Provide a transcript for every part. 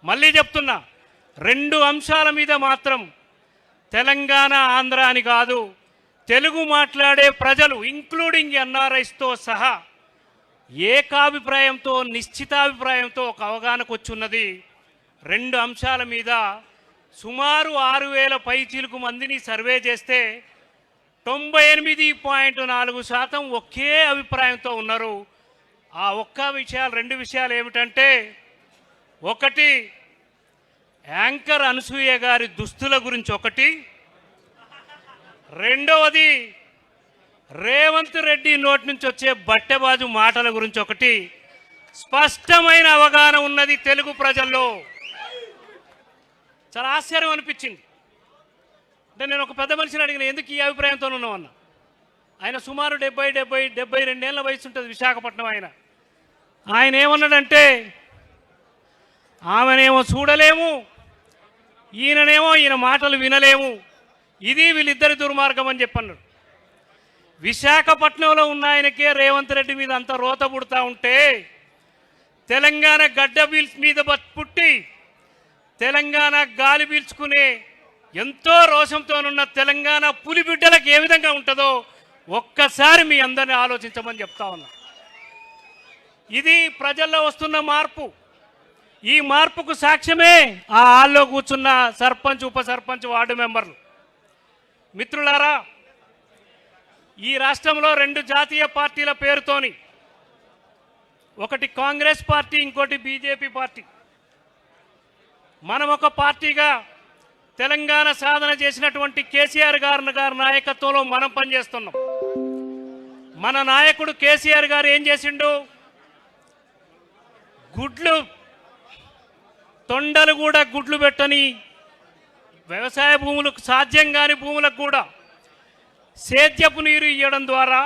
మళ్ళీ చెప్తున్నా, 2 అంశాల మీద మాత్రం తెలంగాణ ఆంధ్ర అని కాదు, తెలుగు మాట్లాడే ప్రజలు ఇంక్లూడింగ్ ఎన్ఆర్ఐస్తో సహా ఏకాభిప్రాయంతో నిశ్చితాభిప్రాయంతో ఒక అవగాహనకు వచ్చున్నది. 2 అంశాల మీద సుమారు 6,000 పైచీలకు మందిని సర్వే చేస్తే 98.4% ఒకే అభిప్రాయంతో ఉన్నారు. ఆ ఒక్క విషయాలు 2 విషయాలు ఏమిటంటే, ఒకటి యాంకర్ అనసూయ గారి దుస్తుల గురించి ఒకటి, రెండవది రేవంత్ రెడ్డి నోటి నుంచి వచ్చే బట్టెబాజు మాటల గురించి ఒకటి. స్పష్టమైన అవగాహన ఉన్నది తెలుగు ప్రజల్లో. చాలా ఆశ్చర్యం అనిపించింది. అంటే నేను ఒక పెద్ద మనిషిని అడిగిన, ఎందుకు ఈ అభిప్రాయంతో ఉన్నామన్నా. ఆయన సుమారు 72 ఏళ్ళ వయసు ఉంటుంది, విశాఖపట్నం. ఆయన ఏమన్నాడంటే, ఆమెనేమో చూడలేము, ఈయన మాటలు వినలేము, ఇది వీళ్ళిద్దరి దుర్మార్గం అని చెప్పన్నాడు. విశాఖపట్నంలో ఉన్న ఆయనకే రేవంత్ రెడ్డి మీద అంత రోత పుడతా ఉంటే, తెలంగాణ గడ్డ మీద పుట్టి తెలంగాణ గాలి పీల్చుకునే ఎంతో రోషంతోనున్న తెలంగాణ పులిబిడ్డలకు ఏ విధంగా ఉంటుందో ఒక్కసారి మీ అందరినీ ఆలోచించమని చెప్తా ఉన్నా. ఇది ప్రజల్లో వస్తున్న మార్పు. ఈ మార్పుకు సాక్ష్యమే ఆ హాల్లో కూర్చున్న సర్పంచ్, ఉప సర్పంచ్, వార్డు మెంబర్లు. మిత్రులారా, ఈ రాష్ట్రంలో 2 జాతీయ పార్టీల పేరుతోని, ఒకటి కాంగ్రెస్ పార్టీ, ఇంకోటి బీజేపీ పార్టీ. మనం ఒక పార్టీగా తెలంగాణ సాధన చేసినటువంటి కేసీఆర్ గారి నాయకత్వంలో మనం పనిచేస్తున్నాం. మన నాయకుడు కేసీఆర్ గారు ఏం చేసిండు? తొండలు కూడా గుడ్లు పెట్టని వ్యవసాయ భూములకు, సాధ్యం కాని భూములకు కూడా సేద్యపు నీరు ఇవ్వడం ద్వారా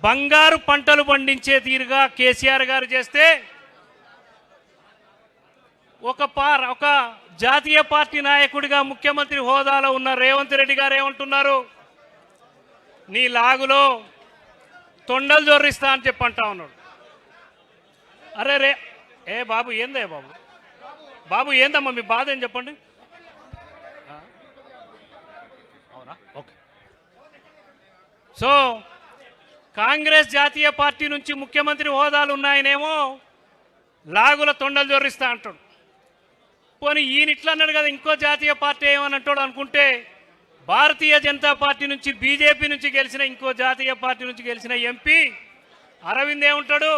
బంగారు పంటలు పండించే తీరుగా కేసీఆర్ గారు చేస్తే, ఒక జాతీయ పార్టీ నాయకుడిగా ముఖ్యమంత్రి హోదాలో ఉన్న రేవంత్ రెడ్డి గారు ఏమంటున్నారు? నీ లాగులో తొండలు జొర్రిస్తా అని చెప్పంటా ఉన్నాడు. అరే ఏ బాబు, ఏందే బాబు ఏందమ్మా మీ బాధ ఏం చెప్పండి. అవునా, ఓకే. సో కాంగ్రెస్ జాతీయ పార్టీ నుంచి ముఖ్యమంత్రి హోదాలు ఉన్నాయనేమో లాగుల తొండలు జొర్రిస్తా అంటాడు. పోనీ ఈయన ఇట్లా అన్నాడు కదా, ఇంకో జాతీయ పార్టీ ఏమని అంటాడు అనుకుంటే, భారతీయ జనతా పార్టీ నుంచి, బీజేపీ నుంచి గెలిచిన, ఇంకో జాతీయ పార్టీ నుంచి గెలిచిన ఎంపీ అరవింద్ ఏముంటాడు?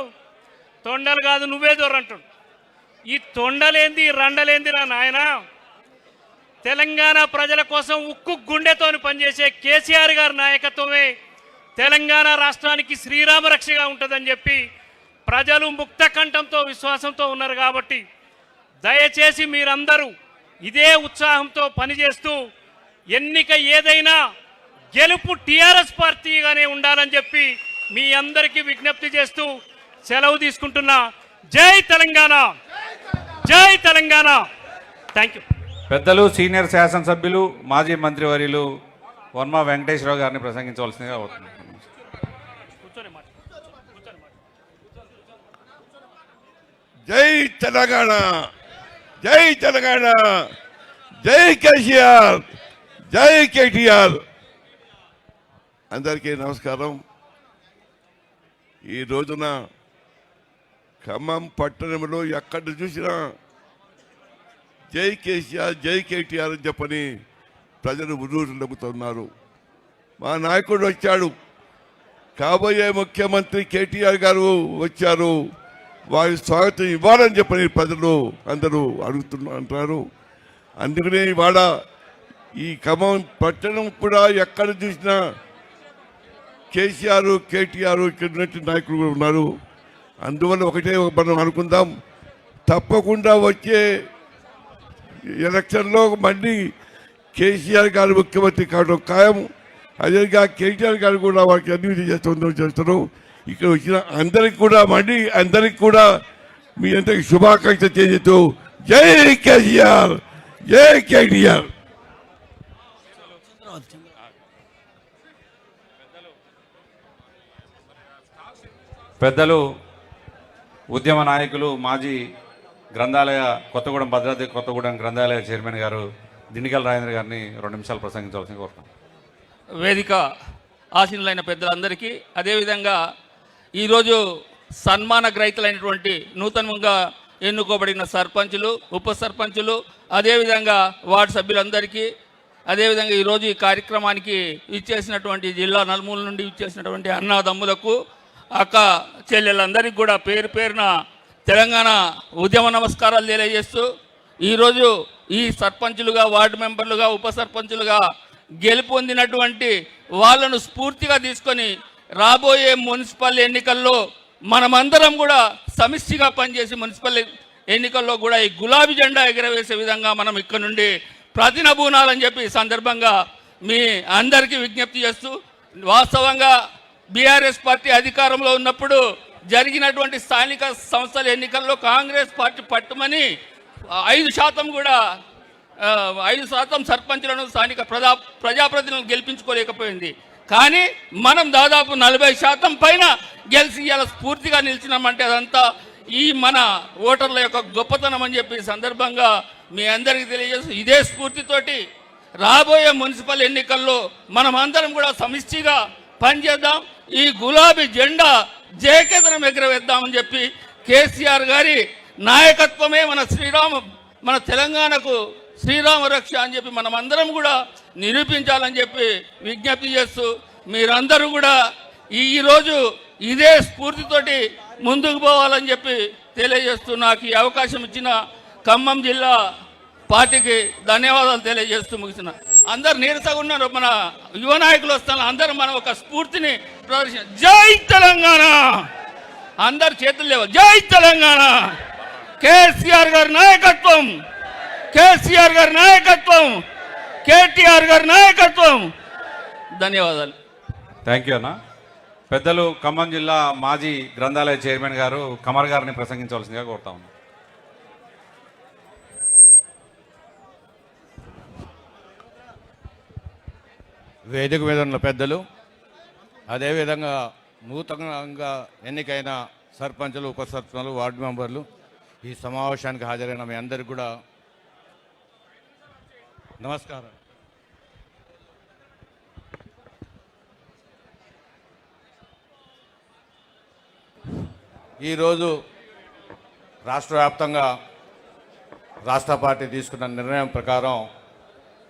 తొండలు కాదు నువ్వే దొరంటాడు. ఈ తొండలేంది, రండలేంది రా నాయన. తెలంగాణ ప్రజల కోసం ఉక్కు గుండెతోని పనిచేసే కేసీఆర్ గారి నాయకత్వమే తెలంగాణ రాష్ట్రానికి శ్రీరామ రక్షగా ఉంటుందని చెప్పి ప్రజలు ముక్త కంఠంతో, విశ్వాసంతో ఉన్నారు. కాబట్టి దయచేసి మీరందరూ ఇదే ఉత్సాహంతో పనిచేస్తూ, ఎన్నిక ఏదైనా గెలుపు టీఆర్ఎస్ పార్టీగానే ఉండాలని చెప్పి మీ అందరికీ విజ్ఞప్తి చేస్తూ సెలవు తీసుకుంటున్నా. జై తెలంగాణ, జై తెలంగాణ. Thank you. పెద్దలు, సీనియర్ శాసనసభ్యులు, మాజీ మంత్రివర్యులు వర్మ వెంకటేశ్వరరావు గారిని ప్రసంగించవలసిందిగా అవుతుంది. జై తెలంగాణ, జై తెలంగాణ, జై కేసీఆర్, జై కేటీఆర్. అందరికీ నమస్కారం. ఈ రోజున ఖమ్మం పట్టణంలో ఎక్కడ చూసినా జై కేసీఆర్, జై కేటీఆర్ అని చెప్పని ప్రజలు ఉర్రూరు నమ్ముతున్నారు. మా నాయకుడు వచ్చాడు, కాబోయే ముఖ్యమంత్రి కేటీఆర్ గారు వచ్చారు, వారి స్వాగతం ఇవ్వాలని చెప్పని ప్రజలు అందరూ అంటున్నారు. అందుకనే ఇవాళ ఈ ఖమ్మం పట్టణం కూడా ఎక్కడ చూసినా కేసీఆర్, కేటీఆర్ ఇక్కడ ఉన్నట్టు నాయకులు కూడా ఉన్నారు. అందువల్ల ఒకటే మనం అనుకుందాం, తప్పకుండా వచ్చే ఎలక్షన్లో మళ్ళీ కేసీఆర్ గారు ముఖ్యమంత్రి కావడం ఖాయం. అదేవిధంగా కేటీఆర్ గారు కూడా వారికి అన్ని చేస్తారు. ఇక్కడ వచ్చిన అందరికి కూడా మళ్ళీ అందరికి కూడా మీ అందరికి శుభాకాంక్షలు చేస్తూ జై కేసీఆర్, జై కేటీఆర్. పెద్దలు, ఉద్యమ నాయకులు, మాజీ గ్రంథాలయ కొత్తగూడెం భద్రాద్రి కొత్తగూడెం గ్రంథాలయ చైర్మన్ గారు దిండిగల్ రాజేంద్ర గారిని 2 నిమిషాలు ప్రసంగించవలసింది కోరుతాం. వేదిక ఆశీనులైన పెద్దలందరికీ, అదేవిధంగా ఈరోజు సన్మాన గ్రహీతలైనటువంటి నూతనంగా ఎన్నుకోబడిన సర్పంచులు, ఉప సర్పంచులు, అదేవిధంగా వార్డు సభ్యులందరికీ, అదేవిధంగా ఈరోజు ఈ కార్యక్రమానికి ఇచ్చేసినటువంటి జిల్లా నలుమూల నుండి ఇచ్చేసినటువంటి అన్నదమ్ములకు, అక్క చెల్లెలందరికీ కూడా పేరు పేరున తెలంగాణ ఉద్యమ నమస్కారాలు తెలియజేస్తూ, ఈరోజు ఈ సర్పంచులుగా, వార్డు మెంబర్లుగా, ఉప సర్పంచులుగా గెలుపొందినటువంటి వాళ్ళను స్ఫూర్తిగా తీసుకొని రాబోయే మున్సిపల్ ఎన్నికల్లో మనమందరం కూడా సమిష్టిగా పనిచేసి మున్సిపల్ ఎన్నికల్లో కూడా ఈ గులాబీ జెండా ఎగరవేసే విధంగా మనం ఇక్కడ నుండి ప్రతినబూనాలని చెప్పి ఈ సందర్భంగా మీ అందరికీ విజ్ఞప్తి చేస్తూ, వాస్తవంగా బీఆర్ఎస్ పార్టీ అధికారంలో ఉన్నప్పుడు జరిగినటువంటి స్థానిక సంస్థల ఎన్నికల్లో కాంగ్రెస్ పార్టీ పట్టుమని 5% కూడా 5% సర్పంచులను స్థానిక ప్రజాప్రతినిధులను గెలిపించుకోలేకపోయింది. కానీ మనం దాదాపు 40% పైన గెలిచి ఇలా స్ఫూర్తిగా నిలిచినామంటే అదంతా ఈ మన ఓటర్ల యొక్క గొప్పతనం అని చెప్పి సందర్భంగా మీ అందరికీ తెలియజేస్తూ, ఇదే స్ఫూర్తితోటి రాబోయే మున్సిపల్ ఎన్నికల్లో మనం అందరం కూడా సమిష్టిగా పనిచేద్దాం, ఈ గులాబీ జెండా జయకేతనం ఎగరవేద్దామని చెప్పి కేసీఆర్ గారి నాయకత్వమే మన తెలంగాణకు శ్రీరామ రక్ష అని చెప్పి మనం అందరం కూడా నిరూపించాలని చెప్పి విజ్ఞప్తి చేస్తూ, మీరందరూ కూడా ఈరోజు ఇదే స్ఫూర్తితోటి ముందుకు పోవాలని చెప్పి తెలియజేస్తూ, నాకు ఈ అవకాశం ఇచ్చిన ఖమ్మం జిల్లా పార్టీకి ధన్యవాదాలు తెలియజేస్తూ ముగిసిన. అందరు నీరసంగా ఉన్నారు, మన యువ నాయకులు వస్తున్నారు, అందరూ మనం ఒక స్ఫూర్తిని ప్రదర్శన. జై తెలంగాణ, అందరు చేతులు లేవు. జై తెలంగాణ, కేసీఆర్ గారి నాయకత్వం, కేసీఆర్ గారి నాయకత్వం, కేటీఆర్ గారి నాయకత్వం. ధన్యవాదాలు. థ్యాంక్ యూ అన్న. పెద్దలు ఖమ్మం జిల్లా మాజీ గ్రంథాలయ చైర్మన్ గారు కమర్ గారిని ప్రసంగించవలసిందిగా కోరుతా ఉన్నాం. వేదిక మీద ఉన్న పెద్దలు, అదేవిధంగా నూతనంగా ఎన్నికైన సర్పంచులు, ఉప సర్పంచులు, వార్డు మెంబర్లు, ఈ సమావేశానికి హాజరైన మీ అందరికీ కూడా నమస్కారం. ఈరోజు రాష్ట్ర వ్యాప్తంగా రాష్ట్ర పార్టీ తీసుకున్న నిర్ణయం ప్రకారం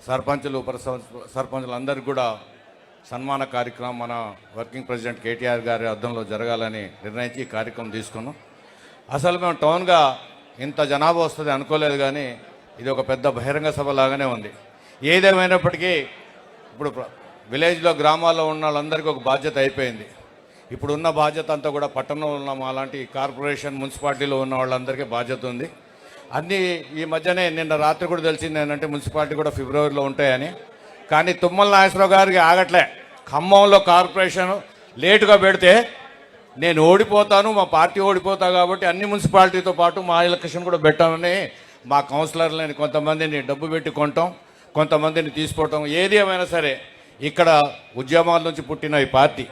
సర్పంచులు, ఉప సర్పంచులందరికీ కూడా సన్మాన కార్యక్రమం మన వర్కింగ్ ప్రెసిడెంట్ కేటీఆర్ గారి అర్థంలో జరగాలని నిర్ణయించి ఈ కార్యక్రమం తీసుకున్నాం. అసలు మేము టౌన్గా ఇంత జనాభా వస్తుంది అనుకోలేదు, కానీ ఇది ఒక పెద్ద బహిరంగ సభ లాగానే ఉంది. ఏదేమైనప్పటికీ ఇప్పుడు విలేజ్లో, గ్రామాల్లో ఉన్న వాళ్ళందరికీ ఒక బాధ్యత అయిపోయింది. ఇప్పుడు ఉన్న బాధ్యత అంతా కూడా పట్టణంలో ఉన్న అలాంటి కార్పొరేషన్, మున్సిపాలిటీలో ఉన్న వాళ్ళందరికీ బాధ్యత ఉంది. అన్నీ ఈ మధ్యనే నిన్న రాత్రి కూడా తెలిసింది ఏంటంటే మున్సిపాలిటీ కూడా ఫిబ్రవరిలో ఉంటాయని. కానీ తుమ్మల నాగేశ్వరరావు గారికి ఆగట్లే. ఖమ్మంలో కార్పొరేషన్ లేటుగా పెడితే నేను ఓడిపోతాను, మా పార్టీ ఓడిపోతా కాబట్టి అన్ని మున్సిపాలిటీతో పాటు మా ఎలక్షన్ కూడా పెట్టామని మా కౌన్సిలర్లని కొంతమందిని డబ్బు పెట్టి కొనటం, కొంతమందిని తీసుకోవటం. ఏది ఏమైనా సరే ఇక్కడ ఉద్యమాల నుంచి పుట్టిన ఈ పార్టీ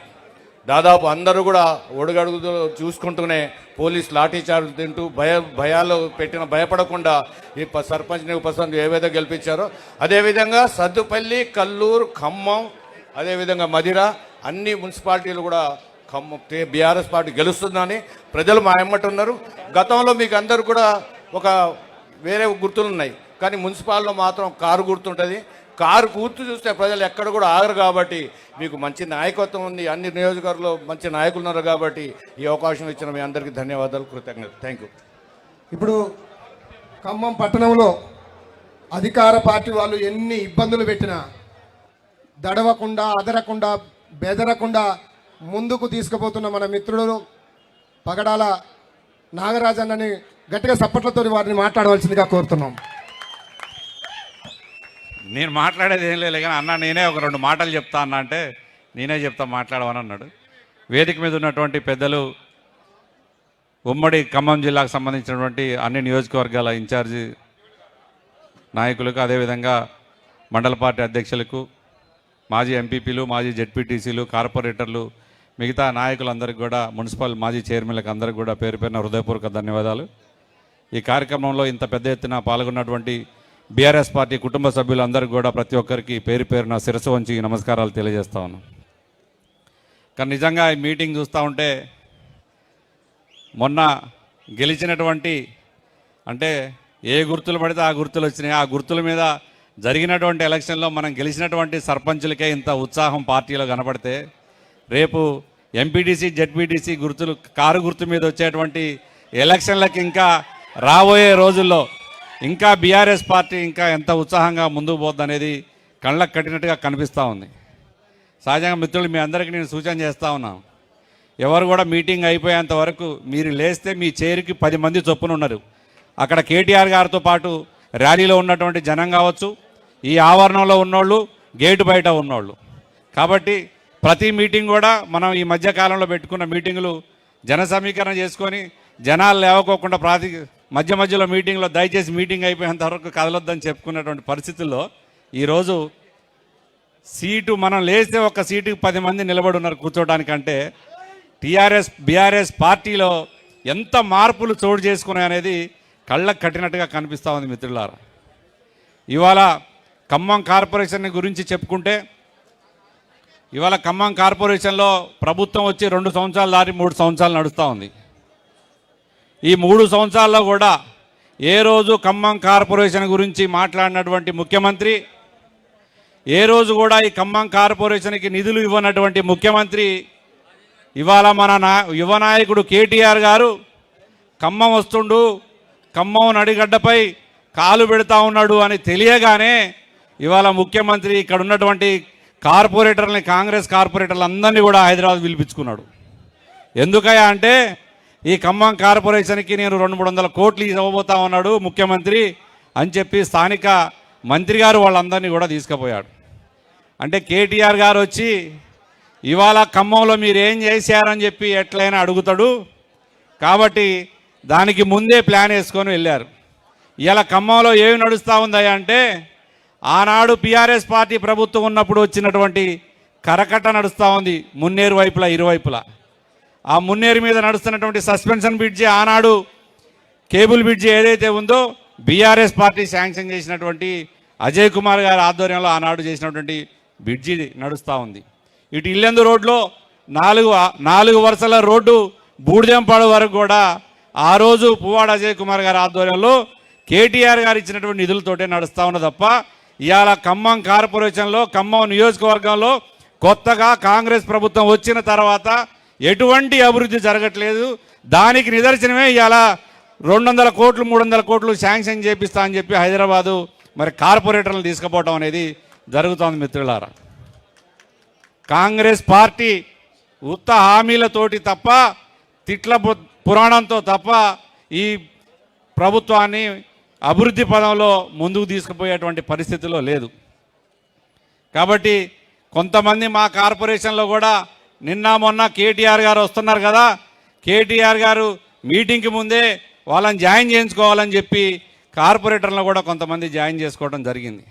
దాదాపు అందరూ కూడా ఒడుగడుగుతో చూసుకుంటూనే పోలీస్ లాఠీచార్జ్ తింటూ భయాలు పెట్టిన భయపడకుండా ఈ సర్పంచ్ని, ఉప సర్పంచ్ ఏ విధంగా గెలిపించారో అదేవిధంగా సద్దుపల్లి, కల్లూరు, ఖమ్మం, అదేవిధంగా మధిర అన్ని మున్సిపాలిటీలు కూడా బీఆర్ఎస్ పార్టీ గెలుస్తుందని ప్రజలు మా ఎమ్మటి ఉన్నారు. గతంలో మీకు అందరూ కూడా ఒక వేరే గుర్తులు ఉన్నాయి, కానీ మున్సిపాలిటీలో మాత్రం కారు గుర్తుంటుంది. కారు గుర్తు చూస్తే ప్రజలు ఎక్కడ కూడా ఆగరు. కాబట్టి మీకు మంచి నాయకత్వం ఉంది, అన్ని నియోజకవర్గంలో మంచి నాయకులు ఉన్నారు. కాబట్టి ఈ అవకాశం ఇచ్చిన మీ అందరికీ ధన్యవాదాలు, కృతజ్ఞత. Thank you. ఇప్పుడు ఖమ్మం పట్టణంలో అధికార పార్టీ వాళ్ళు ఎన్ని ఇబ్బందులు పెట్టినా దడవకుండా, అదరకుండా, బెదరకుండా ముందుకు తీసుకుపోతున్న మన మిత్రుడు పగడాల నాగరాజన్నని గట్టిగా సప్పట్లతో వారిని మాట్లాడవలసిందిగా కోరుతున్నాం. నేను మాట్లాడేది ఏం లేదు, కానీ అన్న నేనే ఒక 2 మాటలు చెప్తా అన్న అంటే నేనే చెప్తా మాట్లాడమని అన్నాడు. వేదిక మీద ఉన్నటువంటి పెద్దలు, ఉమ్మడి ఖమ్మం జిల్లాకు సంబంధించినటువంటి అన్ని నియోజకవర్గాల ఇన్ఛార్జి నాయకులకు, అదేవిధంగా మండల పార్టీ అధ్యక్షులకు, మాజీ ఎంపీపీలు, మాజీ జెడ్పీటీసీలు, కార్పొరేటర్లు, మిగతా నాయకులందరికీ కూడా, మున్సిపల్ మాజీ చైర్మన్లకు అందరికీ కూడా పేరు పేరున హృదయపూర్వక ధన్యవాదాలు. ఈ కార్యక్రమంలో ఇంత పెద్ద ఎత్తున పాల్గొన్నటువంటి బీఆర్ఎస్ పార్టీ కుటుంబ సభ్యులందరికీ కూడా ప్రతి ఒక్కరికి పేరు పేరున శిరస్సు వంచి నమస్కారాలు తెలియజేస్తా ఉన్నాను. కానీ నిజంగా ఈ మీటింగ్ చూస్తూ ఉంటే మొన్న గెలిచినటువంటి అంటే ఏ గుర్తులు పడితే ఆ గుర్తులు వచ్చినాయి, ఆ గుర్తుల మీద జరిగినటువంటి ఎలక్షన్లో మనం గెలిచినటువంటి సర్పంచులకే ఇంత ఉత్సాహం పార్టీలో కనపడితే రేపు ఎంపీటీసీ జెడ్పీటీసీ గుర్తులు కారు గుర్తు మీద వచ్చేటువంటి ఎలక్షన్లకి ఇంకా రాబోయే రోజుల్లో ఇంకా బీఆర్ఎస్ పార్టీ ఇంకా ఎంత ఉత్సాహంగా ముందుకు పోద్ది అనేది కళ్ళకు కట్టినట్టుగా కనిపిస్తూ ఉంది. సహజంగా మిత్రులు మీ అందరికీ నేను సూచన చేస్తూ ఉన్నాను, ఎవరు కూడా మీటింగ్ అయిపోయేంత వరకు మీరు లేస్తే మీ చైర్కి 10 మంది చొప్పున ఉన్నారు. అక్కడ కేటీఆర్ గారితో పాటు ర్యాలీలో ఉన్నటువంటి జనం కావచ్చు, ఈ ఆవరణంలో ఉన్నోళ్ళు, గేటు బయట ఉన్నోళ్ళు. కాబట్టి ప్రతి మీటింగ్ కూడా మనం ఈ మధ్యకాలంలో పెట్టుకున్న మీటింగులు జన సమీకరణ చేసుకొని జనాలు లేవకోకుండా మధ్య మధ్యలో మీటింగ్లో దయచేసి మీటింగ్ అయిపోయేంత వరకు కదలొద్దని చెప్పుకున్నటువంటి పరిస్థితుల్లో ఈరోజు సీటు మనం లేస్తే ఒక సీటుకి 10 మంది నిలబడి ఉన్నారు కూర్చోవడానికంటే బీఆర్ఎస్ పార్టీలో ఎంత మార్పులు చోటు చేసుకున్నాయి అనేది కళ్ళకు కట్టినట్టుగా కనిపిస్తూ ఉంది మిత్రులారా. ఇవాళ ఖమ్మం కార్పొరేషన్ గురించి చెప్పుకుంటే ఇవాళ ఖమ్మం కార్పొరేషన్లో ప్రభుత్వం వచ్చి 2 సంవత్సరాలు దాటి 3 సంవత్సరాలు నడుస్తూ ఉంది. ఈ 3 సంవత్సరాల్లో కూడా ఏ రోజు ఖమ్మం కార్పొరేషన్ గురించి మాట్లాడినటువంటి ముఖ్యమంత్రి, ఏ రోజు కూడా ఈ ఖమ్మం కార్పొరేషన్కి నిధులు ఇవ్వనటువంటి ముఖ్యమంత్రి ఇవాళ మన యువ నాయకుడు కేటీఆర్ గారు ఖమ్మం వస్తుండు, ఖమ్మం నడిగడ్డపై కాలు పెడతా ఉన్నాడు అని తెలియగానే ఇవాళ ముఖ్యమంత్రి ఇక్కడ ఉన్నటువంటి కార్పొరేటర్లని, కాంగ్రెస్ కార్పొరేటర్లు అందరినీ కూడా హైదరాబాద్ పిలిపించుకున్నాడు. ఎందుకయ్యా అంటే ఈ ఖమ్మం కార్పొరేషన్కి నేను 200-300 కోట్లు ఇవ్వబోతా ఉన్నాడు ముఖ్యమంత్రి అని చెప్పి స్థానిక మంత్రి గారు వాళ్ళందరినీ కూడా తీసుకుపోయాడు. అంటే కేటీఆర్ గారు వచ్చి ఇవాళ ఖమ్మంలో మీరు ఏం చేశారని చెప్పి ఎట్లయినా అడుగుతాడు. కాబట్టి దానికి ముందే ప్లాన్ వేసుకొని వెళ్ళారు. ఇలా ఖమ్మంలో ఏమి నడుస్తూ ఉందయ్యా అంటే ఆనాడు బీఆర్ఎస్ పార్టీ ప్రభుత్వం ఉన్నప్పుడు వచ్చినటువంటి కరకట్ట నడుస్తూ ఉంది మున్నేరు వైపులా ఇరువైపులా. ఆ మున్నేరు మీద నడుస్తున్నటువంటి సస్పెన్షన్ బ్రిడ్జి ఆనాడు కేబుల్ బ్రిడ్జి ఏదైతే ఉందో బీఆర్ఎస్ పార్టీ శాంక్షన్ చేసినటువంటి అజయ్ కుమార్ గారి ఆధ్వర్యంలో ఆనాడు చేసినటువంటి బ్రిడ్జి నడుస్తూ ఉంది. ఇటు ఇల్లెందు రోడ్లో 4 వరుసల రోడ్డు బూడిదెంపాడు వరకు కూడా ఆ రోజు పువ్వాడ అజయ్ కుమార్ గారి ఆధ్వర్యంలో కేటీఆర్ గారు ఇచ్చినటువంటి నిధులతోటే నడుస్తూ ఉన్న తప్ప ఇవాళ ఖమ్మం కార్పొరేషన్లో ఖమ్మం నియోజకవర్గంలో కొత్తగా కాంగ్రెస్ ప్రభుత్వం వచ్చిన తర్వాత ఎటువంటి అభివృద్ధి జరగట్లేదు. దానికి నిదర్శనమే ఇవాళ 200 కోట్లు 300 కోట్లు శాంక్షన్ చేపిస్తా అని చెప్పి హైదరాబాదు మరి కార్పొరేటర్లు తీసుకుపోవటం అనేది జరుగుతోంది. మిత్రులారా, కాంగ్రెస్ పార్టీ ఉత్త హామీలతోటి తప్ప తిట్ల పురాణంతో తప్ప ఈ ప్రభుత్వాన్ని అభివృద్ధి పదంలో ముందుకు తీసుకుపోయేటువంటి పరిస్థితిలో లేదు. కాబట్టి కొంతమంది మా కార్పొరేషన్లో కూడా నిన్న మొన్న కేటీఆర్ గారు వస్తున్నారు కదా, కేటీఆర్ గారు మీటింగ్కి ముందే వాళ్ళని జాయిన్ చేయించుకోవాలని చెప్పి కార్పొరేటర్లను కూడా కొంతమంది జాయిన్ చేసుకోవడం జరిగింది.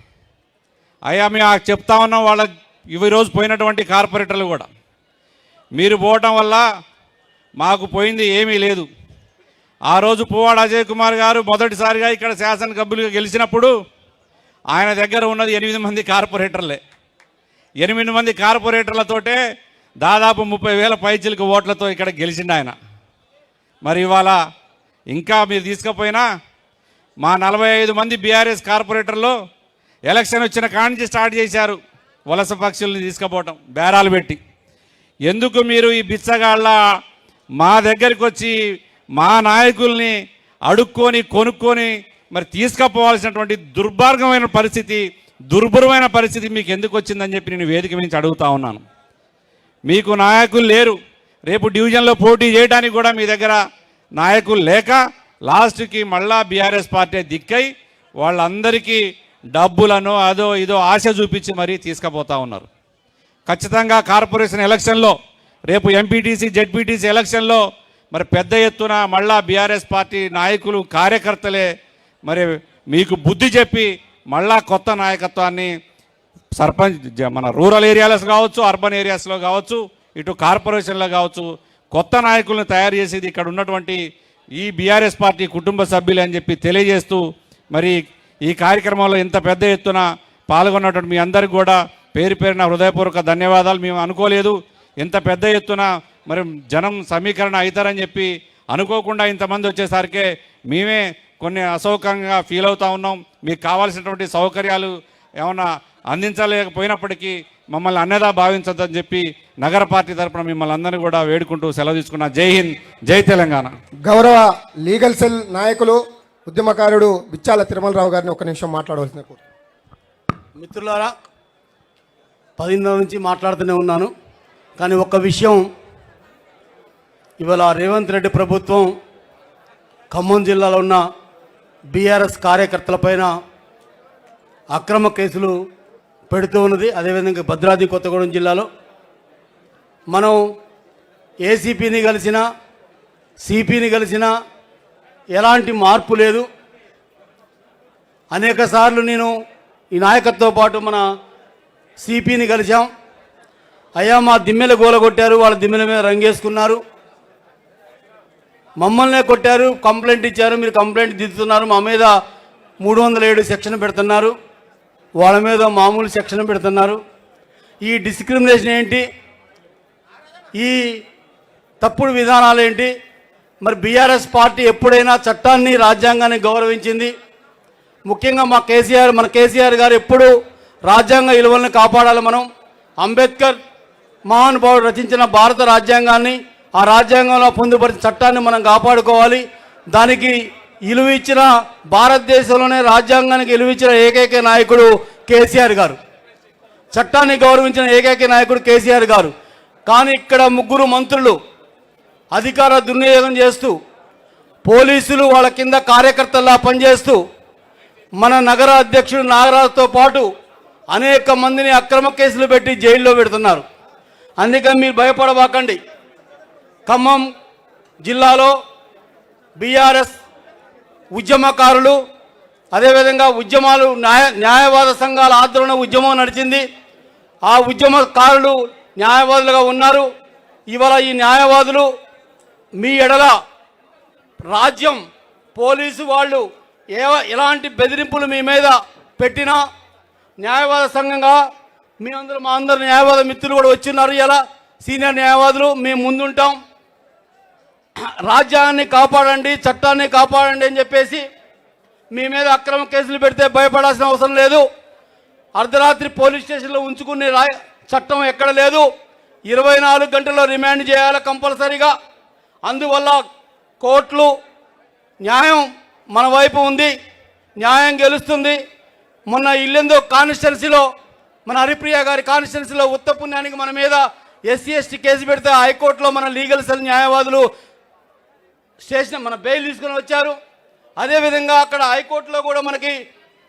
అయ్యా మేము చెప్తా ఉన్నాం వాళ్ళ ఈరోజు పోయినటువంటి కార్పొరేటర్లు కూడా, మీరు పోవటం వల్ల మాకు పోయింది ఏమీ లేదు. ఆ రోజు పువ్వాడ అజయ్ కుమార్ గారు మొదటిసారిగా ఇక్కడ శాసనసభ్యులుగా గెలిచినప్పుడు ఆయన దగ్గర ఉన్నది 8 మంది కార్పొరేటర్లే. 8 మంది కార్పొరేటర్లతోటే దాదాపు 30,000 పైచిలకు ఓట్లతో ఇక్కడ గెలిచిండు ఆయన. మరి ఇవాళ ఇంకా మీరు తీసుకుపోయినా మా 45 మంది బీఆర్ఎస్ కార్పొరేటర్లు ఎలక్షన్ వచ్చిన కాడి నుంచి స్టార్ట్ చేశారు వలస పక్షుల్ని తీసుకుపోవటం బేరాలు పెట్టి. ఎందుకు మీరు ఈ బిచ్చగాళ్ళ మా దగ్గరికి వచ్చి మా నాయకుల్ని అడుక్కొని కొనుక్కొని మరి తీసుకుపోవాల్సినటువంటి దుర్భరమైన పరిస్థితి మీకు ఎందుకు వచ్చిందని చెప్పి నేను వేదిక నుంచి అడుగుతా ఉన్నాను. మీకు నాయకులు లేరు, రేపు డివిజన్లో పోటీ చేయడానికి కూడా మీ దగ్గర నాయకులు లేక లాస్ట్కి మళ్ళా బీఆర్ఎస్ పార్టీ దిక్కై వాళ్ళందరికీ డబ్బులను అదో ఇదో ఆశ చూపించి మరీ తీసుకుపోతా ఉన్నారు. ఖచ్చితంగా కార్పొరేషన్ ఎలక్షన్లో రేపు ఎంపీటీసీ జెడ్పీటీసీ ఎలక్షన్లో మరి పెద్ద ఎత్తున మళ్ళా బీఆర్ఎస్ పార్టీ నాయకులు కార్యకర్తలే మరి మీకు బుద్ధి చెప్పి మళ్ళా కొత్త నాయకత్వాన్ని సర్పంచ్ మన రూరల్ ఏరియాస్ కావచ్చు, అర్బన్ ఏరియాస్లో కావచ్చు, ఇటు కార్పొరేషన్లో కావచ్చు కొత్త నాయకులను తయారు చేసేది ఇక్కడ ఉన్నటువంటి ఈ బీఆర్ఎస్ పార్టీ కుటుంబ సభ్యులు అని చెప్పి తెలియజేస్తూ మరి ఈ కార్యక్రమంలో ఇంత పెద్ద ఎత్తున పాల్గొన్నటువంటి మీ అందరికీ కూడా పేరు పేరున హృదయపూర్వక ధన్యవాదాలు. మేము అనుకోలేదు ఇంత పెద్ద ఎత్తున మరి జనం సమీకరణ అవుతారని చెప్పి అనుకోకుండా ఇంతమంది వచ్చేసరికి మేమే కొన్ని అసౌకర్యంగా ఫీల్ అవుతూ ఉన్నాం. మీకు కావాల్సినటువంటి సౌకర్యాలు ఏమన్నా అందించలేకపోయినప్పటికీ మమ్మల్ని అన్నదా భావించద్దని చెప్పి నగర పార్టీ తరఫున మిమ్మల్ని అందరినీ కూడా వేడుకుంటూ సెలవు తీసుకున్నా. జై హింద్, జై తెలంగాణ. గౌరవ లీగల్ సెల్ నాయకులు ఉద్యమకారుడు బిచ్చాల తిరుమలరావు గారిని ఒక నిమిషం మాట్లాడవలసిన కోరు. మిత్రులారా, 10 నుంచి మాట్లాడుతూనే ఉన్నాను. కానీ ఒక్క విషయం, ఇవాళ రేవంత్ రెడ్డి ప్రభుత్వం ఖమ్మం జిల్లాలో ఉన్న బీఆర్ఎస్ కార్యకర్తలపైన అక్రమ కేసులు పెడుతూ ఉన్నది. అదేవిధంగా భద్రాద్రి కొత్తగూడెం జిల్లాలో మనం ఏసీపీని కలిసినా సిపిని కలిసినా ఎలాంటి మార్పు లేదు. అనేక సార్లు నేను ఈ నాయకత్వంతో పాటు మన సిపిని కలిసాం. అయ్యా మా దిమ్మెలు గోలగొట్టారు, వాళ్ళ దిమ్మెల మీద రంగేసుకున్నారు, మమ్మల్నే కొట్టారు, కంప్లైంట్ ఇచ్చారు, మీరు కంప్లైంట్ దిద్దుతున్నారు, మా మీద 307 సెక్షన్ పెడుతున్నారు, వాళ్ళ మీద మామూలు సెక్షన్ పెడుతున్నారు. ఈ డిస్క్రిమినేషన్ ఏంటి? ఈ తప్పుడు విధానాలు ఏంటి? మరి బీఆర్ఎస్ పార్టీ ఎప్పుడైనా చట్టాన్ని రాజ్యాంగాన్ని గౌరవించింది. ముఖ్యంగా మన కేసీఆర్ గారు ఎప్పుడు రాజ్యాంగ విలువలను కాపాడాలి. మనం అంబేద్కర్ మహానుభావుడు రచించిన భారత రాజ్యాంగాన్ని, ఆ రాజ్యాంగంలో పొందుపరిచిన చట్టాన్ని మనం కాపాడుకోవాలి. దానికి విలువ ఇచ్చిన, భారతదేశంలోనే రాజ్యాంగానికి విలువ ఇచ్చిన ఏకైక నాయకుడు కేసీఆర్ గారు, చట్టాన్ని గౌరవించిన ఏకైక నాయకుడు కేసీఆర్ గారు. కానీ ఇక్కడ 3 మంత్రులు అధికార దుర్వినియోగం చేస్తూ, పోలీసులు వాళ్ళ కింద కార్యకర్తల్లా పనిచేస్తూ, మన నగర అధ్యక్షుడు నాగరాజుతో పాటు అనేక మందిని అక్రమ కేసులు పెట్టి జైల్లో పెడుతున్నారు. అందుకని మీరు భయపడబాకండి. ఖమ్మం జిల్లాలో బీఆర్ఎస్ ఉద్యమకారులు, అదేవిధంగా ఉద్యమాలు, న్యాయవాద సంఘాల ఆధ్వర్యంలో ఉద్యమం నడిచింది. ఆ ఉద్యమకారులు న్యాయవాదులుగా ఉన్నారు. ఇవాళ ఈ న్యాయవాదులు మీ ఎడల రాజ్యం, పోలీసు వాళ్ళు ఎలాంటి బెదిరింపులు మీ మీద పెట్టినా, న్యాయవాద సంఘంగా మా అందరు న్యాయవాద మిత్రులు కూడా వచ్చిన్నారు. ఇలా సీనియర్ న్యాయవాదులు మేము ముందుంటాం. రాజ్యాన్ని కాపాడండి, చట్టాన్ని కాపాడండి అని చెప్పేసి మీ మీద అక్రమ కేసులు పెడితే భయపడాల్సిన అవసరం లేదు. అర్ధరాత్రి పోలీస్ స్టేషన్లో ఉంచుకునే చట్టం ఎక్కడ లేదు. 24 గంటల్లో రిమాండ్ చేయాలి కంపల్సరీగా. అందువల్ల కోర్టులు, న్యాయం మన వైపు ఉంది, న్యాయం గెలుస్తుంది. మొన్న ఇల్లెందో కాన్స్టిట్యున్సీలో, మన హరిప్రియ గారి కాన్స్టిట్యున్సీలో ఉత్తపుణ్యానికి మన మీద SC/ST కేసు పెడితే హైకోర్టులో మన లీగల్ సెల్ న్యాయవాదులు మన బెయిల్ తీసుకుని వచ్చారు. అదేవిధంగా అక్కడ హైకోర్టులో కూడా మనకి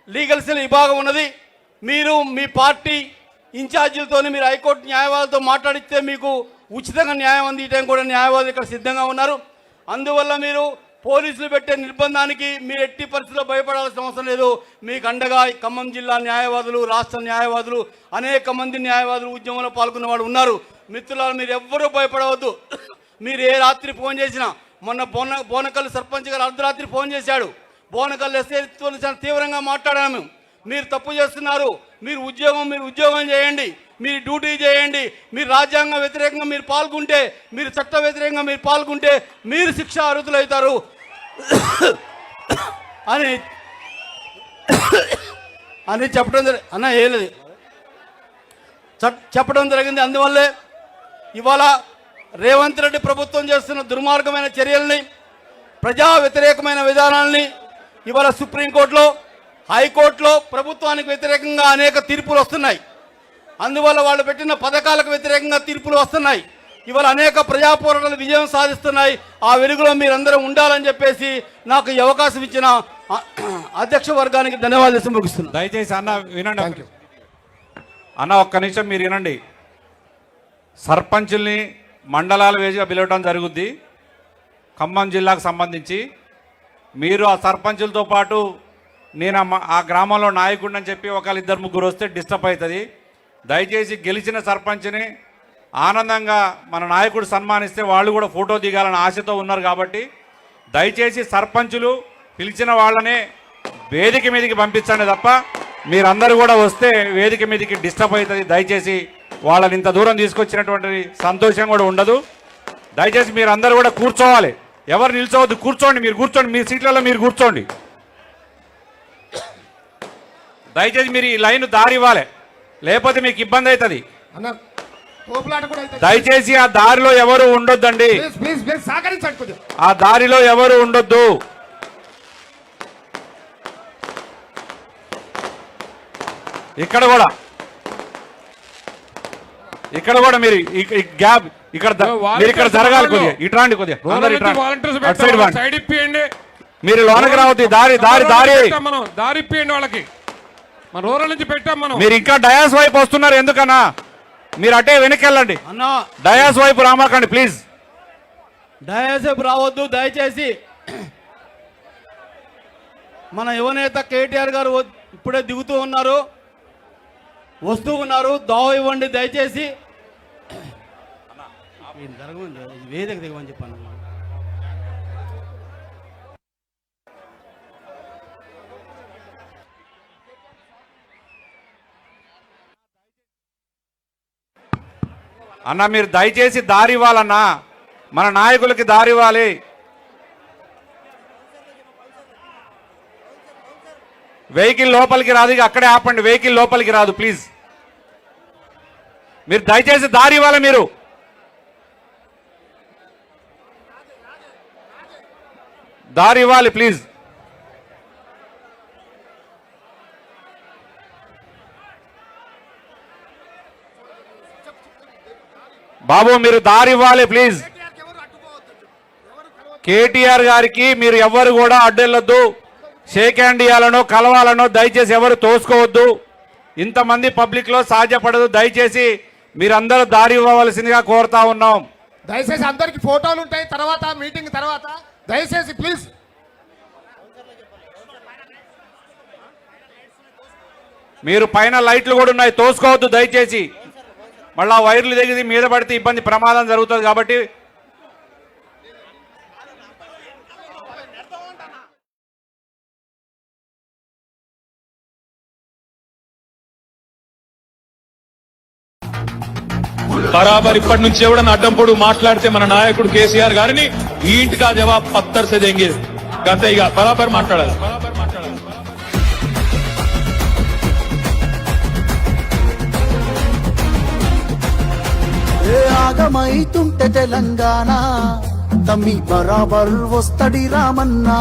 లీగల్ సెల్ విభాగం ఉన్నది. మీరు మీ పార్టీ ఇన్ఛార్జీలతో మీరు హైకోర్టు న్యాయవాదులతో మాట్లాడిస్తే మీకు ఉచితంగా న్యాయం అందించడం కూడా న్యాయవాదులు ఇక్కడ సిద్ధంగా ఉన్నారు. అందువల్ల మీరు పోలీసులు పెట్టే నిర్బంధానికి మీరు ఎట్టి పరిస్థితుల్లో భయపడాల్సిన అవసరం లేదు. మీకు అండగా ఖమ్మం జిల్లా న్యాయవాదులు, రాష్ట్ర న్యాయవాదులు, అనేక మంది న్యాయవాదులు ఉద్యమంలో పాల్గొన్న వాళ్ళు ఉన్నారు. మిత్రులారా, మీరు ఎవ్వరూ భయపడవద్దు. మీరు ఏ రాత్రి ఫోన్ చేసినా, మొన్న బోనకల్లు సర్పంచ్ గారు అర్ధరాత్రి ఫోన్ చేశాడు. బోనకల్లు ఎస్ఐతో తీవ్రంగా మాట్లాడాము. మీరు తప్పు చేస్తున్నారు, మీరు ఉద్యోగం చేయండి, మీరు డ్యూటీ చేయండి, మీరు రాజ్యాంగ వ్యతిరేకంగా మీరు పాల్గొంటే, మీరు చట్ట వ్యతిరేకంగా మీరు పాల్గొంటే మీరు శిక్ష అర్హులవుతారు అని చెప్పడం జరిగింది. అందువల్లే ఇవాళ రేవంత్ రెడ్డి ప్రభుత్వం చేస్తున్న దుర్మార్గమైన చర్యల్ని, ప్రజా వ్యతిరేకమైన విధానాల్ని ఇవాళ సుప్రీంకోర్టులో, హైకోర్టులో ప్రభుత్వానికి వ్యతిరేకంగా అనేక తీర్పులు వస్తున్నాయి. అందువల్ల వాళ్ళు పెట్టిన పథకాలకు వ్యతిరేకంగా తీర్పులు వస్తున్నాయి. ఇవాళ అనేక ప్రజా పోరాటాలు విజయం సాధిస్తున్నాయి. ఆ వెలుగులో మీరందరూ ఉండాలని చెప్పేసి నాకు ఈ అవకాశం ఇచ్చిన అధ్యక్ష వర్గానికి ధన్యవాదాలు ముగిస్తున్నాను. దయచేసి అన్న వినండి. అన్న ఒక్క నిమిషం మీరు వినండి. సర్పంచుల్ని మండలాల వేదిగా పిలవడం జరుగుద్ది. ఖమ్మం జిల్లాకు సంబంధించి మీరు ఆ సర్పంచులతో పాటు నేను ఆ గ్రామంలో నాయకుడిని అని చెప్పి 1-2-3 వస్తే డిస్టర్బ్ అవుతుంది. దయచేసి గెలిచిన సర్పంచ్ని ఆనందంగా మన నాయకుడు సన్మానిస్తే వాళ్ళు కూడా ఫోటో దిగాలని ఆశతో ఉన్నారు. కాబట్టి దయచేసి సర్పంచులు పిలిచిన వాళ్ళనే వేదిక మీదకి పంపించండి తప్ప మీరందరూ కూడా వస్తే వేదిక మీదకి డిస్టర్బ్ అవుతుంది. దయచేసి వాళ్ళని ఇంత దూరం తీసుకొచ్చినటువంటి సంతోషం కూడా ఉండదు. దయచేసి మీరందరూ కూడా కూర్చోవాలి. ఎవరు నిల్చోవద్దు, కూర్చోండి. మీరు కూర్చోండి, మీ సీట్లలో మీరు కూర్చోండి. దయచేసి మీరు ఈ లైన్ దారి ఇవ్వాలి, లేకపోతే మీకు ఇబ్బంది అవుతుంది. అన్న తోపులాట కూడా అయితే దయచేసి ఆ దారిలో ఎవరు ఉండొద్దండి. ప్లీజ్ ప్లీజ్ ప్లీజ్ సహకరించండి కొద్దిగా. ఆ దారిలో ఎవరు ఉండొద్దు. ఇక్కడ కూడా మీరు గ్యాప్ ఇక్కడ మీరు ఇక్కడ జరగాలి కొద్దిగా. ఇట్లాంటి కొద్దిగా అందరూ అటు సైడ్ వాండి. సైడ్ ఇప్పియండి. మీరు లోనకి రావద్దు. దారి దారి దారి మనం దారి ఇప్పియండి వాళ్ళకి. మన రూరల్ నుంచి పెట్టాం మనం. మీరు ఇంకా డయాస్ వైపు వస్తున్నారు ఎందుకన్నా? మీరు అటే వెనకెళ్ళండి. అన్న డయాస్ వైపు రామాకండి ప్లీజ్. దయచేసి రావద్దు. దయచేసి మన యువనేత కేటీఆర్ గారు ఇప్పుడే దిగుతూ ఉన్నారు, వస్తూ ఉన్నారు. దావ ఇవ్వండి దయచేసి. వేదిక దిగమని చెప్పాను. అన్న మీరు దయచేసి దారి ఇవ్వాలన్నా, మన నాయకులకి దారి ఇవ్వాలి. వెహికల్ లోపలికి రాదు, ఇక అక్కడే ఆపండి. వెహికల్ లోపలికి రాదు ప్లీజ్. మీరు దయచేసి దారి ఇవ్వాలి. మీరు దారి ఇవ్వాలి ప్లీజ్. బాబు మీరు దారి ఇవ్వాలి ప్లీజ్. కేటీఆర్ గారికి మీరు ఎవరు కూడా అడ్డెళ్ళొద్దు. షేక్ హ్యాండ్ ఇవ్వాలనో కలవాలనో దయచేసి ఎవరు తోసుకోవద్దు. ఇంతమంది పబ్లిక్ లో సాధ్యపడదు. దయచేసి మీరందరూ దారి ఇవ్వవలసిందిగా కోరుతా ఉన్నాం. దయచేసి అందరికి ఫోటోలు ఉంటాయి తర్వాత మీటింగ్ తర్వాత. దయచేసి ప్లీజ్. మీరు పైన లైట్లు కూడా ఉన్నాయి, తోసుకోవద్దు దయచేసి. మళ్ళా వైర్లు దిగి మీద పడితే ఇబ్బంది, ప్రమాదం జరుగుతుంది. కాబట్టి బరాబర్ ఇప్పటి నుంచి ఎవడన్నా అడ్డం పొడు మాట్లాడితే మన నాయకుడు కేసీఆర్ గారిని ఈ ఇంటికా జవాబ్ పత్తర్ సే దేంగే. గత ఇక బరాబర్ మాట్లాడాలి. ఆగమైతుంటే తెలంగాణ తమ్మి బరాబర్ వస్తడి రామన్నా.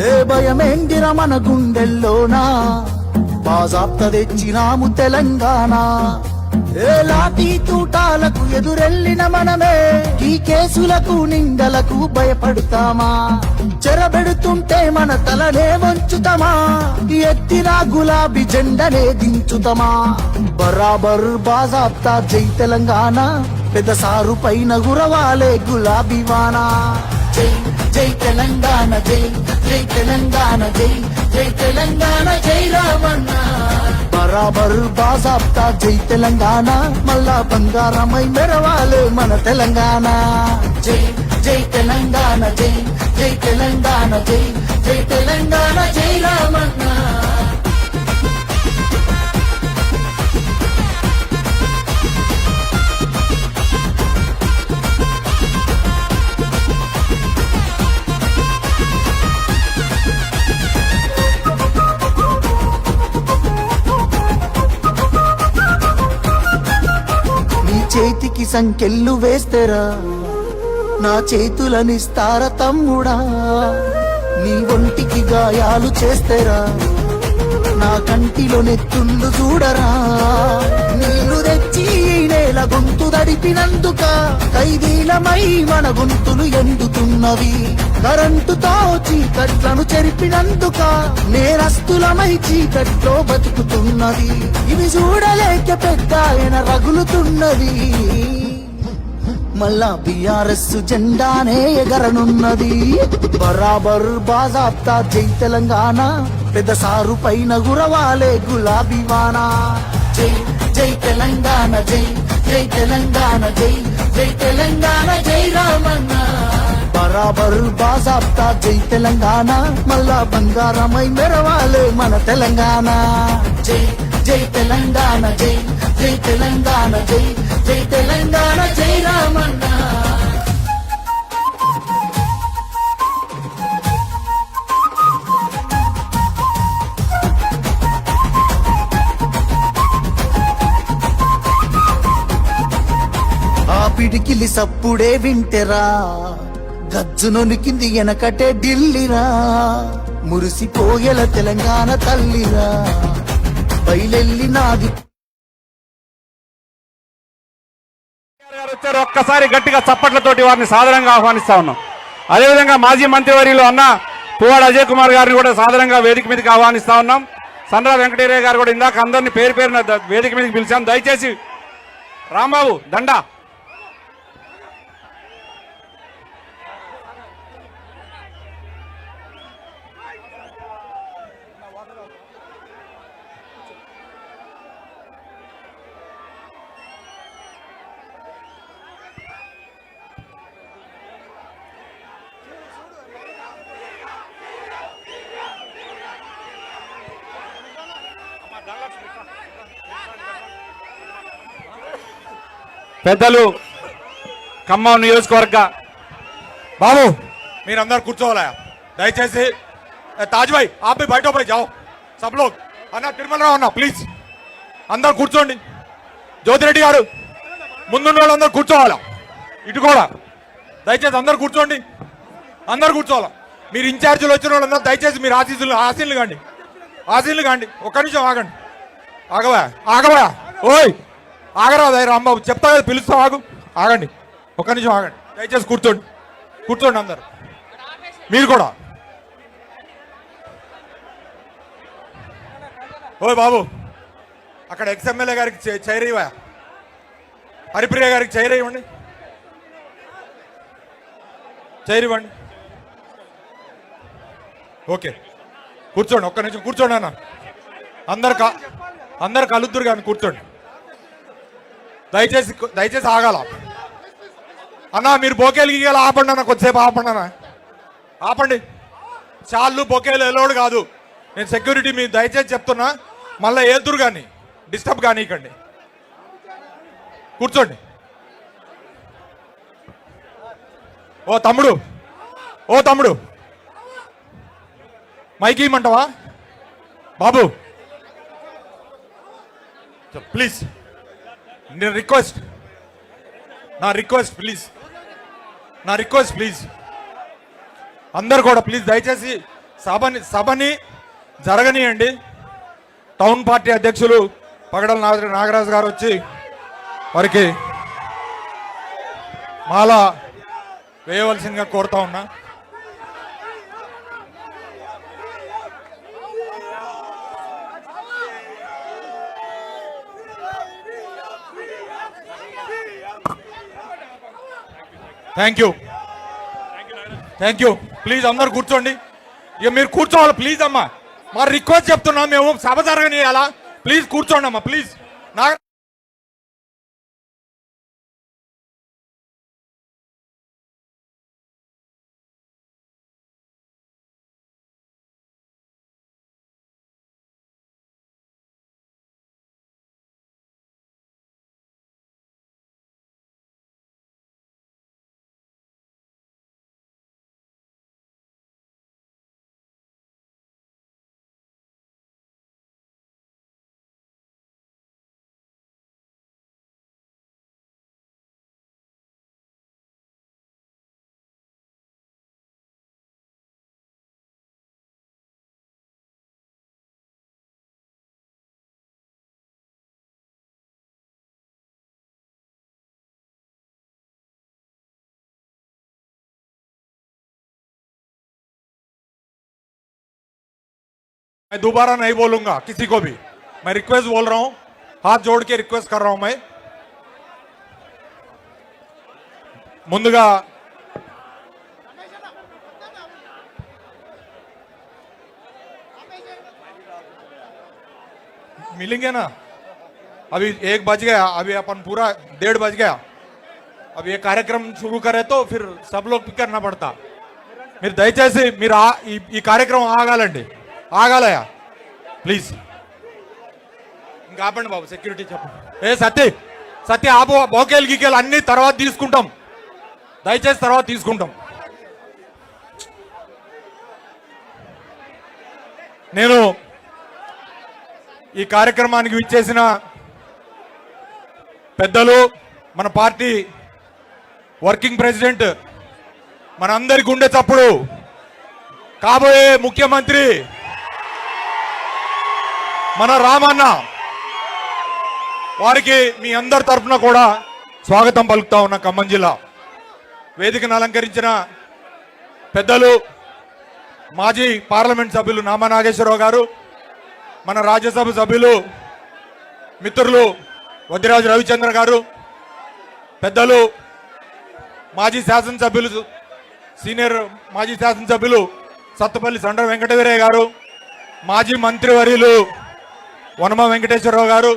ఏ భయమేందిర మన గుండెల్లోనా, బాజాప్త తెచ్చినాము తెలంగాణ. ఏ లాఠీ తూటాలకు ఎదురెళ్ళిన మనమే ఈ కేసులకు నిందలకు భయపడతామా? చెరబెడుతుంటే మన తలనే వంచుతామా? ఎత్తిన గులాబీ జెండనే దించుతామా? బరాబర్ బాజాప్తా జై తెలంగాణ, పెద్ద సారు పైన గురవాలే గులాబీ వానా. జై జై తెలంగాణ, జై జై తెలంగాణ, జై జై తెలంగాణ, జై రామన్న. బరాబర్ బాజాప్తా జై తెలంగాణ, మళ్ళా బంగారమై మెరవాలే మన తెలంగాణ. జై జై తెలంగాణ, జై జై తెలంగాణ, జై జై తెలంగాణ, జై రామన్న. చేతికి సంకెళ్ళు వేస్తేరా, నా చేతులనిస్తార తమ్ముడా. నీ ఒంటికి గాయాలు చేస్తేరా, నా కంటిలో నెత్తుళ్ళు చూడరా. నీళ్లు తెచ్చి నేల గొంతు దడిపినందుక ఖైదీలమై మన గొంతులు ఎండుతున్నవి. కరెంటుతో చీకట్లను చెరిపినందుక నేరస్తులమై చీకట్లో బతుకుతున్నది. ఇవి చూడలేక పెద్ద ఆయన రగులుతున్నది. మళ్ళా బీఆర్ఎస్ జెండానే ఎగరనున్నది. బరాబర్ బాజాప్తా జై తెలంగాణ, పెద్ద సారు పైన గురవాలే గులాబీ వానా. జై జై తెలంగాణ, జై జై తెలంగాణ, జై జై తెలంగాణ, జై రామన్న. బరాబర్ బాజాబ్తా జై తెలంగాణ మళ్ళా బంగారమై మెరవాలే మన తెలంగాణ జై జై తెలంగాణ జై జై తెలంగాణ జై జై తెలంగాణ జై రామన్న ఆ పిడికిలి సప్పుడే వింటెరా గజ్జునొనికింది వెనకటే ఢిల్లీరా మురిసిపోయేల తెలంగాణ తల్లిరా బయలెల్లి నాది వచ్చారు. ఒక్కసారి గట్టిగా చప్పట్లతోటి వారిని సాదరంగా ఆహ్వానిస్తా ఉన్నాం. అదేవిధంగా మాజీ మంత్రివర్యులు అన్న పువ్వాడ అజయ్ కుమార్ గారిని కూడా సాదరంగా వేదిక మీదకి ఆహ్వానిస్తా ఉన్నాం. సండ్ర వెంకటేరయ్య గారు కూడా ఇందాక అందరినీ పేరు పేరున వేదిక మీదకి పిలిచాం. దయచేసి రాంబాబు దండా. పెద్దలు ఖమ్మం నియోజకవర్గ బాబు మీరందరూ కూర్చోవాలా దయచేసి. తాజ్ భాయ్ ఆపి బయట పోయి జాओ सब लोग. అన్న తిరుమలరావు అన్న ప్లీజ్ అందరు కూర్చోండి. జ్యోతిరెడ్డి గారు ముందున్న వాళ్ళందరూ కూర్చోవాలా. ఇటు కూడా దయచేసి అందరు కూర్చోండి. అందరు కూర్చోవాలా. మీరు ఇన్ఛార్జీలు వచ్చిన వాళ్ళందరూ దయచేసి మీరు ఆశీనులు కాండి. ఒక్క నిమిషం ఆగండి. ఆగవా ఓయ్ ఆగరా రాంబాబు చెప్తా కదా పిలుస్తా. ఆగండి ఒక్క నిమిషం ఆగండి. దయచేసి కూర్చోండి అందరు. మీరు కూడా ఓయ్ బాబు అక్కడ ఎక్స్ఎమ్మెల్యే గారికి చైర్ ఇవ్వ. హరిప్రియ గారికి చైర్ ఇవ్వండి. ఓకే కూర్చోండి. ఒక్క నిమిషం కూర్చోండి అన్న. అందరు కలుద్దురు కానీ కూర్చోండి. దయచేసి ఆగాల అన్న. మీరు బొకేలు గీయాలి ఆపండి అన్న. కొద్దిసేపు ఆపండి. చాలు బొకేలు ఎలోడు కాదు. నేను సెక్యూరిటీ మీరు దయచేసి చెప్తున్నా. మళ్ళీ ఏదురు కానీ డిస్టర్బ్ కానీ ఇకండి. కూర్చోండి. ఓ తమ్ముడు మైక్ ఇమ్మంటావా బాబు? ప్లీజ్ నా రిక్వెస్ట్ ప్లీజ్ అందరు కూడా ప్లీజ్ దయచేసి సభని జరగనియండి. టౌన్ పార్టీ అధ్యక్షులు పగడల నాగరాజు గారు వచ్చి వారికి మాల వేయవలసిందిగా కోరుతా ఉన్నా. Thank you. ప్లీజ్ అందరు కూర్చోండి. ఇక మీరు కూర్చోవాలి ప్లీజ్ అమ్మా. మా రిక్వెస్ట్ చెప్తున్నాం మేము సభ జరగనియాలా. ప్లీజ్ కూర్చోండి అమ్మా ప్లీజ్. मैं दोबारा नहीं बोलूंगा किसी को भी. मैं रिक्वेस्ट बोल रहा हूं. हाथ जोड़ के रिक्वेस्ट कर रहा हूं मैं. मुंदगा मिलेंगे ना. अभी 1 बज गया. अभी अपन पूरा 1:30 बज गया. अब ये कार्यक्रम शुरू करे तो फिर सब लोग भी करना पड़ता మీరు దయచేసి మీరు ఈ కార్యక్రమం ఆగాలండి ఆగాలయా ప్లీజ్ ఇంకా ఆపండి బాబు సెక్యూరిటీ చెప్పండి ఏ సత్య ఆపు బోకేలు గీకేలు అన్ని తర్వాత తీసుకుంటాం దయచేసి తర్వాత తీసుకుంటాం నేను ఈ కార్యక్రమానికి విచ్చేసిన పెద్దలు మన పార్టీ వర్కింగ్ ప్రెసిడెంట్ మనందరి గుండె చప్పుడు కాబోయే ముఖ్యమంత్రి మన రామన్న వారికి మీ అందరి తరఫున కూడా స్వాగతం పలుకుతా ఉన్న ఖమ్మం జిల్లా వేదికను అలంకరించిన పెద్దలు మాజీ పార్లమెంట్ సభ్యులు నామా నాగేశ్వరరావు గారు, మన రాజ్యసభ సభ్యులు మిత్రులు వద్దిరాజు రవిచంద్ర గారు, పెద్దలు మాజీ శాసనసభ్యులు సీనియర్ మాజీ శాసనసభ్యులు సత్తపల్లి సండ్ర వెంకటవీరయ్య గారు, మాజీ మంత్రివర్యులు వనమ వెంకటేశ్వరరావు గారు,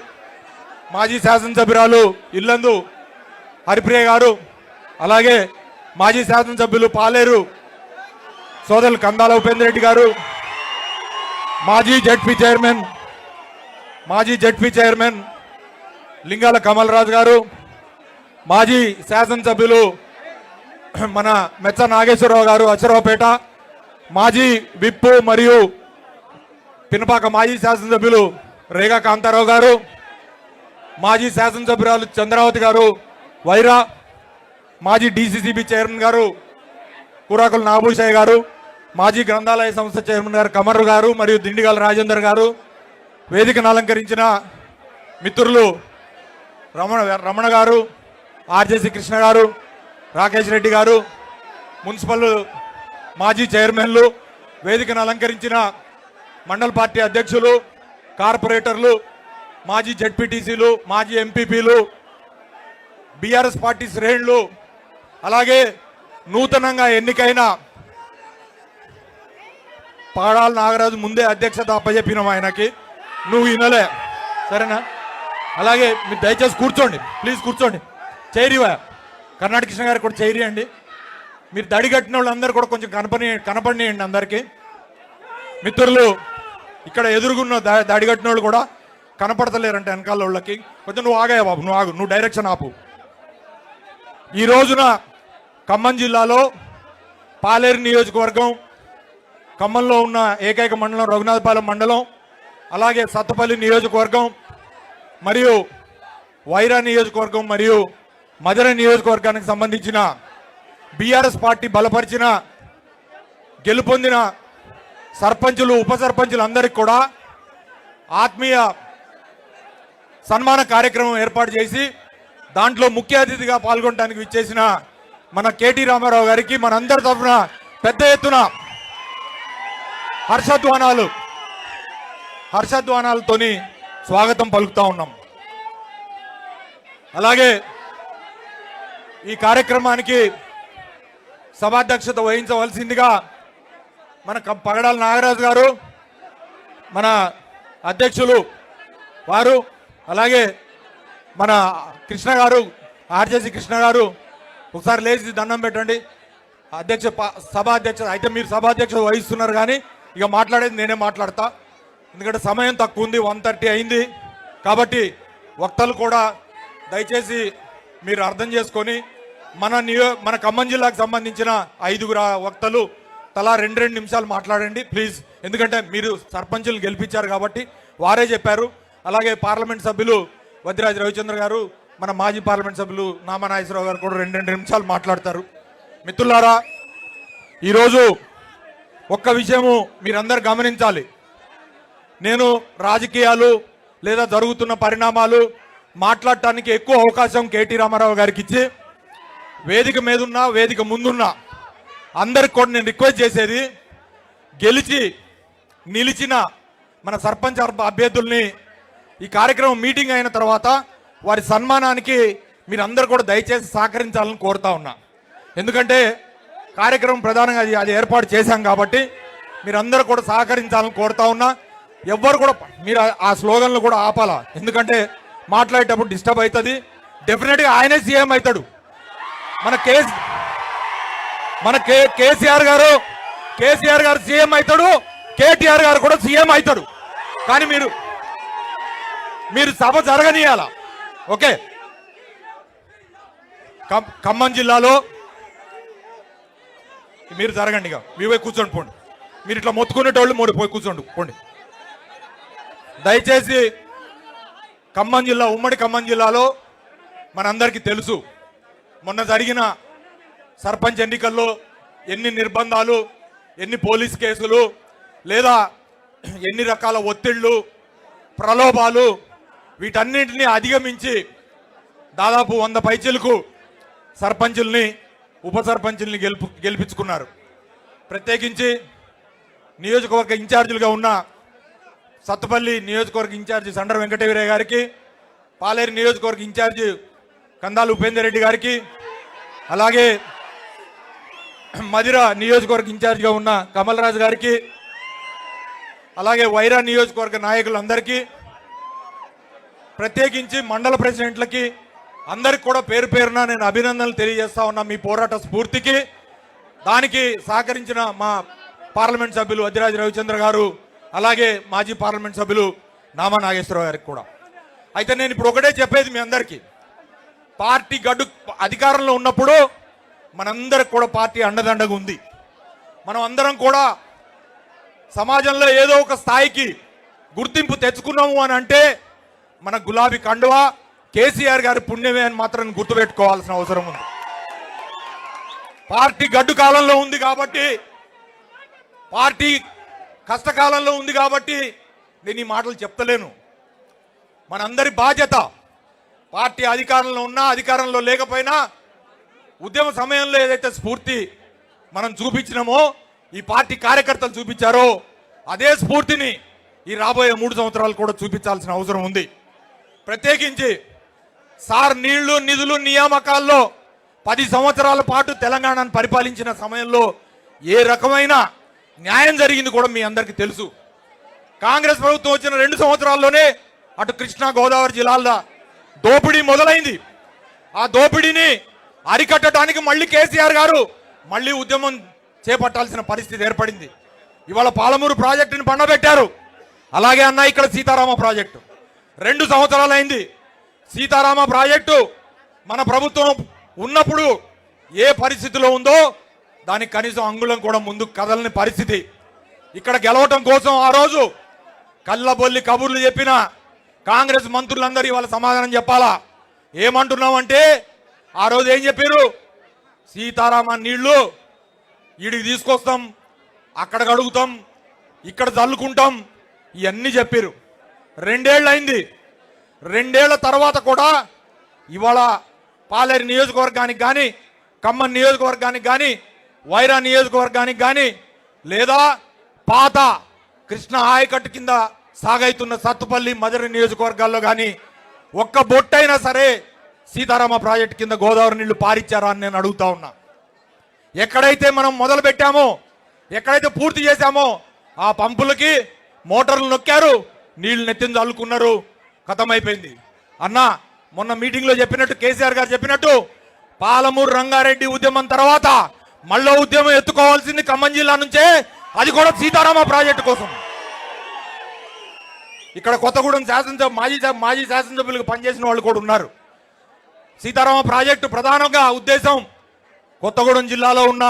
మాజీ శాసనసభ్యురాలు ఇల్లందు హరిప్రియ గారు, అలాగే మాజీ శాసనసభ్యులు పాలేరు సోదరులు కందాల ఉపేంద్ర రెడ్డి గారు, మాజీ జడ్పీ చైర్మన్ లింగాల కమల్ రాజు గారు, మాజీ శాసనసభ్యులు మన మెచ్చ నాగేశ్వరరావు గారు అచ్చరావుపేట, మాజీ విప్పు మరియు పినపాక మాజీ శాసనసభ్యులు రేగా కాంతారావు గారు, మాజీ శాసనసభ్యురాలు చంద్రావతి గారు వైరా, మాజీ డీసీసీబీ చైర్మన్ గారు కూరాకుల నాగభూషయ్య గారు, మాజీ గ్రంథాలయ సంస్థ చైర్మన్ గారు కమర్ గారు మరియు దిండిగల రాజేందర్ గారు, వేదికను అలంకరించిన మిత్రులు రమణ గారు, ఆర్జేసి కృష్ణ గారు, రాకేష్ రెడ్డి గారు, మున్సిపల్ మాజీ చైర్మన్లు, వేదికను అలంకరించిన మండల పార్టీ అధ్యక్షులు, కార్పొరేటర్లు, మాజీ జడ్పీటీసీలు, మాజీ ఎంపీపీలు, బీఆర్ఎస్ పార్టీ శ్రేణులు, అలాగే నూతనంగా ఎన్నికైన పాడాల నాగరాజు ముందే అధ్యక్షత అప్పచెప్పినాం ఆయనకి, నువ్వు వినలే సరేనా. అలాగే మీరు దయచేసి కూర్చోండి, ప్లీజ్ కూర్చోండి. చైరివా కర్ణాటక కృష్ణ గారికి కూడా చైరి అండి. మీరు దడి కట్టిన వాళ్ళందరూ కూడా కొంచెం కనపడియండి అందరికీ. మిత్రులు ఇక్కడ ఎదురుగున్న దాడి కట్టిన వాళ్ళు కూడా కనపడతలేరంటే వెనకాల వాళ్ళకి. కొంచెం నువ్వు ఆగాయా బాబు, నువ్వు ఆగు, నువ్వు డైరెక్షన్ ఆపు. ఈ రోజున ఖమ్మం జిల్లాలో పాలేరు నియోజకవర్గం, ఖమ్మంలో ఉన్న ఏకైక మండలం రఘునాథపాలెం మండలం, అలాగే సత్తపల్లి నియోజకవర్గం మరియు వైరా నియోజకవర్గం మరియు మధుర నియోజకవర్గానికి సంబంధించిన బీఆర్ఎస్ పార్టీ బలపరిచిన గెలుపొందిన సర్పంచులు ఉప సర్పంచులు అందరికీ కూడా ఆత్మీయ సన్మాన కార్యక్రమం ఏర్పాటు చేసి దాంట్లో ముఖ్య అతిథిగా పాల్గొనడానికి విచ్చేసిన మన కేటీ రామారావు గారికి మనందరి తరఫున పెద్ద ఎత్తున హర్షధ్వానాలతోని స్వాగతం పలుకుతా ఉన్నాం. అలాగే ఈ కార్యక్రమానికి సభాధ్యక్షత వహించవలసిందిగా మన పగడాల నాగరాజు గారు, మన అధ్యక్షులు వారు, అలాగే మన కృష్ణ గారు, ఆర్జేసి కృష్ణ గారు ఒకసారి లేచి దండం పెట్టండి. సభాధ్యక్షత అయితే మీరు సభాధ్యక్షత వహిస్తున్నారు కానీ ఇక మాట్లాడేది నేనే మాట్లాడతా, ఎందుకంటే సమయం తక్కువ ఉంది, 1:30 అయింది. కాబట్టి వక్తలు కూడా దయచేసి మీరు అర్థం చేసుకొని మన ఖమ్మం జిల్లాకు సంబంధించిన 5 వక్తలు తలా 2 నిమిషాలు మాట్లాడండి ప్లీజ్. ఎందుకంటే మీరు సర్పంచులు గెలిపించారు కాబట్టి వారే చెప్పారు. అలాగే పార్లమెంట్ సభ్యులు వద్దిరాజు రవిచంద్ర గారు, మన మాజీ పార్లమెంట్ సభ్యులు నామా నాగేశ్వరరావు గారు కూడా 2 నిమిషాలు మాట్లాడతారు. మిత్రులారా, ఈరోజు ఒక్క విషయము మీరందరూ గమనించాలి. నేను రాజకీయాలు లేదా జరుగుతున్న పరిణామాలు మాట్లాడటానికి ఎక్కువ అవకాశం కేటీ రామారావు గారికి ఇచ్చి, వేదిక మీదున్నా వేదిక ముందున్నా అందరికి కూడా నేను రిక్వెస్ట్ చేసేది, గెలిచి నిలిచిన మన సర్పంచ్ అభ్యర్థుల్ని ఈ కార్యక్రమం మీటింగ్ అయిన తర్వాత వారి సన్మానానికి మీరందరూ కూడా దయచేసి సహకరించాలని కోరుతా ఉన్నా. ఎందుకంటే కార్యక్రమం ప్రధానంగా అది ఏర్పాటు చేశాం కాబట్టి మీరందరూ కూడా సహకరించాలని కోరుతా ఉన్నా. ఎవ్వరు కూడా మీరు ఆ స్లోగన్లు కూడా ఆపాలా, ఎందుకంటే మాట్లాడేటప్పుడు డిస్టర్బ్ అవుతుంది. డెఫినెట్గా ఆయనే సీఎం అవుతాడు, కేసీఆర్ గారు సీఎం అవుతాడు, కేటీఆర్ గారు కూడా సీఎం అవుతాడు. కానీ మీరు సభ జరగనీయాల. ఓకే, ఖమ్మం జిల్లాలో మీరు జరగండి, ఇక మీ పోయి కూర్చోండి పోండి. మీరు ఇట్లా మొత్తుకునేటోళ్ళు పోయి కూర్చోండి పోండి. దయచేసి ఖమ్మం జిల్లా, ఉమ్మడి ఖమ్మం జిల్లాలో మనందరికీ తెలుసు, మొన్న జరిగిన సర్పంచ్ ఎన్నికల్లో ఎన్ని నిర్బంధాలు, ఎన్ని పోలీస్ కేసులు, లేదా ఎన్ని రకాల ఒత్తిళ్లు, ప్రలోభాలు, వీటన్నింటినీ అధిగమించి దాదాపు 100 పైచీలకు సర్పంచుల్ని, ఉప సర్పంచుల్ని గెలిపించుకున్నారు. ప్రత్యేకించి నియోజకవర్గ ఇన్ఛార్జీలుగా ఉన్న సత్తుపల్లి నియోజకవర్గ ఇన్ఛార్జి సండ్ర వెంకటవీరయ్య గారికి, పాలేరు నియోజకవర్గ ఇన్ఛార్జి కందాలు ఉపేందర్ రెడ్డి గారికి, అలాగే మదిర నియోజకవర్గ ఇన్ఛార్జిగా ఉన్న కమల్ రాజు గారికి, అలాగే వైరా నియోజకవర్గ నాయకులందరికీ, ప్రత్యేకించి మండల ప్రెసిడెంట్లకి అందరికి కూడా పేరు పేరున నేను అభినందనలు తెలియజేస్తా ఉన్నా. మీ పోరాట స్ఫూర్తికి, దానికి సహకరించిన మా పార్లమెంట్ సభ్యులు అద్దిరాజు రవిచంద్ర గారు, అలాగే మాజీ పార్లమెంట్ సభ్యులు నామా నాగేశ్వరరావు గారికి కూడా. అయితే నేను ఇప్పుడు ఒకటే చెప్పేది మీ అందరికీ, పార్టీ గడ్డు అధికారంలో ఉన్నప్పుడు మనందరికి కూడా పార్టీ అండదండగా ఉంది. మనం అందరం కూడా సమాజంలో ఏదో ఒక స్థాయికి గుర్తింపు తెచ్చుకున్నాము అని అంటే మన గులాబీ కండువా కేసీఆర్ గారి పుణ్యమే అని మాత్రం గుర్తుపెట్టుకోవాల్సిన అవసరం ఉంది. పార్టీ గడ్డు కాలంలో ఉంది కాబట్టి, పార్టీ కష్టకాలంలో ఉంది కాబట్టి నేను ఈ మాటలు చెప్తలేను. మనందరి బాధ్యత, పార్టీ అధికారంలో ఉన్నా అధికారంలో లేకపోయినా ఉద్యమ సమయంలో ఏదైతే స్ఫూర్తి మనం చూపించినామో, ఈ పార్టీ కార్యకర్తలు చూపించారో, అదే స్ఫూర్తిని ఈ రాబోయే 3 సంవత్సరాలు కూడా చూపించాల్సిన అవసరం ఉంది. ప్రత్యేకించి సార్ నీళ్లు, నిధులు, నియామకాల్లో 10 సంవత్సరాల పాటు తెలంగాణను పరిపాలించిన సమయంలో ఏ రకమైన న్యాయం జరిగింది కూడా మీ అందరికీ తెలుసు. కాంగ్రెస్ ప్రభుత్వం వచ్చిన 2 సంవత్సరాల్లోనే అటు కృష్ణా గోదావరి జిల్లాల దోపిడీ మొదలైంది. ఆ దోపిడీని అరికట్టడానికి మళ్ళీ కేసీఆర్ గారు మళ్ళీ ఉద్యమం చేపట్టాల్సిన పరిస్థితి ఏర్పడింది. ఇవాళ పాలమూరు ప్రాజెక్టుని పండబెట్టారు. అలాగే అన్న ఇక్కడ సీతారామ ప్రాజెక్టు 2 సంవత్సరాలైంది. సీతారామ ప్రాజెక్టు మన ప్రభుత్వం ఉన్నప్పుడు ఏ పరిస్థితిలో ఉందో దానికి కనీసం అంగుళం కూడా ముందుకు కదలని పరిస్థితి. ఇక్కడ గెలవటం కోసం ఆ రోజు కళ్ళబొల్లి కబుర్లు చెప్పిన కాంగ్రెస్ మంత్రులందరూ ఇవాళ సమాధానం చెప్పాలా. ఏమంటున్నామంటే, ఆ రోజు ఏం చెప్పారు? సీతారామ నీళ్లు ఈడికి తీసుకొస్తాం, అక్కడ కడుగుతాం, ఇక్కడ చల్లుకుంటాం, ఇవన్నీ చెప్పారు. 2 ఏళ్ళు అయింది. 2 ఏళ్ల తర్వాత కూడా ఇవాళ పాలేరు నియోజకవర్గానికి కానీ, ఖమ్మం నియోజకవర్గానికి కానీ, వైరా నియోజకవర్గానికి కానీ, లేదా పాత కృష్ణ ఆయకట్టు కింద సాగైతున్న సత్తుపల్లి, మధుర నియోజకవర్గాల్లో కానీ ఒక్క బొట్టైనా సరే సీతారామ ప్రాజెక్టు కింద గోదావరి నీళ్లు పారిచ్చారా అని నేను అడుగుతా ఉన్నా. ఎక్కడైతే మనం మొదలు పెట్టామో, ఎక్కడైతే పూర్తి చేశామో ఆ పంపులకి మోటార్లు నొక్కారు, నీళ్లు నెత్తిన చల్లుకున్నారు, ఖతమైపోయింది. అన్న మొన్న మీటింగ్లో చెప్పినట్టు, కేసీఆర్ గారు చెప్పినట్టు, పాలమూరు రంగారెడ్డి ఉద్యమం తర్వాత మళ్ళీ ఉద్యమం ఎత్తుకోవాల్సింది ఖమ్మం జిల్లా నుంచే, అది కూడా సీతారామ ప్రాజెక్టు కోసం. ఇక్కడ కొత్తగూడెం మాజీ శాసనసభ్యులకు పనిచేసిన వాళ్ళు కూడా ఉన్నారు. సీతారామ ప్రాజెక్టు ప్రధానంగా ఉద్దేశం కొత్తగూడెం జిల్లాలో ఉన్న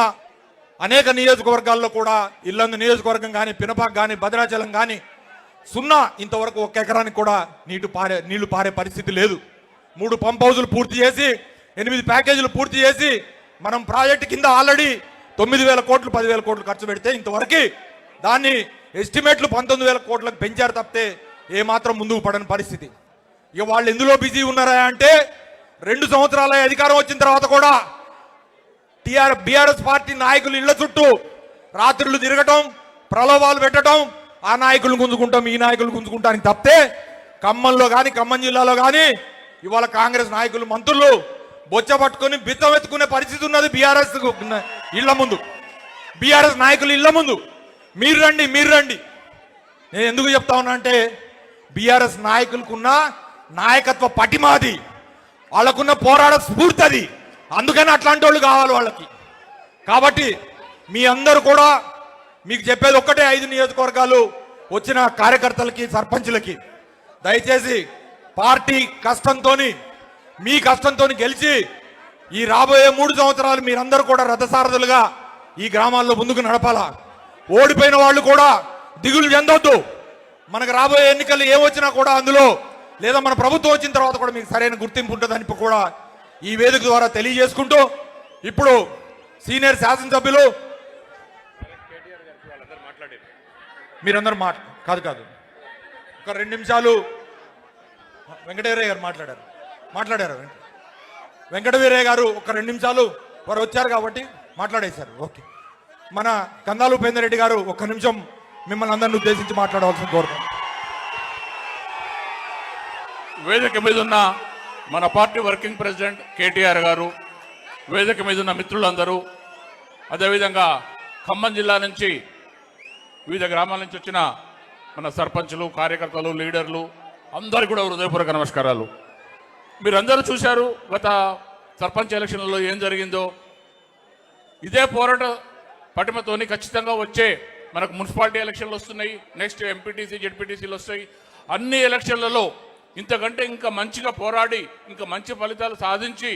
అనేక నియోజకవర్గాల్లో కూడా, ఇల్లందు నియోజకవర్గం కానీ, పినపాక్ కానీ, భద్రాచలం కానీ సున్నా, ఇంతవరకు 1 ఎకరానికి కూడా నీళ్లు పారే పరిస్థితి లేదు. 3 పంప్ హౌజులు పూర్తి చేసి, 8 ప్యాకేజీలు పూర్తి చేసి, మనం ప్రాజెక్టు కింద ఆల్రెడీ 9,000 కోట్లు 10,000 కోట్లు ఖర్చు పెడితే ఇంతవరకు దాన్ని ఎస్టిమేట్లు 19,000 కోట్లకు పెంచారు తప్పితే ఏమాత్రం ముందుకు పడని పరిస్థితి. ఇక వాళ్ళు ఎందులో బిజీ ఉన్నారా అంటే, 2 సంవత్సరాల అధికారం వచ్చిన తర్వాత కూడా బీఆర్ఎస్ పార్టీ నాయకులు ఇళ్ల చుట్టూ రాత్రులు తిరగటం, ప్రలోభాలు పెట్టడం, ఆ నాయకులు గుంజుకుంటాం, ఈ నాయకులు గుంజుకుంటానికి తప్పితే ఖమ్మంలో కానీ, ఖమ్మం జిల్లాలో కానీ ఇవాళ కాంగ్రెస్ నాయకులు, మంత్రులు బొచ్చ పట్టుకొని బిత్తం ఎత్తుకునే పరిస్థితి ఉన్నది బీఆర్ఎస్ ఇళ్ల ముందు, బీఆర్ఎస్ నాయకులు ఇళ్ల ముందు. మీరు రండి, మీరు రండి. నేను ఎందుకు చెప్తా ఉన్నా అంటే, బీఆర్ఎస్ నాయకులకున్న నాయకత్వ పటిమాది, వాళ్ళకున్న పోరాట స్ఫూర్తి అది. అందుకని అట్లాంటి వాళ్ళు కావాలి వాళ్ళకి. కాబట్టి మీ అందరూ కూడా మీకు చెప్పేది ఒక్కటే, 5 నియోజకవర్గాలు వచ్చిన కార్యకర్తలకి, సర్పంచులకి దయచేసి పార్టీ కష్టంతో, మీ కష్టంతో గెలిచి ఈ రాబోయే 3 సంవత్సరాలు మీరందరూ కూడా రథసారథులుగా ఈ గ్రామాల్లో ముందుకు నడపాలా. ఓడిపోయిన వాళ్ళు కూడా దిగులు చెందొద్దు. మనకు రాబోయే ఎన్నికలు ఏమొచ్చినా కూడా అందులో లేదా మన ప్రభుత్వం వచ్చిన తర్వాత కూడా మీకు సరైన గుర్తింపు ఉంటుందని కూడా ఈ వేదిక ద్వారా తెలియజేసుకుంటూ, ఇప్పుడు సీనియర్ శాసనసభ్యులు మీరందరూ కాదు ఒక 2 నిమిషాలు వెంకటవీరయ్య గారు మాట్లాడారు. వెంకటవీరయ్య గారు ఒక 2 నిమిషాలు వారు వచ్చారు కాబట్టి మాట్లాడేశారు. ఓకే, మన కందాలు ఉపేందర్ రెడ్డి గారు 1 నిమిషం మిమ్మల్ని అందరిని ఉద్దేశించి మాట్లాడవలసిన కోరుతాం. వేదిక మీద ఉన్న మన పార్టీ వర్కింగ్ ప్రెసిడెంట్ కేటీఆర్ గారు, వేదిక మీద ఉన్న మిత్రులందరూ, అదేవిధంగా ఖమ్మం జిల్లా నుంచి వివిధ గ్రామాల నుంచి వచ్చిన మన సర్పంచులు, కార్యకర్తలు, లీడర్లు అందరికీ కూడా హృదయపూర్వక నమస్కారాలు. మీరందరూ చూశారు గత సర్పంచ్ ఎలక్షన్లలో ఏం జరిగిందో. ఇదే పోరాట పటిమతోని ఖచ్చితంగా వచ్చే మనకు మున్సిపాలిటీ ఎలక్షన్లు వస్తున్నాయి, నెక్స్ట్ ఎంపీటీసీ, జెడ్పీటీసీలు వస్తాయి. అన్ని ఎలక్షన్లలో ఇంతకంటే ఇంకా మంచిగా పోరాడి ఇంకా మంచి ఫలితాలు సాధించి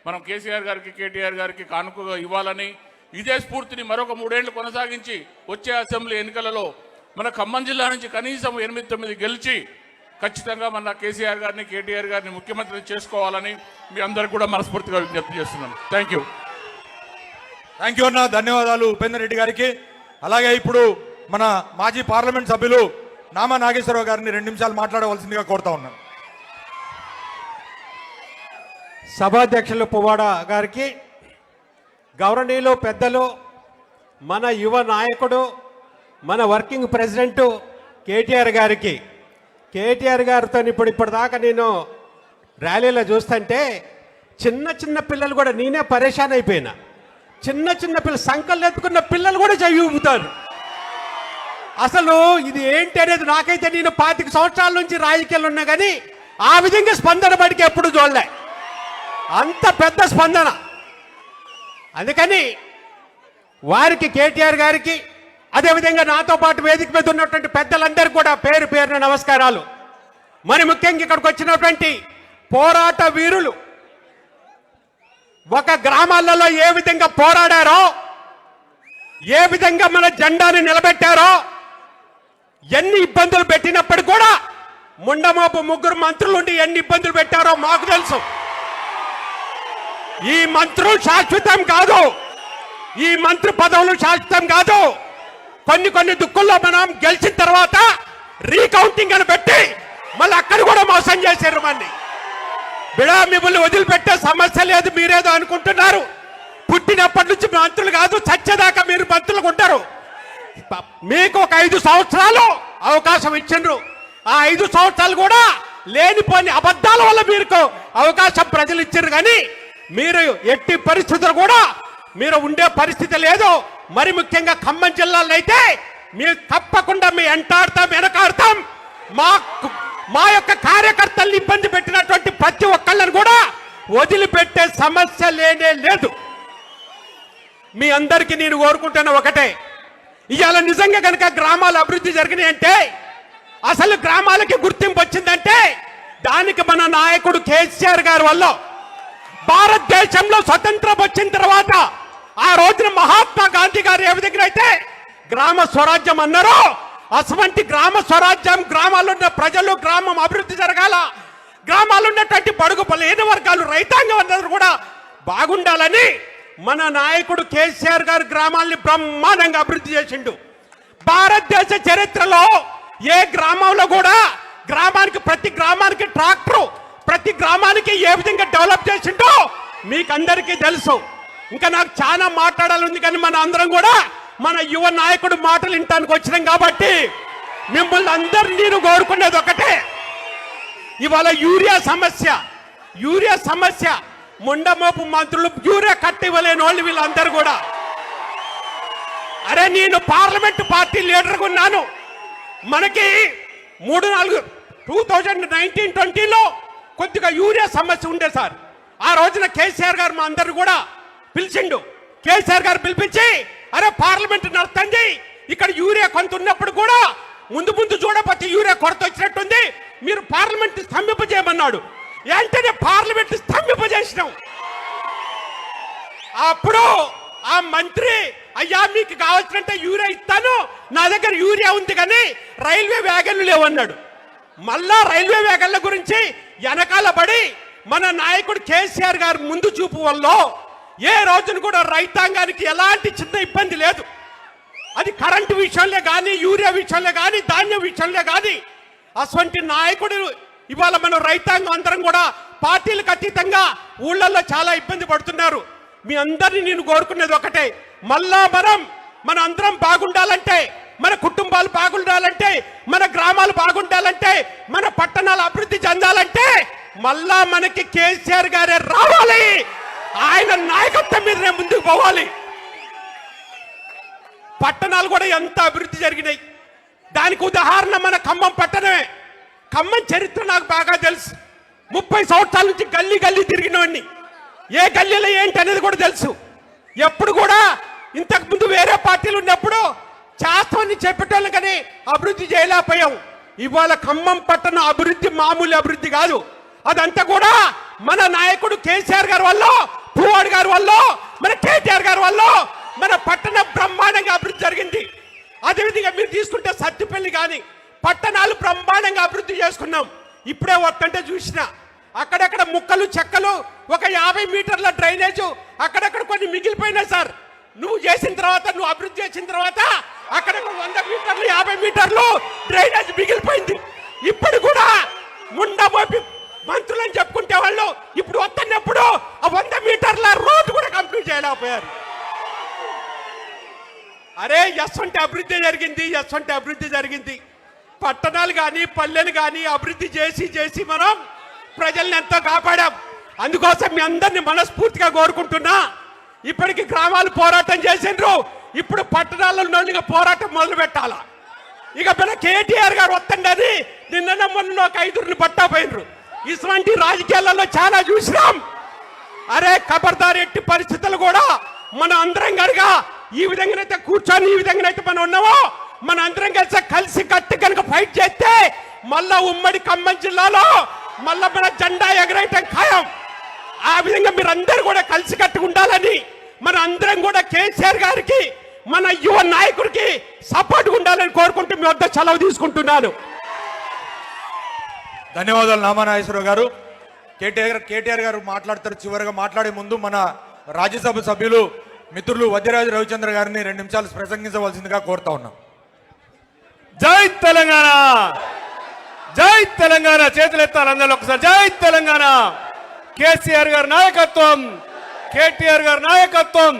మనం కేసీఆర్ గారికి, కేటీఆర్ గారికి కానుకగా ఇవ్వాలని, ఇదే స్ఫూర్తిని మరొక 3 ఏళ్లు కొనసాగించి వచ్చే అసెంబ్లీ ఎన్నికలలో మన ఖమ్మం జిల్లా నుంచి కనీసం 8-9 గెలిచి ఖచ్చితంగా మన కేసీఆర్ గారిని, కేటీఆర్ గారిని ముఖ్యమంత్రిని చేసుకోవాలని మీ అందరికీ కూడా మనస్ఫూర్తిగా విజ్ఞప్తి చేస్తున్నాను. థ్యాంక్ యూ అన్న, ధన్యవాదాలు ఉపేందర్ రెడ్డి గారికి. అలాగే ఇప్పుడు మన మాజీ పార్లమెంట్ సభ్యులు నామా నాగేశ్వరరావు గారిని 2 నిమిషాలు మాట్లాడవలసిందిగా కోరుతా ఉన్నాను. సభాధ్యక్షులు పువ్వాడ గారికి, గౌరవనీయులు పెద్దలు, మన యువ నాయకుడు, మన వర్కింగ్ ప్రెసిడెంట్ కేటీఆర్ గారికి, కేటీఆర్ గారితో ఇప్పటిదాకా నేను ర్యాలీలో చూస్తుంటే చిన్న పిల్లలు కూడా, నేనే పరేషాన్ అయిపోయినా. చిన్న పిల్లలు, సంకలు ఎత్తుకున్న పిల్లలు కూడా చెయ్యి ఊపుతారు. అసలు ఇది ఏంటి అనేది నాకైతే, నేను 25 సంవత్సరాల నుంచి రాజకీయాలు ఉన్నా కానీ ఆ విధంగా స్పందన బడికి ఎప్పుడు చూడలే, అంత పెద్ద స్పందన. అందుకని వారికి, కేటీఆర్ గారికి, అదేవిధంగా నాతో పాటు వేదిక మీద ఉన్నటువంటి పెద్దలందరికీ కూడా పేరు పేరున నమస్కారాలు. మరి ముఖ్యంగా ఇక్కడికి వచ్చినటువంటి పోరాట వీరులు ఒక గ్రామాలలో ఏ విధంగా పోరాడారో, ఏ విధంగా మన జెండాని నిలబెట్టారో, ఎన్ని ఇబ్బందులు పెట్టినప్పుడు కూడా ముండమోపు 3 మంత్రులు ఉండి ఎన్ని ఇబ్బందులు పెట్టారో మాకు తెలుసు. ఈ మంత్రులు శాశ్వతం కాదు, ఈ మంత్రి పదవులు శాశ్వతం కాదు. కొన్ని దుక్కుల్లో మనం గెలిచిన తర్వాత రీకౌంటింగ్ అని పెట్టి మళ్ళీ అక్కడ కూడా మోసం చేశారు. మళ్ళీ బిడా మిమ్మల్ని వదిలిపెట్టే సమస్య లేదు. మీరేదో అనుకుంటున్నారు, పుట్టినప్పటి నుంచి మంత్రులు కాదు, చచ్చేదాకా మీరు మంత్రులు ఉంటారు. మీకు ఒక 5 సంవత్సరాలు అవకాశం ఇచ్చిండ్రు. ఆ 5 సంవత్సరాలు కూడా లేనిపోని అబద్ధాల వల్ల మీకు అవకాశం ప్రజలు ఇచ్చారు. కానీ మీరు ఎట్టి పరిస్థితులు కూడా మీరు ఉండే పరిస్థితి లేదు. మరి ముఖ్యంగా ఖమ్మం జిల్లాలో అయితే మీరు తప్పకుండా మీ వెంటాడతాం, వెనకాడతాం. మా యొక్క కార్యకర్తల్ని ఇబ్బంది పెట్టినటువంటి ప్రతి ఒక్కళ్ళని కూడా వదిలిపెట్టే సమస్య లేనే లేదు. మీ అందరికీ నేను కోరుకుంటున్న ఒకటే, ఇవాళ నిజంగా కనుక గ్రామాల అభివృద్ధి జరిగినాయి అంటే, అసలు గ్రామాలకి గుర్తింపు వచ్చిందంటే దానికి మన నాయకుడు కేసీఆర్ గారి వల్ల. భారతదేశంలో స్వతంత్రం వచ్చిన తర్వాత ఆ రోజున మహాత్మా గాంధీ గారు ఏ విధంగా అయితే గ్రామ స్వరాజ్యం అన్నారో, అటువంటి గ్రామ స్వరాజ్యం, గ్రామాల్లో ఉన్న ప్రజలు, గ్రామం అభివృద్ధి జరగాల, గ్రామాల్లో ఉన్నటువంటి బడుగు బలహీన వర్గాలు, రైతాంగం అందరూ కూడా బాగుండాలని మన నాయకుడు కేసీఆర్ గారు గ్రామాల్ని బ్రహ్మాండంగా అభివృద్ధి చేసిండు. భారతదేశ చరిత్రలో ఏ గ్రామంలో కూడా ప్రతి గ్రామానికి ట్రాక్టర్, ప్రతి గ్రామానికి ఏ విధంగా డెవలప్ చేసిండో మీకు అందరికీ తెలుసు. ఇంకా నాకు చాలా మాట్లాడాలి ఉంది, కానీ మన అందరం కూడా మన యువ నాయకుడు మాటలు వినటానికి వచ్చినాం కాబట్టి మిమ్మల్ని అందరినీ నేను కోరుకునేది ఒకటే, ఇవాళ యూరియా సమస్య ముండమోపు మంత్రులు యూరియా కట్టి ఇవ్వలేని వాళ్ళు వీళ్ళందరూ కూడా. అరే నేను పార్లమెంట్ పార్టీ లీడర్గా ఉన్నాను. మనకి 2019-20లో కొద్దిగా యూరియా సమస్య ఉండే సార్. ఆ రోజున కేసీఆర్ గారు మా అందరు కూడా పిలిచిండు. కేసీఆర్ గారు పిలిపించి, అరే పార్లమెంట్ నడుస్తుంది, ఇక్కడ యూరియా కొంత ఉన్నప్పుడు కూడా ముందు ముందు చూడకపోతే యూరియా కొరత వచ్చినట్టుంది, మీరు పార్లమెంట్ స్తంభింపజేయమన్నాడు. వెంటనే పార్లమెంట్ స్తంభింపజేసినాం. అప్పుడు ఆ మంత్రి, అయ్యా మీకు కావాల్సినంత యూరియా ఇస్తాను, నా దగ్గర యూరియా ఉంది కానీ రైల్వే వ్యాగన్లు లేవన్నాడు. మళ్ళా రైల్వే వ్యాగన్ల గురించి వెనకాల పడి మన నాయకుడు కేసీఆర్ గారు ముందు చూపు వల్ల ఏ రోజున కూడా రైతాంగానికి ఎలాంటి చిన్న ఇబ్బంది లేదు. అది కరెంటు విషయంలో కానీ, యూరియా విషయంలో కానీ, ధాన్యం విషయంలో కానీ అటువంటి నాయకుడు ఇవాళ మన రైతాంగం అందరం కూడా పార్టీలకు అతీతంగా ఊళ్ళల్లో చాలా ఇబ్బంది పడుతున్నారు. మీ అందరినీ నేను కోరుకునేది ఒకటే, మళ్ళా మన అందరం బాగుండాలంటే, మన కుటుంబాలు బాగుండాలంటే, మన గ్రామాలు బాగుండాలంటే, మన పట్టణాలు అభివృద్ధి చెందాలంటే మళ్ళా మనకి కేసీఆర్ గారే రావాలి. ఆయన నాయకత్వం మీదనే ముందుకు పోవాలి. పట్టణాలు కూడా ఎంత అభివృద్ధి జరిగినాయి. దానికి ఉదాహరణ మన ఖమ్మం పట్టణమే. ఖమ్మం చరిత్ర నాకు బాగా తెలుసు. 30 సంవత్సరాల నుంచి గల్లీ గల్లీ తిరిగినవాడిని. ఏ గల్లీలో ఏంటి అనేది కూడా తెలుసు. ఎప్పుడు కూడా ఇంతకు ముందు వేరే పార్టీలు ఉన్నప్పుడు చేస్తామని చెప్పేటోళ్ళు కానీ అభివృద్ధి చేయలేకపోయాం. ఇవాళ ఖమ్మం పట్టణ అభివృద్ధి మామూలు అభివృద్ధి కాదు. అదంతా కూడా మన నాయకుడు కేసీఆర్ గారి వల్ల, పువ్వాడు గారి వల్ల, మన కేటీఆర్ గారి వల్ల మన పట్టణ బ్రహ్మాండంగా అభివృద్ధి జరిగింది. అదేవిధంగా మీరు తీసుకుంటే సత్తుపల్లి కానీ పట్టణాలు బ్రహ్మాండంగా అభివృద్ధి చేసుకున్నాం. ఇప్పుడే వస్తుంటే చూసిన అక్కడక్కడ ముక్కలు చెక్కలు, ఒక 50 మీటర్ల డ్రైనేజ్ అక్కడక్కడ కొన్ని మిగిలిపోయినాయి సార్. నువ్వు చేసిన తర్వాత, నువ్వు అభివృద్ధి చేసిన తర్వాత అక్కడ 100 మీటర్లు 50 మీటర్లు డ్రైనేజ్ మిగిలిపోయింది. ఇప్పుడు కూడా ముండమోపి మంత్రులని చెప్పుకుంటే వాళ్ళు ఇప్పుడు వస్తున్నప్పుడు ఆ 100 మీటర్ల రోడ్డు కూడా కంప్లీట్ చేయలేకపోయారు. అరే ఎస్వంటి అభివృద్ధి జరిగింది, ఎస్వంటి అభివృద్ధి జరిగింది. పట్టణాలు కానీ పల్లెలు కానీ అభివృద్ధి చేసి మనం ప్రజల్ని ఎంతో కాపాడాం. అందుకోసం మీ అందరినీ మనస్ఫూర్తిగా కోరుకుంటున్నా. ఇప్పటికి గ్రామాలు పోరాటం చేసిండ్రు, ఇప్పుడు పట్టణాలలో పోరాటం మొదలు పెట్టాలా. ఇక మన కేటీఆర్ గారు వస్తుండని నిన్న మొన్న ఒక 5 పట్టాపోయినరు. ఇటువంటి రాజకీయాలలో చాలా చూసినాం. అరే ఖబర్దార్, ఎట్టి పరిస్థితులు కూడా మన అందరం కనుక ఈ విధంగానైతే కూర్చొని ఈ విధంగానైతే మనం ఉన్నామో, మన అందరం కలిసి కట్టి కనుక ఫైట్ చేస్తే మళ్ళా ఉమ్మడి ఖమ్మం జిల్లాలో మళ్ళా మన జెండా ఎగరేయటం ఖాయం. ఆ విధంగా మీరందరూ కూడా కలిసి కట్టి ఉండాలని, మన అందరం కూడా కేసీఆర్ గారికి, మన యువ నాయకుడికి సపోర్ట్ ఉండాలని కోరుకుంటూ మీ వద్ద సెలవు తీసుకుంటున్నాను. ధన్యవాదాలు నామానాగేశ్వరరావు గారు. కేటీఆర్ గారు మాట్లాడతారు. చివరిగా మాట్లాడే ముందు మన రాజ్యసభ సభ్యులు మిత్రులు వద్యరాజు రవిచంద్ర గారిని 2 నిమిషాలు ప్రసంగించవలసిందిగా కోరుతా ఉన్నాం. జై తెలంగాణ, జై తెలంగాణ. చేతులు ఎత్తాలి అందరూ ఒకసారి. జై తెలంగాణ. కేసీఆర్ గారి నాయకత్వం, కేటీఆర్ గారి నాయకత్వం.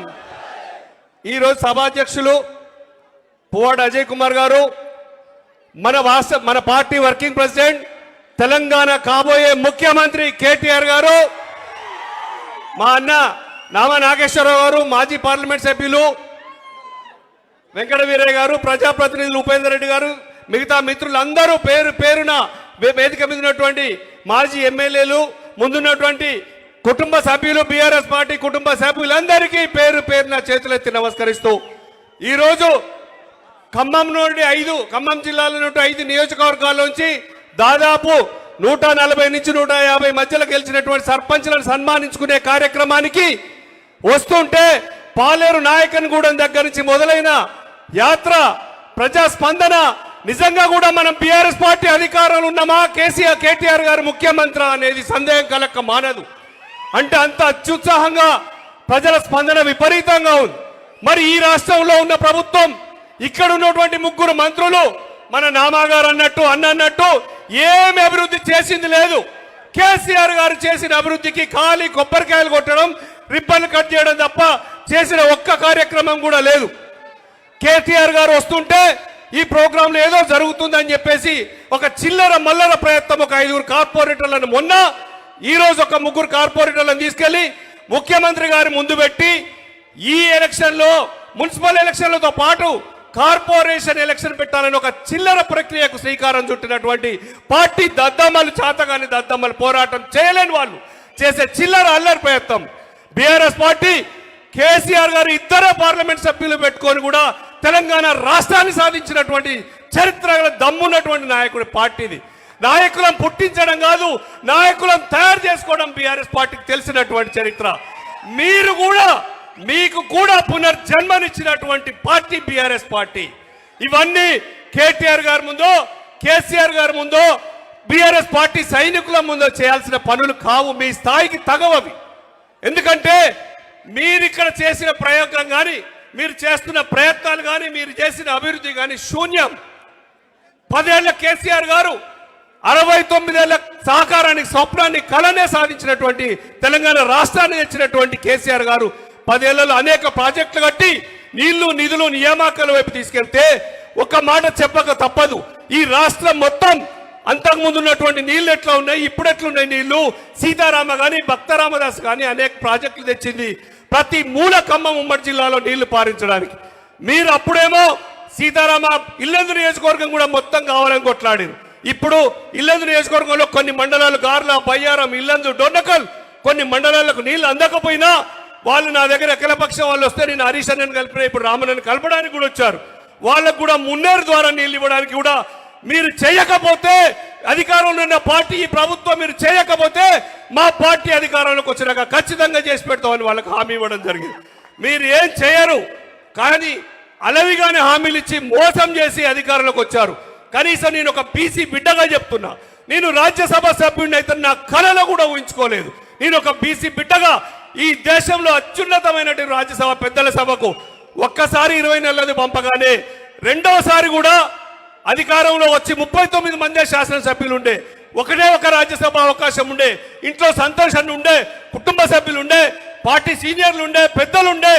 ఈరోజు సభాధ్యక్షులు పువ్వాడ అజయ్ కుమార్ గారు, మన పార్టీ వర్కింగ్ ప్రెసిడెంట్, తెలంగాణ కాబోయే ముఖ్యమంత్రి కేటీఆర్ గారు, మా అన్న నామా నాగేశ్వరరావు గారు, మాజీ పార్లమెంట్ సభ్యులు వెంకట వీరయ్య గారు, ప్రజాప్రతినిధులు ఉపేందర్ రెడ్డి గారు, మిగతా మిత్రులందరూ పేరు పేరున వేదిక మీద ఉన్నటువంటి మాజీ ఎమ్మెల్యేలు, ముందున్నటువంటి కుటుంబ సభ్యులు, బీఆర్ఎస్ పార్టీ కుటుంబ సభ్యులందరికీ పేరు పేరున చేతులెత్తి నమస్కరిస్తూ, ఈరోజు ఖమ్మం జిల్లాలో 5 నియోజకవర్గాల్లోంచి దాదాపు 140 నుంచి 150 మధ్యలో గెలిచినటువంటి సర్పంచ్లను సన్మానించుకునే కార్యక్రమానికి వస్తుంటే, పాలేరు నాయకన్గూడెం దగ్గర నుంచి మొదలైన యాత్ర, ప్రజాస్పందన, నిజంగా కూడా మనం బీఆర్ఎస్ పార్టీ అధికారంలో ఉన్నామా, కేటీఆర్ గారు ముఖ్యమంత్రి అనేది సందేహం కలక్క మానదు. అంటే అంత అత్యుత్సాహంగా ప్రజల స్పందన విపరీతంగా ఉంది. మరి ఈ రాష్ట్రంలో ఉన్న ప్రభుత్వం, ఇక్కడ ఉన్నటువంటి 3 మంత్రులు, మన నామాగారు అన్నట్టు ఏమి అభివృద్ధి చేసింది లేదు. కేసీఆర్ గారు చేసిన అభివృద్ధికి ఖాళీ కొబ్బరికాయలు కొట్టడం, రిబ్బన్లు కట్ చేయడం తప్ప చేసిన ఒక్క కార్యక్రమం కూడా లేదు. కేటీఆర్ గారు వస్తుంటే ఈ ప్రోగ్రాంలో ఏదో జరుగుతుందని చెప్పేసి ఒక చిల్లర మల్లర ప్రయత్నం, ఒక 5 కార్పొరేటర్లను మొన్న, ఈ రోజు ఒక 3 కార్పొరేటర్లను తీసుకెళ్లి ముఖ్యమంత్రి గారి ముందు పెట్టి ఈ ఎలక్షన్లో, మున్సిపల్ ఎలక్షన్లతో పాటు కార్పొరేషన్ ఎలక్షన్ పెట్టాలని ఒక చిల్లర ప్రక్రియకు శ్రీకారం చుట్టినటువంటి పార్టీ దద్దమ్మలు, చాతగాని దద్దమ్మలు, పోరాటం చేయలేని వాళ్ళు, చేసే చిల్లర అల్లరి ప్రయత్నం. బీఆర్ఎస్ పార్టీ కేసీఆర్ గారు ఇద్దరే పార్లమెంట్ సభ్యులు పెట్టుకొని కూడా తెలంగాణ రాష్ట్రాన్ని సాధించినటువంటి చరిత్ర దమ్మున్నటువంటి నాయకుడి పార్టీది. నాయకులను పుట్టించడం కాదు, నాయకులను తయారు చేసుకోవడం బీఆర్ఎస్ పార్టీకి తెలిసినటువంటి చరిత్ర. మీకు కూడా పునర్జన్మనిచ్చినటువంటి పార్టీ బీఆర్ఎస్ పార్టీ. ఇవన్నీ కేటీఆర్ గారి ముందో కేసీఆర్ గారి ముందో బీఆర్ఎస్ పార్టీ సైనికుల ముందో చేయాల్సిన పనులు కావు, మీ స్థాయికి తగవవి. ఎందుకంటే మీరు ఇక్కడ చేసిన ప్రయోగం కానీ, మీరు చేస్తున్న ప్రయత్నాలు కానీ, మీరు చేసిన అభివృద్ధి కానీ శూన్యం. 10 ఏళ్ల కేసీఆర్ గారు 69 ఏళ్ల సహకారానికి స్వప్నాన్ని కలనే సాధించినటువంటి తెలంగాణ రాష్ట్రాన్ని తెచ్చినటువంటి కేసీఆర్ గారు 10 ఏళ్లలో అనేక ప్రాజెక్టులు కట్టి నీళ్లు నిధులు నియామకాల వైపు తీసుకెళ్తే ఒక మాట చెప్పక తప్పదు. ఈ రాష్ట్రం మొత్తం అంతకుముందు ఉన్నటువంటి నీళ్లు ఎట్లా ఉన్నాయి, ఇప్పుడు ఎట్లున్నాయి నీళ్లు, సీతారామ కానీ భక్తరామదాస్ కానీ అనేక ప్రాజెక్టులు తెచ్చింది ప్రతి మూల ఖమ్మం ఉమ్మడి జిల్లాలో నీళ్లు పారించడానికి. మీరు అప్పుడేమో సీతారామ ఇల్లందు నియోజకవర్గం కూడా మొత్తం కావాలని కొట్లాడారు. ఇప్పుడు ఇల్లందు నియోజకవర్గంలో కొన్ని మండలాలు గార్ల, బయ్యారం, ఇల్లందు, డొన్నకల్ కొన్ని మండలాలకు నీళ్లు అందకపోయినా వాళ్ళు నా దగ్గర అఖిలపక్షం వాళ్ళు వస్తే నేను హరీష్ అన్నని కలిపిన, ఇప్పుడు రామన్నని కలపడానికి కూడా వచ్చారు. వాళ్ళకు కూడా మున్నేరు ద్వారా నీళ్లు ఇవ్వడానికి కూడా మీరు చేయకపోతే, అధికారంలో ఉన్న పార్టీ ఈ ప్రభుత్వం మీరు చేయకపోతే మా పార్టీ అధికారంలోకి వచ్చినాక ఖచ్చితంగా చేసి పెడతామని వాళ్ళకి హామీ ఇవ్వడం జరిగింది. మీరు ఏం చేయరు, కానీ అలవిగానే హామీలు ఇచ్చి మోసం చేసి అధికారంలోకి వచ్చారు. కనీసం నేను ఒక బీసీ బిడ్డగా చెప్తున్నా, నేను రాజ్యసభ సభ్యుడిని అయితే నా కళలో కూడా ఊహించుకోలేదు. నేను ఒక బీసీ బిడ్డగా ఈ దేశంలో అత్యున్నతమైనటువంటి రాజ్యసభ పెద్దల సభకు ఒక్కసారి 20 నెలలది పంపగానే రెండవసారి కూడా అధికారంలో వచ్చి 39 మందే శాసనసభ్యులు ఉండే, ఒకటే ఒక రాజ్యసభ అవకాశం ఉండే, ఇంట్లో సంతోషాన్ని ఉండే, కుటుంబ సభ్యులు ఉండే, పార్టీ సీనియర్లు ఉండే, పెద్దలు ఉండే.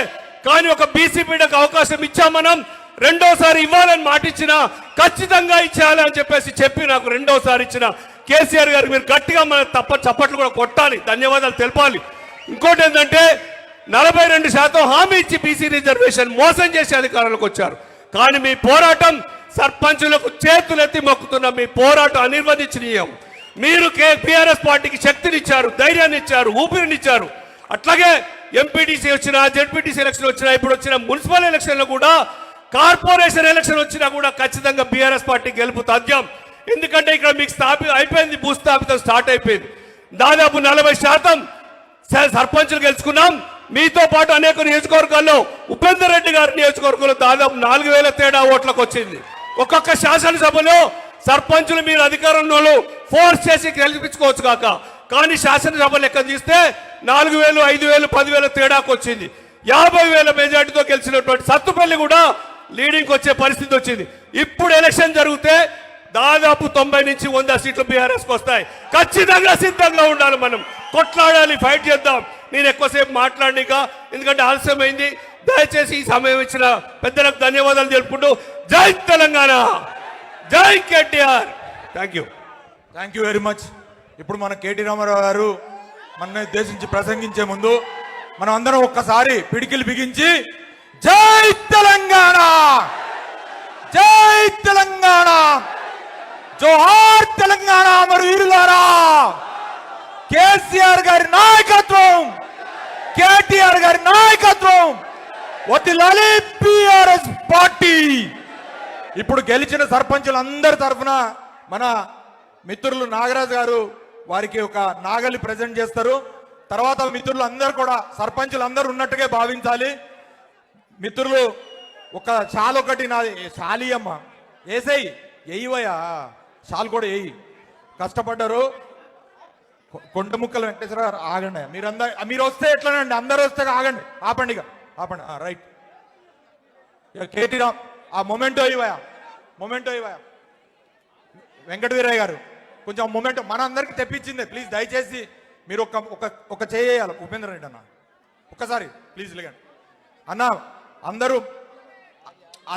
కానీ ఒక బీసీ బిడ్డకు అవకాశం ఇచ్చాం మనం. రెండోసారి ఇవ్వాలని మాటిచ్చినా ఖచ్చితంగా ఇచ్చేయాలి అని చెప్పి నాకు రెండోసారి ఇచ్చిన కేసీఆర్ గారికి మీరు గట్టిగా మన చప్పట్లు కూడా కొట్టాలి, ధన్యవాదాలు తెలపాలి. ఇంకోటి ఏంటంటే 42% హామీ ఇచ్చి బీసీ రిజర్వేషన్ మోసం చేసి అధికారంలోకి వచ్చారు. కానీ మీ పోరాటం సర్పంచులకు చేతులెత్తి మొక్కుతున్న మీ పోరాటం అనిర్వదించనీయం. మీరు బీఆర్ఎస్ పార్టీకి శక్తినిచ్చారు, ధైర్యాన్ని ఇచ్చారు, ఊపిరినిచ్చారు. అట్లాగే ఎంపీటీసీ వచ్చినా, జెడ్పీటీసీ ఎలక్షన్ వచ్చినా, ఇప్పుడు వచ్చిన మున్సిపల్ ఎలక్షన్లో కూడా, కార్పొరేషన్ ఎలక్షన్ వచ్చినా కూడా ఖచ్చితంగా బీఆర్ఎస్ పార్టీ గెలుపు తథ్యం. ఎందుకంటే ఇక్కడ మీకు అయిపోయింది, భూస్థాపితం స్టార్ట్ అయిపోయింది. దాదాపు 40% సర్పంచులు గెలుచుకున్నాం. మీతో పాటు అనేక నియోజకవర్గాల్లో ఉపేందర్ రెడ్డి గారి నియోజకవర్గంలో దాదాపు 4000 తేడా ఓట్లకు వచ్చింది. ఒక్కొక్క శాసనసభలో సర్పంచులు మీరు అధికారంలో ఫోర్స్ చేసి గెలిపించుకోవచ్చు కాక, కానీ శాసనసభ లెక్క తీస్తే 4000, 5000, 10,000 తేడాకు వచ్చింది. 50,000 మెజార్టీతో గెలిచినటువంటి సత్తుపల్లి కూడా లీడింగ్ వచ్చే పరిస్థితి వచ్చింది. ఇప్పుడు ఎలక్షన్ జరిగితే దాదాపు 90 నుంచి 100 సీట్లు బీఆర్ఎస్కి వస్తాయి. ఖచ్చితంగా సిద్ధంగా ఉండాలి, మనం కొట్లాడాలి, ఫైట్ చేద్దాం. నేను ఎక్కువసేపు మాట్లాడినాక ఎందుకంటే ఆలస్యమైంది. దయచేసి ఈ సమయం ఇచ్చిన పెద్దలకు ధన్యవాదాలు తెలుపుకుంటూ జై తెలంగాణ, జై KTR. Thank you very much. ఇప్పుడు మన కేటీ రామారావు గారు మన ఉద్దేశించి ప్రసంగించే ముందు మనం అందరం ఒక్కసారి పిడికిలు బిగించి జై తెలంగాణ, జై తెలంగాణ, జోహార్ తెలంగాణ మరి వీరులారా, కేసీఆర్ గారి నాయకత్వం, కేటీఆర్ గారి నాయకత్వం, వదిలాలి బీఆర్ఎస్ పార్టీ. ఇప్పుడు గెలిచిన సర్పంచులందరి తరఫున మన మిత్రులు నాగరాజు గారు వారికి ఒక నాగలి ప్రజెంట్ చేస్తారు. తర్వాత మిత్రులు అందరూ కూడా సర్పంచులు అందరూ ఉన్నట్టుగా భావించాలి. మిత్రులు ఒక షాల్ ఒకటి నా షాలి అమ్మ వేసేయి, ఎయ్యవయ్యా షాల్ కూడా వేయి, కష్టపడ్డారు. కొండ ముక్కలు వెంకటేశ్వర గారు ఆగండి, మీరు వస్తే ఎట్లానండి, అందరూ వస్తే ఆగండి, ఆపండి, ఆపండి. రైట్, కేటీ రామ్ ఆ మొమెంటో ఇవ్వయా, మొమెంటో ఇవ్వయా. వెంకటవీరయ్య గారు కొంచెం మొమెంటో మన అందరికి తెప్పించింది. ప్లీజ్ దయచేసి మీరు ఒక చేయాలి. ఉపేంద్ర రెడ్డి అన్న ఒక్కసారి ప్లీజ్ లేకండి అన్న,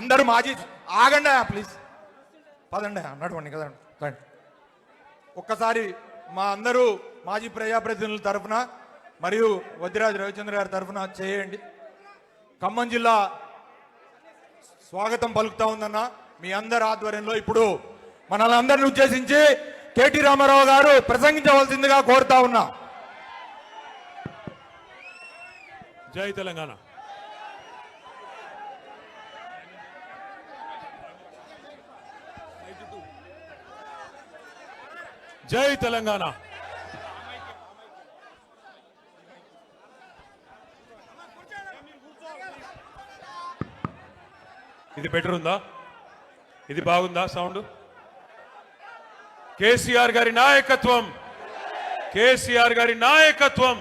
అందరూ మాజీ ఆగండి ప్లీజ్, పదండి నడవండి కదండి. రండి ఒక్కసారి మా అందరూ మాజీ ప్రజాప్రతినిధుల తరఫున మరియు వద్దిరాజు రవిచంద్ర గారి తరఫున చేయండి. ఖమ్మం జిల్లా స్వాగతం పలుకుతా ఉందన్న మీ అందరి ఆధ్వర్యంలో. ఇప్పుడు మనల్ని అందరిని ఉద్దేశించి కేటీ రామారావు గారు ప్రసంగించవలసిందిగా కోరుతా ఉన్నా. జై తెలంగాణ. జై తెలంగాణ. ఇది బెటర్ ఉందా? ఇది బాగుందా సౌండ్? కేసీఆర్ గారి నాయకత్వం, కేసీఆర్ గారి నాయకత్వం.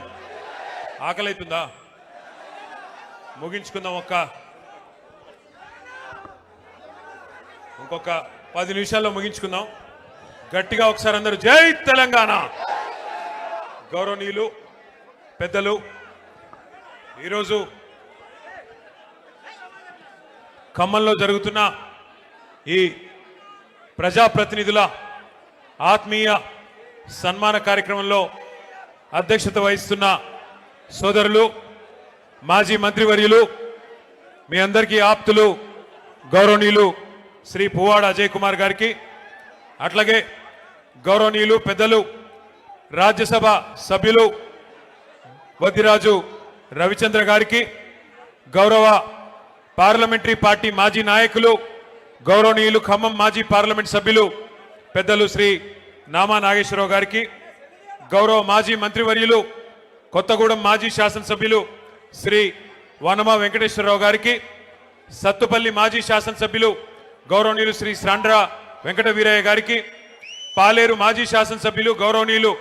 ఆకలి అవుతుందా? ముగించుకుందాం. ఇంకొక 10 నిమిషాల్లో ముగించుకుందాం. గట్టిగా ఒకసారి అందరూ జై తెలంగాణ. గౌరవనీయులు పెద్దలు, ఈరోజు ఖమ్మంలో జరుగుతున్న ఈ ప్రజాప్రతినిధుల ఆత్మీయ సన్మాన కార్యక్రమంలో అధ్యక్షత వహిస్తున్న సోదరులు, మాజీ మంత్రివర్యులు, మీ అందరికీ ఆప్తులు గౌరవనీయులు శ్రీ పువ్వాడ అజయ్ కుమార్ గారికి, అట్లాగే గౌరవనీయులు పెద్దలు రాజ్యసభ సభ్యులు వద్దిరాజు రవిచంద్ర గారికి, గౌరవ పార్లమెంటరీ పార్టీ మాజీ నాయకులు గౌరవనీయులు ఖమ్మం మాజీ పార్లమెంట్ సభ్యులు పెద్దలు శ్రీ నామా నాగేశ్వరరావు గారికి, గౌరవ మాజీ మంత్రివర్యులు కొత్తగూడెం మాజీ శాసనసభ్యులు శ్రీ వనమా వెంకటేశ్వరరావు గారికి, సత్తుపల్లి మాజీ శాసనసభ్యులు గౌరవనీయులు శ్రీ శ్రాండ్రా వెంకట వీరయ్య గారికి, పాలేరు మాజీ శాసనసభ్యులు గౌరవనీయులు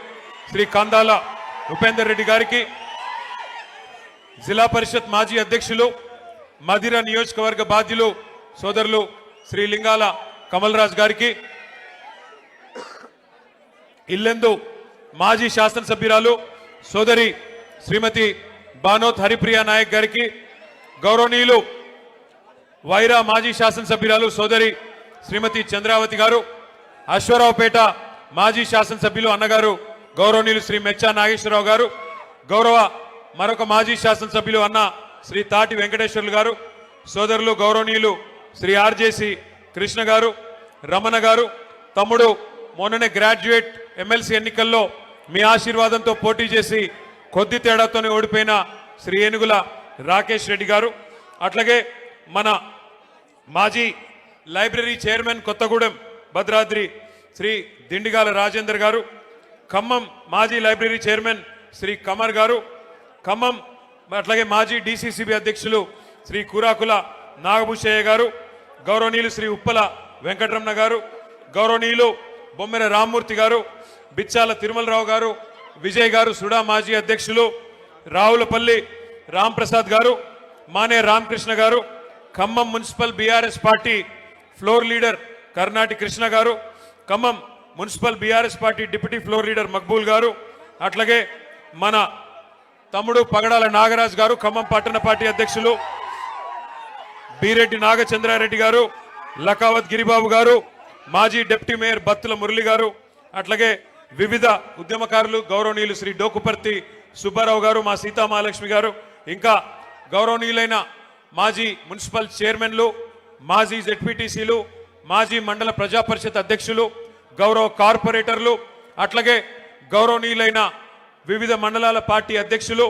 శ్రీ కందాల ఉపేందర్ రెడ్డి గారికి, జిల్లా పరిషత్ మాజీ అధ్యక్షులు మధిర నియోజకవర్గ బాధ్యులు సోదరులు శ్రీ లింగాల కమల్ రాజ్ గారికి, ఇల్లెందు మాజీ శాసనసభ్యురాలు సోదరి శ్రీమతి బానోత్ హరిప్రియ నాయక్ గారికి, గౌరవనీయులు వైరా మాజీ శాసనసభ్యురాలు సోదరి శ్రీమతి చంద్రావతి గారు, అశ్వరావుపేట మాజీ శాసనసభ్యులు అన్నగారు గౌరవనీయులు శ్రీ మెచ్చా నాగేశ్వరరావు గారు, గౌరవ మరొక మాజీ శాసనసభ్యులు అన్న శ్రీ తాటి వెంకటేశ్వర్లు గారు, సోదరులు గౌరవనీయులు శ్రీ ఆర్జేసి కృష్ణ గారు, రమణ గారు, తమ్ముడు మొన్ననే గ్రాడ్యుయేట్ ఎమ్మెల్సీ ఎన్నికల్లో మీ ఆశీర్వాదంతో పోటీ చేసి కొద్ది తేడాతోనే ఓడిపోయిన శ్రీ ఏనుగుల రాకేష్ రెడ్డి గారు, అట్లాగే మన మాజీ లైబ్రరీ చైర్మన్ కొత్తగూడెం భద్రాద్రి శ్రీ దిండిగాల రాజేందర్ గారు, ఖమ్మం మాజీ లైబ్రరీ చైర్మన్ శ్రీ కమర్ గారు, ఖమ్మం అట్లాగే మాజీ డిసిసిబి అధ్యక్షులు శ్రీ కూరాకుల నాగభూషయ్య గారు, గౌరవనీయులు శ్రీ ఉప్పల వెంకటరమణ గారు, గౌరవనీయులు బొమ్మెర రామ్మూర్తి గారు, బిచ్చాల తిరుమలరావు గారు, విజయ్ గారు సుడా మాజీ అధ్యక్షులు, రావులపల్లి రాంప్రసాద్ గారు, Mane Ramakrishna garu, Khammam municipal BRS party floor leader Karnati Krishna garu, Khammam municipal BRS party deputy floor leader Maqbool garu, అట్లాగే మన తమ్ముడు పగడాల నాగరాజ్ గారు, ఖమ్మం పట్టణ పార్టీ అధ్యక్షులు బీరెడ్డి నాగచంద్రారెడ్డి గారు, లకావత్ గిరిబాబు గారు, మాజీ డిప్యూటీ మేయర్ బత్తుల మురళి గారు, అట్లాగే వివిధ ఉద్యమకారులు గౌరవనీయులు శ్రీ డోకుపర్తి సుబ్బారావు గారు, మా సీతామహాలక్ష్మి గారు, ఇంకా గౌరవనీయులైన మాజీ మున్సిపల్ చైర్మన్లు, మాజీ జెడ్పీటీసీలు, మాజీ మండల ప్రజాపరిషత్ అధ్యక్షులు, గౌరవ కార్పొరేటర్లు, అట్లాగే గౌరవనీయులైన వివిధ మండలాల పార్టీ అధ్యక్షులు,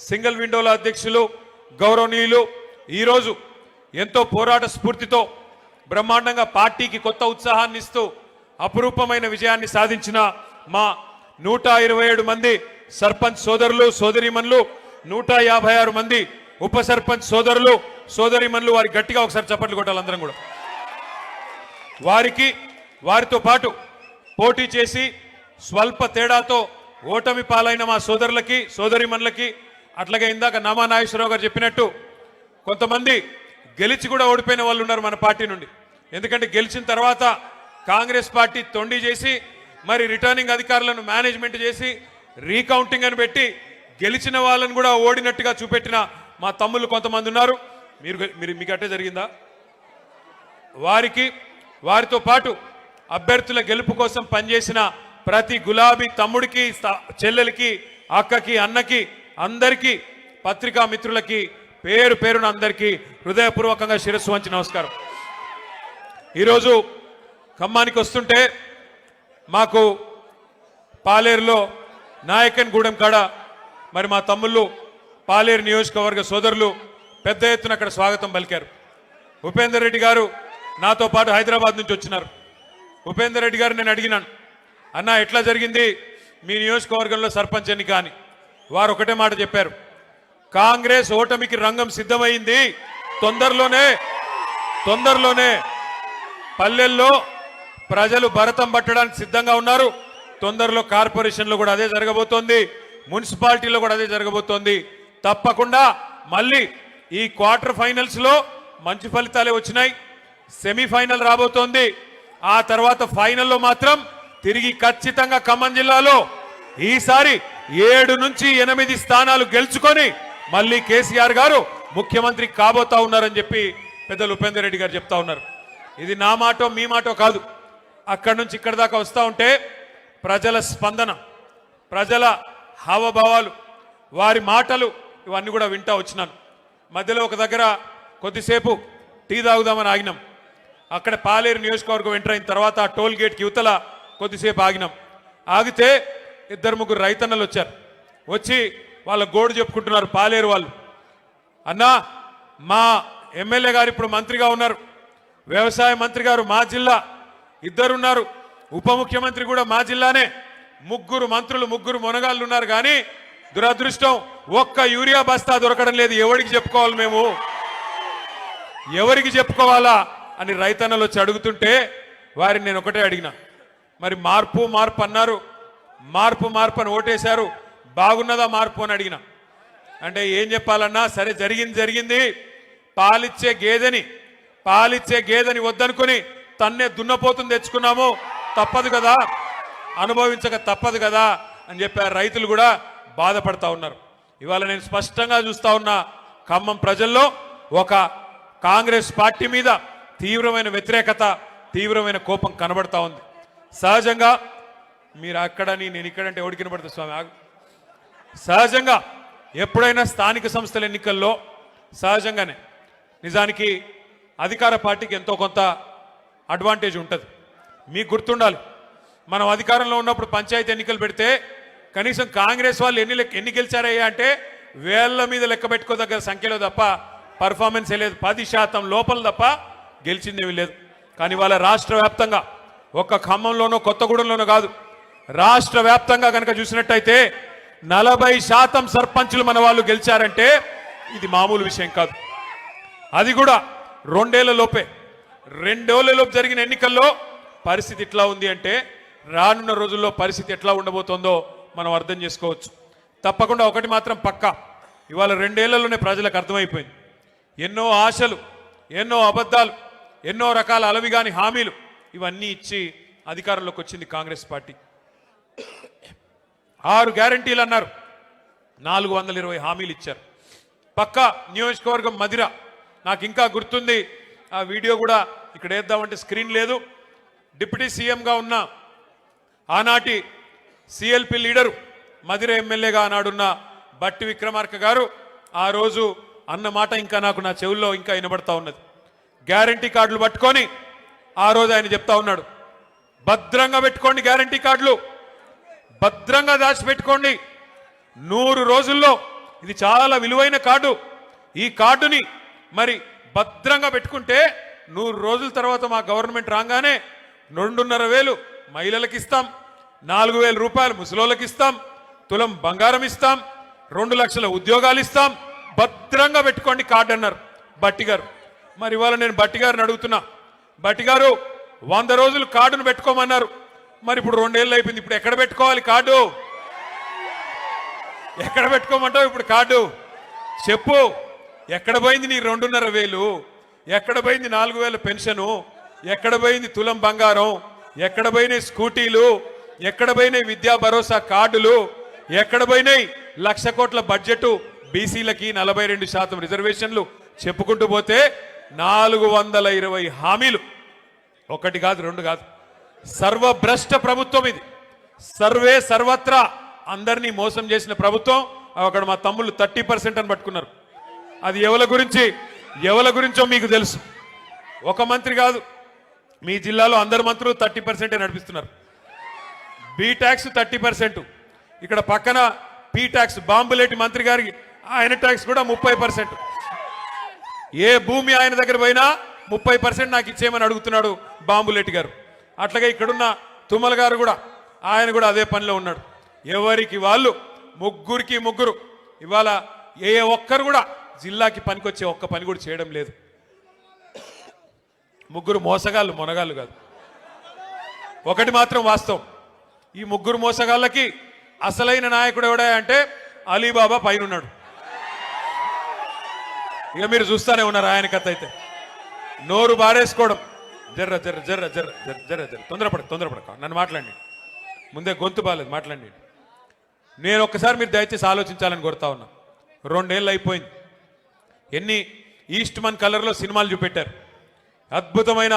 సింగిల్ విండోల అధ్యక్షులు, గౌరవనీయులు, ఈరోజు ఎంతో పోరాట స్ఫూర్తితో బ్రహ్మాండంగా పార్టీకి కొత్త ఉత్సాహాన్ని ఇస్తూ అపురూపమైన విజయాన్ని సాధించిన మా 127 మంది సర్పంచ్ సోదరులు సోదరీమణులు, 156 మంది ఉప సర్పంచ్ సోదరులు సోదరీమణులు, వారికి గట్టిగా ఒకసారి చప్పట్లు కొట్టాలి అందరం కూడా. వారితో పాటు పోటీ చేసి స్వల్ప తేడాతో ఓటమి పాలైన మా సోదరులకి సోదరీమణులకి, అట్లాగే ఇందాక నామా నాగేశ్వరరావు గారు చెప్పినట్టు కొంతమంది గెలిచి కూడా ఓడిపోయిన వాళ్ళు ఉన్నారు మన పార్టీ నుండి. ఎందుకంటే గెలిచిన తర్వాత కాంగ్రెస్ పార్టీ తొండి చేసి మరి రిటర్నింగ్ అధికారులను మేనేజ్మెంట్ చేసి రీకౌంటింగ్ అని పెట్టి గెలిచిన వాళ్ళని కూడా ఓడినట్టుగా చూపెట్టిన మా తమ్ముళ్ళు కొంతమంది ఉన్నారు. మీకు అట్టే జరిగిందా? వారితో పాటు అభ్యర్థుల గెలుపు కోసం పనిచేసిన ప్రతి గులాబీ తమ్ముడికి, చెల్లెలకి, అక్కకి, అన్నకి, అందరికీ, పత్రికా మిత్రులకి పేరు పేరున అందరికీ హృదయపూర్వకంగా శిరస్సు వంచి నమస్కారం. ఈరోజు ఖమ్మానికి వస్తుంటే మాకు పాలేరులో నాయకన్ గూడెం కాడ మరి మా తమ్ముళ్ళు పాలేరు నియోజకవర్గ సోదరులు పెద్ద ఎత్తున అక్కడ స్వాగతం పలికారు. ఉపేందర్ రెడ్డి గారు నాతో పాటు హైదరాబాద్ నుంచి వచ్చినారు. ఉపేందర్ రెడ్డి గారు నేను అడిగినాను, అన్న ఎట్లా జరిగింది మీ నియోజకవర్గంలో సర్పంచ్ ఎన్నిక అని. వారు ఒకటే మాట చెప్పారు, కాంగ్రెస్ ఓటమికి రంగం సిద్ధమైంది, తొందరలోనే పల్లెల్లో ప్రజలు భరతం పట్టడానికి సిద్ధంగా ఉన్నారు. తొందరలో కార్పొరేషన్లో కూడా అదే జరగబోతోంది, మున్సిపాలిటీలో కూడా అదే జరగబోతోంది. తప్పకుండా మళ్ళీ ఈ క్వార్టర్ ఫైనల్స్ లో మంచి ఫలితాలే వచ్చినాయి. సెమీఫైనల్ రాబోతోంది. ఆ తర్వాత ఫైనల్లో మాత్రం తిరిగి ఖచ్చితంగా ఖమ్మం జిల్లాలో ఈసారి 7 నుంచి 8 స్థానాలు గెలుచుకొని మళ్ళీ కేసీఆర్ గారు ముఖ్యమంత్రి కాబోతా ఉన్నారని చెప్పి పెద్దలు ఉపేందర్ రెడ్డి గారు చెప్తా ఉన్నారు. ఇది నా మాటో మీ మాటో కాదు. అక్కడి నుంచి ఇక్కడి దాకా వస్తూ ఉంటే ప్రజల స్పందన, ప్రజల హావభావాలు, వారి మాటలు ఇవన్నీ కూడా వింటా వచ్చినాను. మధ్యలో ఒక దగ్గర కొద్దిసేపు టీ తాగుదామని ఆగినాం. అక్కడ పాలేరు నియోజకవర్గం ఎంటర్ అయిన తర్వాత టోల్ గేట్కి యువతల కొద్దిసేపు ఆగినాం. ఆగితే 2-3 రైతన్నలు వచ్చారు. వచ్చి వాళ్ళ గోడు చెప్పుకుంటున్నారు పాలేరు వాళ్ళు. అన్నా, మా ఎమ్మెల్యే గారు ఇప్పుడు మంత్రిగా ఉన్నారు, వ్యవసాయ మంత్రి గారు మా జిల్లా, 2 ఉన్నారు, ఉప ముఖ్యమంత్రి కూడా మా జిల్లానే, 3 మంత్రులు 3 మొనగాళ్ళు ఉన్నారు. కానీ దురదృష్టం ఒక్క యూరియా బస్తా దొరకడం లేదు. ఎవరికి చెప్పుకోవాలి మేము, ఎవరికి చెప్పుకోవాలా అని రైతన్నలు వచ్చి అడుగుతుంటే వారిని నేను ఒకటే అడిగిన, మరి మార్పు అన్నారు, మార్పు అని ఓటేశారు, బాగున్నదా మార్పు అని అడిగిన. అంటే ఏం చెప్పాలన్నా, సరే జరిగింది, పాలిచ్చే గేదెని వద్దనుకొని తన్నే దున్నపోతుని తెచ్చుకున్నాము, తప్పదు కదా, అనుభవించక తప్పదు కదా అని చెప్పారు. రైతులు కూడా బాధపడతా ఉన్నారు. ఇవాళ నేను స్పష్టంగా చూస్తా ఉన్నా, ఖమ్మం ప్రజల్లో ఒక కాంగ్రెస్ పార్టీ మీద తీవ్రమైన వ్యతిరేకత, తీవ్రమైన కోపం కనబడతా ఉంది. సహజంగా మీరు అక్కడని నేను ఇక్కడంటే ఎవరికి కనబడుతుంది స్వామి, సహజంగా ఎప్పుడైనా స్థానిక సంస్థల ఎన్నికల్లో సహజంగానే నిజానికి అధికార పార్టీకి ఎంతో కొంత అడ్వాంటేజ్ ఉంటుంది. మీకు గుర్తుండాలి, మనం అధికారంలో ఉన్నప్పుడు పంచాయతీ ఎన్నికలు పెడితే కనీసం కాంగ్రెస్ వాళ్ళు ఎన్ని గెలిచారయ్యా అంటే వేళ్ల మీద లెక్క పెట్టుకోదగ్గ సంఖ్యలో తప్ప పర్ఫార్మెన్స్ లేదు, 10% లోపల తప్ప గెలిచిందేమీ లేదు. కానీ వాళ్ళ రాష్ట్ర వ్యాప్తంగా, ఒక్క ఖమ్మంలోనో కొత్తగూడెంలోనో కాదు, రాష్ట్ర వ్యాప్తంగా కనుక చూసినట్టయితే 40% సర్పంచులు మన వాళ్ళు గెలిచారంటే ఇది మామూలు విషయం కాదు. అది కూడా 2 ఏళ్లలోపే, 2 ఏళ్లలోపు జరిగిన ఎన్నికల్లో పరిస్థితి ఇట్లా ఉంది అంటే రానున్న రోజుల్లో పరిస్థితి ఎట్లా ఉండబోతోందో మనం అర్థం చేసుకోవచ్చు. తప్పకుండా ఒకటి మాత్రం పక్కా, ఇవాళ 2 ఏళ్లలోనే ప్రజలకు అర్థమైపోయింది. ఎన్నో ఆశలు, ఎన్నో అబద్ధాలు, ఎన్నో రకాల అలవిగాని హామీలు ఇవన్నీ ఇచ్చి అధికారంలోకి వచ్చింది కాంగ్రెస్ పార్టీ. 6 గ్యారంటీలు అన్నారు, 420 హామీలు ఇచ్చారు. పక్క నియోజకవర్గం మదిర, నాకు ఇంకా గుర్తుంది, ఆ వీడియో కూడా ఇక్కడ వేద్దామంటే స్క్రీన్ లేదు. డిప్యూటీ సీఎంగా ఉన్న ఆనాటి సిఎల్పి లీడరు, మదిర ఎమ్మెల్యేగా ఆనాడున్న బట్టి విక్రమార్క గారు ఆ రోజు అన్న మాట ఇంకా నాకు నా చెవుల్లో ఇంకా వినబడతా ఉన్నది. గ్యారంటీ కార్డులు పట్టుకొని ఆ రోజు ఆయన చెప్తా ఉన్నాడు, భద్రంగా పెట్టుకోండి, గ్యారంటీ కార్డులు భద్రంగా దాచిపెట్టుకోండి, 100 రోజుల్లో, ఇది చాలా విలువైన కార్డు, ఈ కార్డుని మరి భద్రంగా పెట్టుకుంటే 100 రోజుల తర్వాత మా గవర్నమెంట్ రాగానే 2,500 మహిళలకు ఇస్తాం, 4,000 రూపాయలు ముసలోళ్ళకి ఇస్తాం, తులం బంగారం ఇస్తాం, 2 లక్షల ఉద్యోగాలు ఇస్తాం, భద్రంగా పెట్టుకోండి కార్డు అన్నారు బట్టి గారు. మరి ఇవాళ నేను బట్టి గారిని అడుగుతున్నా, బట్టి గారు 100 రోజులు కార్డును పెట్టుకోమన్నారు, మరి ఇప్పుడు 2 ఏళ్ళు అయిపోయింది, ఇప్పుడు ఎక్కడ పెట్టుకోవాలి కార్డు, ఎక్కడ పెట్టుకోమంటావు ఇప్పుడు కార్డు చెప్పు, ఎక్కడ పోయింది నీ 2,500, ఎక్కడ పోయింది 4,000 పెన్షను, ఎక్కడ పోయింది తులం బంగారం, ఎక్కడ పోయినాయి స్కూటీలు, ఎక్కడ పోయినాయి విద్యా భరోసా కార్డులు, ఎక్కడ పోయినాయి 1,00,000 కోట్ల బడ్జెట్, బీసీలకి 42% రిజర్వేషన్లు, చెప్పుకుంటూ పోతే 420 హామీలు, 1 కాదు 2 కాదు. సర్వభ్రష్ట ప్రభుత్వం ఇది, సర్వే సర్వత్రా అందరినీ మోసం చేసిన ప్రభుత్వం. అక్కడ మా తమ్ముళ్ళు 30% అని పట్టుకున్నారు. అది ఎవరి గురించో మీకు తెలుసు. ఒక మంత్రి కాదు, మీ జిల్లాలో అందరు మంత్రులు 30% నడిపిస్తున్నారు. బీ ట్యాక్స్ 30%, ఇక్కడ పక్కన పీ ట్యాక్స్ బాంబులేటి మంత్రి గారికి ఆయన ట్యాక్స్ కూడా 30%. ఏ భూమి ఆయన దగ్గర పోయినా 30% నాకు ఇచ్చేయమని అడుగుతున్నాడు బాంబులెట్టి గారు. అట్లాగే ఇక్కడున్న తుమ్మల గారు కూడా ఆయన కూడా అదే పనిలో ఉన్నాడు. ఎవరికి వాళ్ళు ముగ్గురికి ముగ్గురు ఇవాళ ఏ ఒక్కరు కూడా జిల్లాకి పనికొచ్చే ఒక్క పని కూడా చేయడం లేదు. ముగ్గురు మోసగాళ్ళు మొనగాళ్ళు కాదు. ఒకటి మాత్రం వాస్తవం, ఈ ముగ్గురు మోసగాళ్ళకి అసలైన నాయకుడు ఎవడా అంటే అలీబాబా పైన ఉన్నాడు. ఇక మీరు చూస్తూనే ఉన్నారు ఆయన కథ. అయితే నోరు బారేసుకోవడం, జర్ర జర్ర జర్ర జర్ర జర్ర జర్ర జర్ర తొందరపడక నన్ను మాట్లాడి ముందే గొంతు బాలేదు మాట్లాడి. నేను ఒక్కసారి మీరు దయచేసి ఆలోచించాలని కోరుతా ఉన్నా. 2 ఏళ్ళు అయిపోయింది. ఎన్ని ఈస్ట్ మన్ కలర్లో సినిమాలు చూపెట్టారు. అద్భుతమైన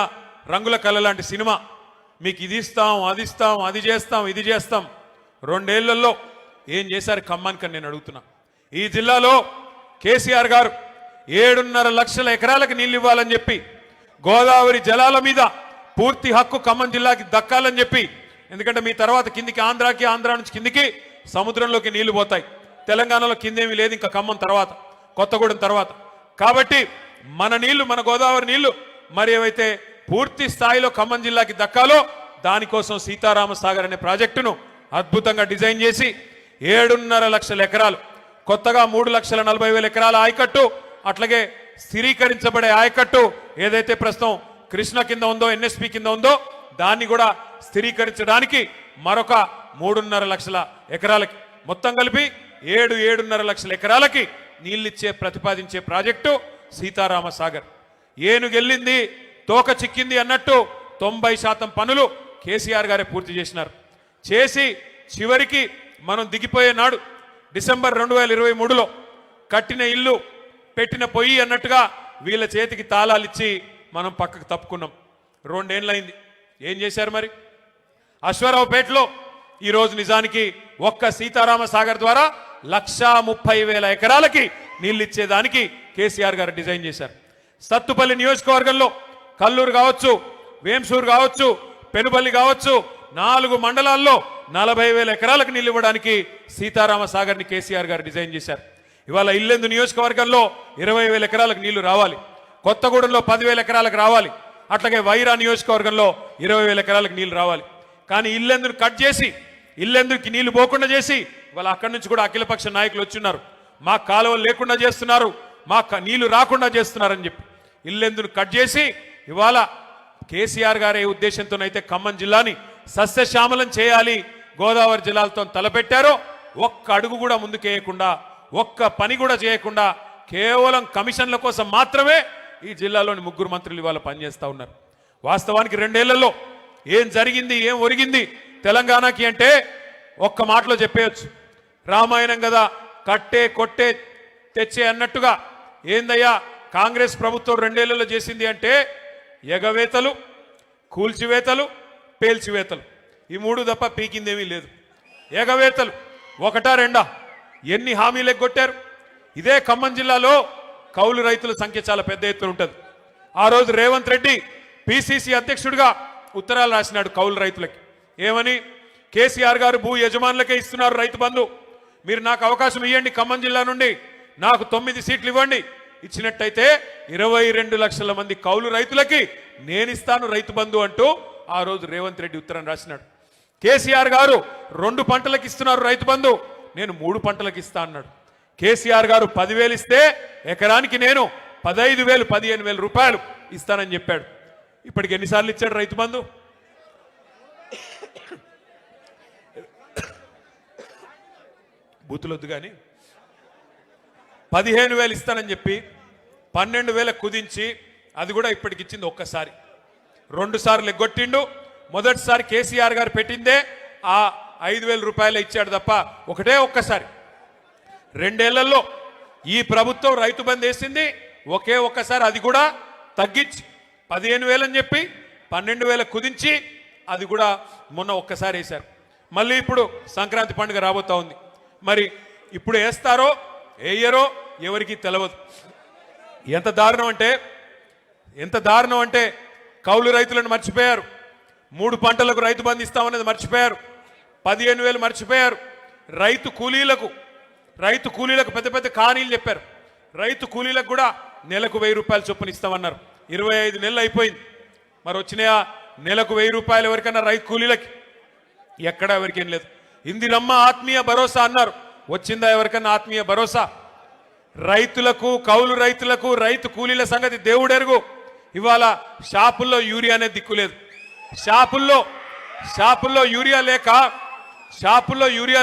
రంగుల కళ లాంటి సినిమా. మీకు ఇది ఇస్తాం, అది ఇస్తాం, అది చేస్తాం, ఇది చేస్తాం. 2 ఏళ్లలో ఏం చేశారు ఖమ్మానికి నేను అడుగుతున్నా. ఈ జిల్లాలో కేసీఆర్ గారు 7.5 లక్షల ఎకరాలకు నీళ్ళు ఇవ్వాలని చెప్పి, గోదావరి జలాల మీద పూర్తి హక్కు ఖమ్మం జిల్లాకి దక్కాలని చెప్పి, ఎందుకంటే మీ తర్వాత కిందికి ఆంధ్రాకి, ఆంధ్రా నుంచి కిందికి సముద్రంలోకి నీళ్లు పోతాయి. తెలంగాణలో కిందేమీ లేదు ఇంకా ఖమ్మం తర్వాత, కొత్తగూడెం తర్వాత. కాబట్టి మన నీళ్లు, మన గోదావరి నీళ్లు మరి ఏవైతే పూర్తి స్థాయిలో ఖమ్మం జిల్లాకి దక్కాలో దానికోసం సీతారామ సాగర్ అనే ప్రాజెక్టును అద్భుతంగా డిజైన్ చేసి 7.5 లక్షల ఎకరాలు, కొత్తగా 3,40,000 ఎకరాల ఆయకట్టు, అట్లాగే స్థిరీకరించబడే ఆయకట్టు ఏదైతే ప్రస్తుతం కృష్ణ కింద ఉందో, ఎన్ఎస్పి కింద ఉందో దాన్ని కూడా స్థిరీకరించడానికి మరొక 3.5 లక్షల ఎకరాలకి, మొత్తం కలిపి 7.5 లక్షల ఎకరాలకి నీళ్ళిచ్చే ప్రతిపాదించే ప్రాజెక్టు సీతారామ సాగర్. ఏనుగెళ్ళింది తోక చిక్కింది అన్నట్టు 90% పనులు కేసీఆర్ గారే పూర్తి చేసినారు. చేసి చివరికి మనం దిగిపోయే నాడు డిసెంబర్ 2023లో కట్టిన ఇల్లు పెట్టిన పొయ్యి అన్నట్టుగా వీళ్ళ చేతికి తాళాలు ఇచ్చి మనం పక్కకు తప్పుకున్నాం. 2 ఏళ్ళైంది. ఏం చేశారు మరి? అశ్వారావుపేటలో ఈరోజు నిజానికి ఒక్క సీతారామ సాగర్ ద్వారా 1,30,000 ఎకరాలకి నీళ్ళు ఇచ్చేదానికి కేసీఆర్ గారు డిజైన్ చేశారు. సత్తుపల్లి నియోజకవర్గంలో కల్లూరు కావచ్చు, వేంసూరు కావచ్చు, పెనుపల్లి కావచ్చు, 4 మండలాల్లో 40,000 ఎకరాలకు నీళ్ళు ఇవ్వడానికి సీతారామ సాగర్ని కేసీఆర్ గారు డిజైన్ చేశారు. ఇవాళ ఇల్లెందు నియోజకవర్గంలో 20,000 ఎకరాలకు నీళ్లు రావాలి, కొత్తగూడెంలో 10,000 ఎకరాలకు రావాలి, అట్లాగే వైరా నియోజకవర్గంలో 20,000 ఎకరాలకు నీళ్లు రావాలి. కానీ ఇల్లెందును కట్ చేసి, ఇల్లెందుకి నీళ్లు పోకుండా చేసి ఇవాళ అక్కడి నుంచి కూడా అఖిలపక్ష నాయకులు వచ్చిన్నారు. మా కాలువలు లేకుండా చేస్తున్నారు, మా నీళ్లు రాకుండా చేస్తున్నారని చెప్పి ఇల్లెందును కట్ చేసి ఇవాళ కేసీఆర్ గారి ఉద్దేశంతోనైతే ఖమ్మం జిల్లాని సస్యశ్యామలం చేయాలి, గోదావరి జిల్లాలతో తలపెట్టారో ఒక్క అడుగు కూడా ముందుకేయకుండా, ఒక్క పని కూడా చేయకుండా కేవలం కమిషన్ల కోసం మాత్రమే ఈ జిల్లాలోని 3 మంత్రులు ఇవాళ పనిచేస్తూ ఉన్నారు. వాస్తవానికి 2 ఏళ్లలో ఏం జరిగింది, ఏం ఒరిగింది తెలంగాణకి అంటే ఒక్క మాటలో చెప్పేయచ్చు. రామాయణం కదా, కట్టే కొట్టే తెచ్చే అన్నట్టుగా ఏందయ్యా కాంగ్రెస్ ప్రభుత్వం 2 ఏళ్లలో చేసింది అంటే ఎగవేతలు, కూల్చివేతలు, పేల్చివేతలు, ఈ 3 తప్ప పీకిందేమీ లేదు. ఎగవేతలు 1 2 ఎన్ని హామీలు ఎగ్గొట్టారు. ఇదే ఖమ్మం జిల్లాలో కౌలు రైతుల సంఖ్య చాలా పెద్ద ఎత్తున ఉంటుంది. ఆ రోజు రేవంత్ రెడ్డి పిసిసి అధ్యక్షుడిగా ఉత్తరాలు రాసినాడు కౌలు రైతులకి. ఏమని? కేసీఆర్ గారు భూ యజమానులకే ఇస్తున్నారు రైతు బంధు, మీరు నాకు అవకాశం ఇవ్వండి, ఖమ్మం జిల్లా నుండి నాకు 9 సీట్లు ఇవ్వండి, ఇచ్చినట్టయితే 22 లక్షల మంది కౌలు రైతులకి నేను ఇస్తాను రైతు బంధు అంటూ ఆ రోజు రేవంత్ రెడ్డి ఉత్తరం రాసినాడు. కేసీఆర్ గారు 2 పంటలకు ఇస్తున్నారు రైతు బంధు, నేను 3 పంటలకు ఇస్తా అన్నాడు. కేసీఆర్ గారు 10,000 ఇస్తే ఎకరానికి నేను 15,000 15,000 రూపాయలు ఇస్తానని చెప్పాడు. ఇప్పటికి ఎన్నిసార్లు ఇచ్చాడు రైతు బంధు? బూతులొద్దు కానీ 15,000 ఇస్తానని చెప్పి 12,000 కుదించి అది కూడా ఇప్పటికి ఇచ్చింది ఒక్కసారి. 2 సార్లు ఎగ్గొట్టిండు. మొదటిసారి కేసీఆర్ గారు పెట్టిందే ఆ 5,000 రూపాయలు ఇచ్చాడు తప్ప ఒక్కసారి. 2 ఏళ్లలో ఈ ప్రభుత్వం రైతు బంధు వేసింది ఒక్కసారి, అది కూడా తగ్గించి 15,000 అని చెప్పి 12,000 కుదించి అది కూడా మొన్న ఒక్కసారి వేశారు. మళ్ళీ ఇప్పుడు సంక్రాంతి పండుగ రాబోతా ఉంది. మరి ఇప్పుడు వేస్తారో వేయరో ఎవరికి తెలియదు. ఎంత దారుణం అంటే కౌలు రైతులను మర్చిపోయారు, 3 పంటలకు రైతు బంధు ఇస్తామనేది మర్చిపోయారు, 15,000 మర్చిపోయారు, రైతు కూలీలకు రైతు కూలీలకు పెద్ద పెద్ద కానీలు చెప్పారు. రైతు కూలీలకు కూడా నెలకు 1000 రూపాయలు చొప్పున ఇస్తామన్నారు. 25 నెలలు అయిపోయింది. మరి వచ్చినాయా నెలకు 1000 రూపాయలు ఎవరికన్నా రైతు కూలీలకి? ఎక్కడా ఎవరికేం లేదు. ఇందిరమ్మ ఆత్మీయ భరోసా అన్నారు, వచ్చిందా ఎవరికన్నా ఆత్మీయ భరోసా? రైతులకు, కౌలు రైతులకు, రైతు కూలీల సంగతి దేవుడెరుగు. ఇవాళ షాపుల్లో యూరియా అనేది దిక్కులేదు. షాపుల్లో యూరియా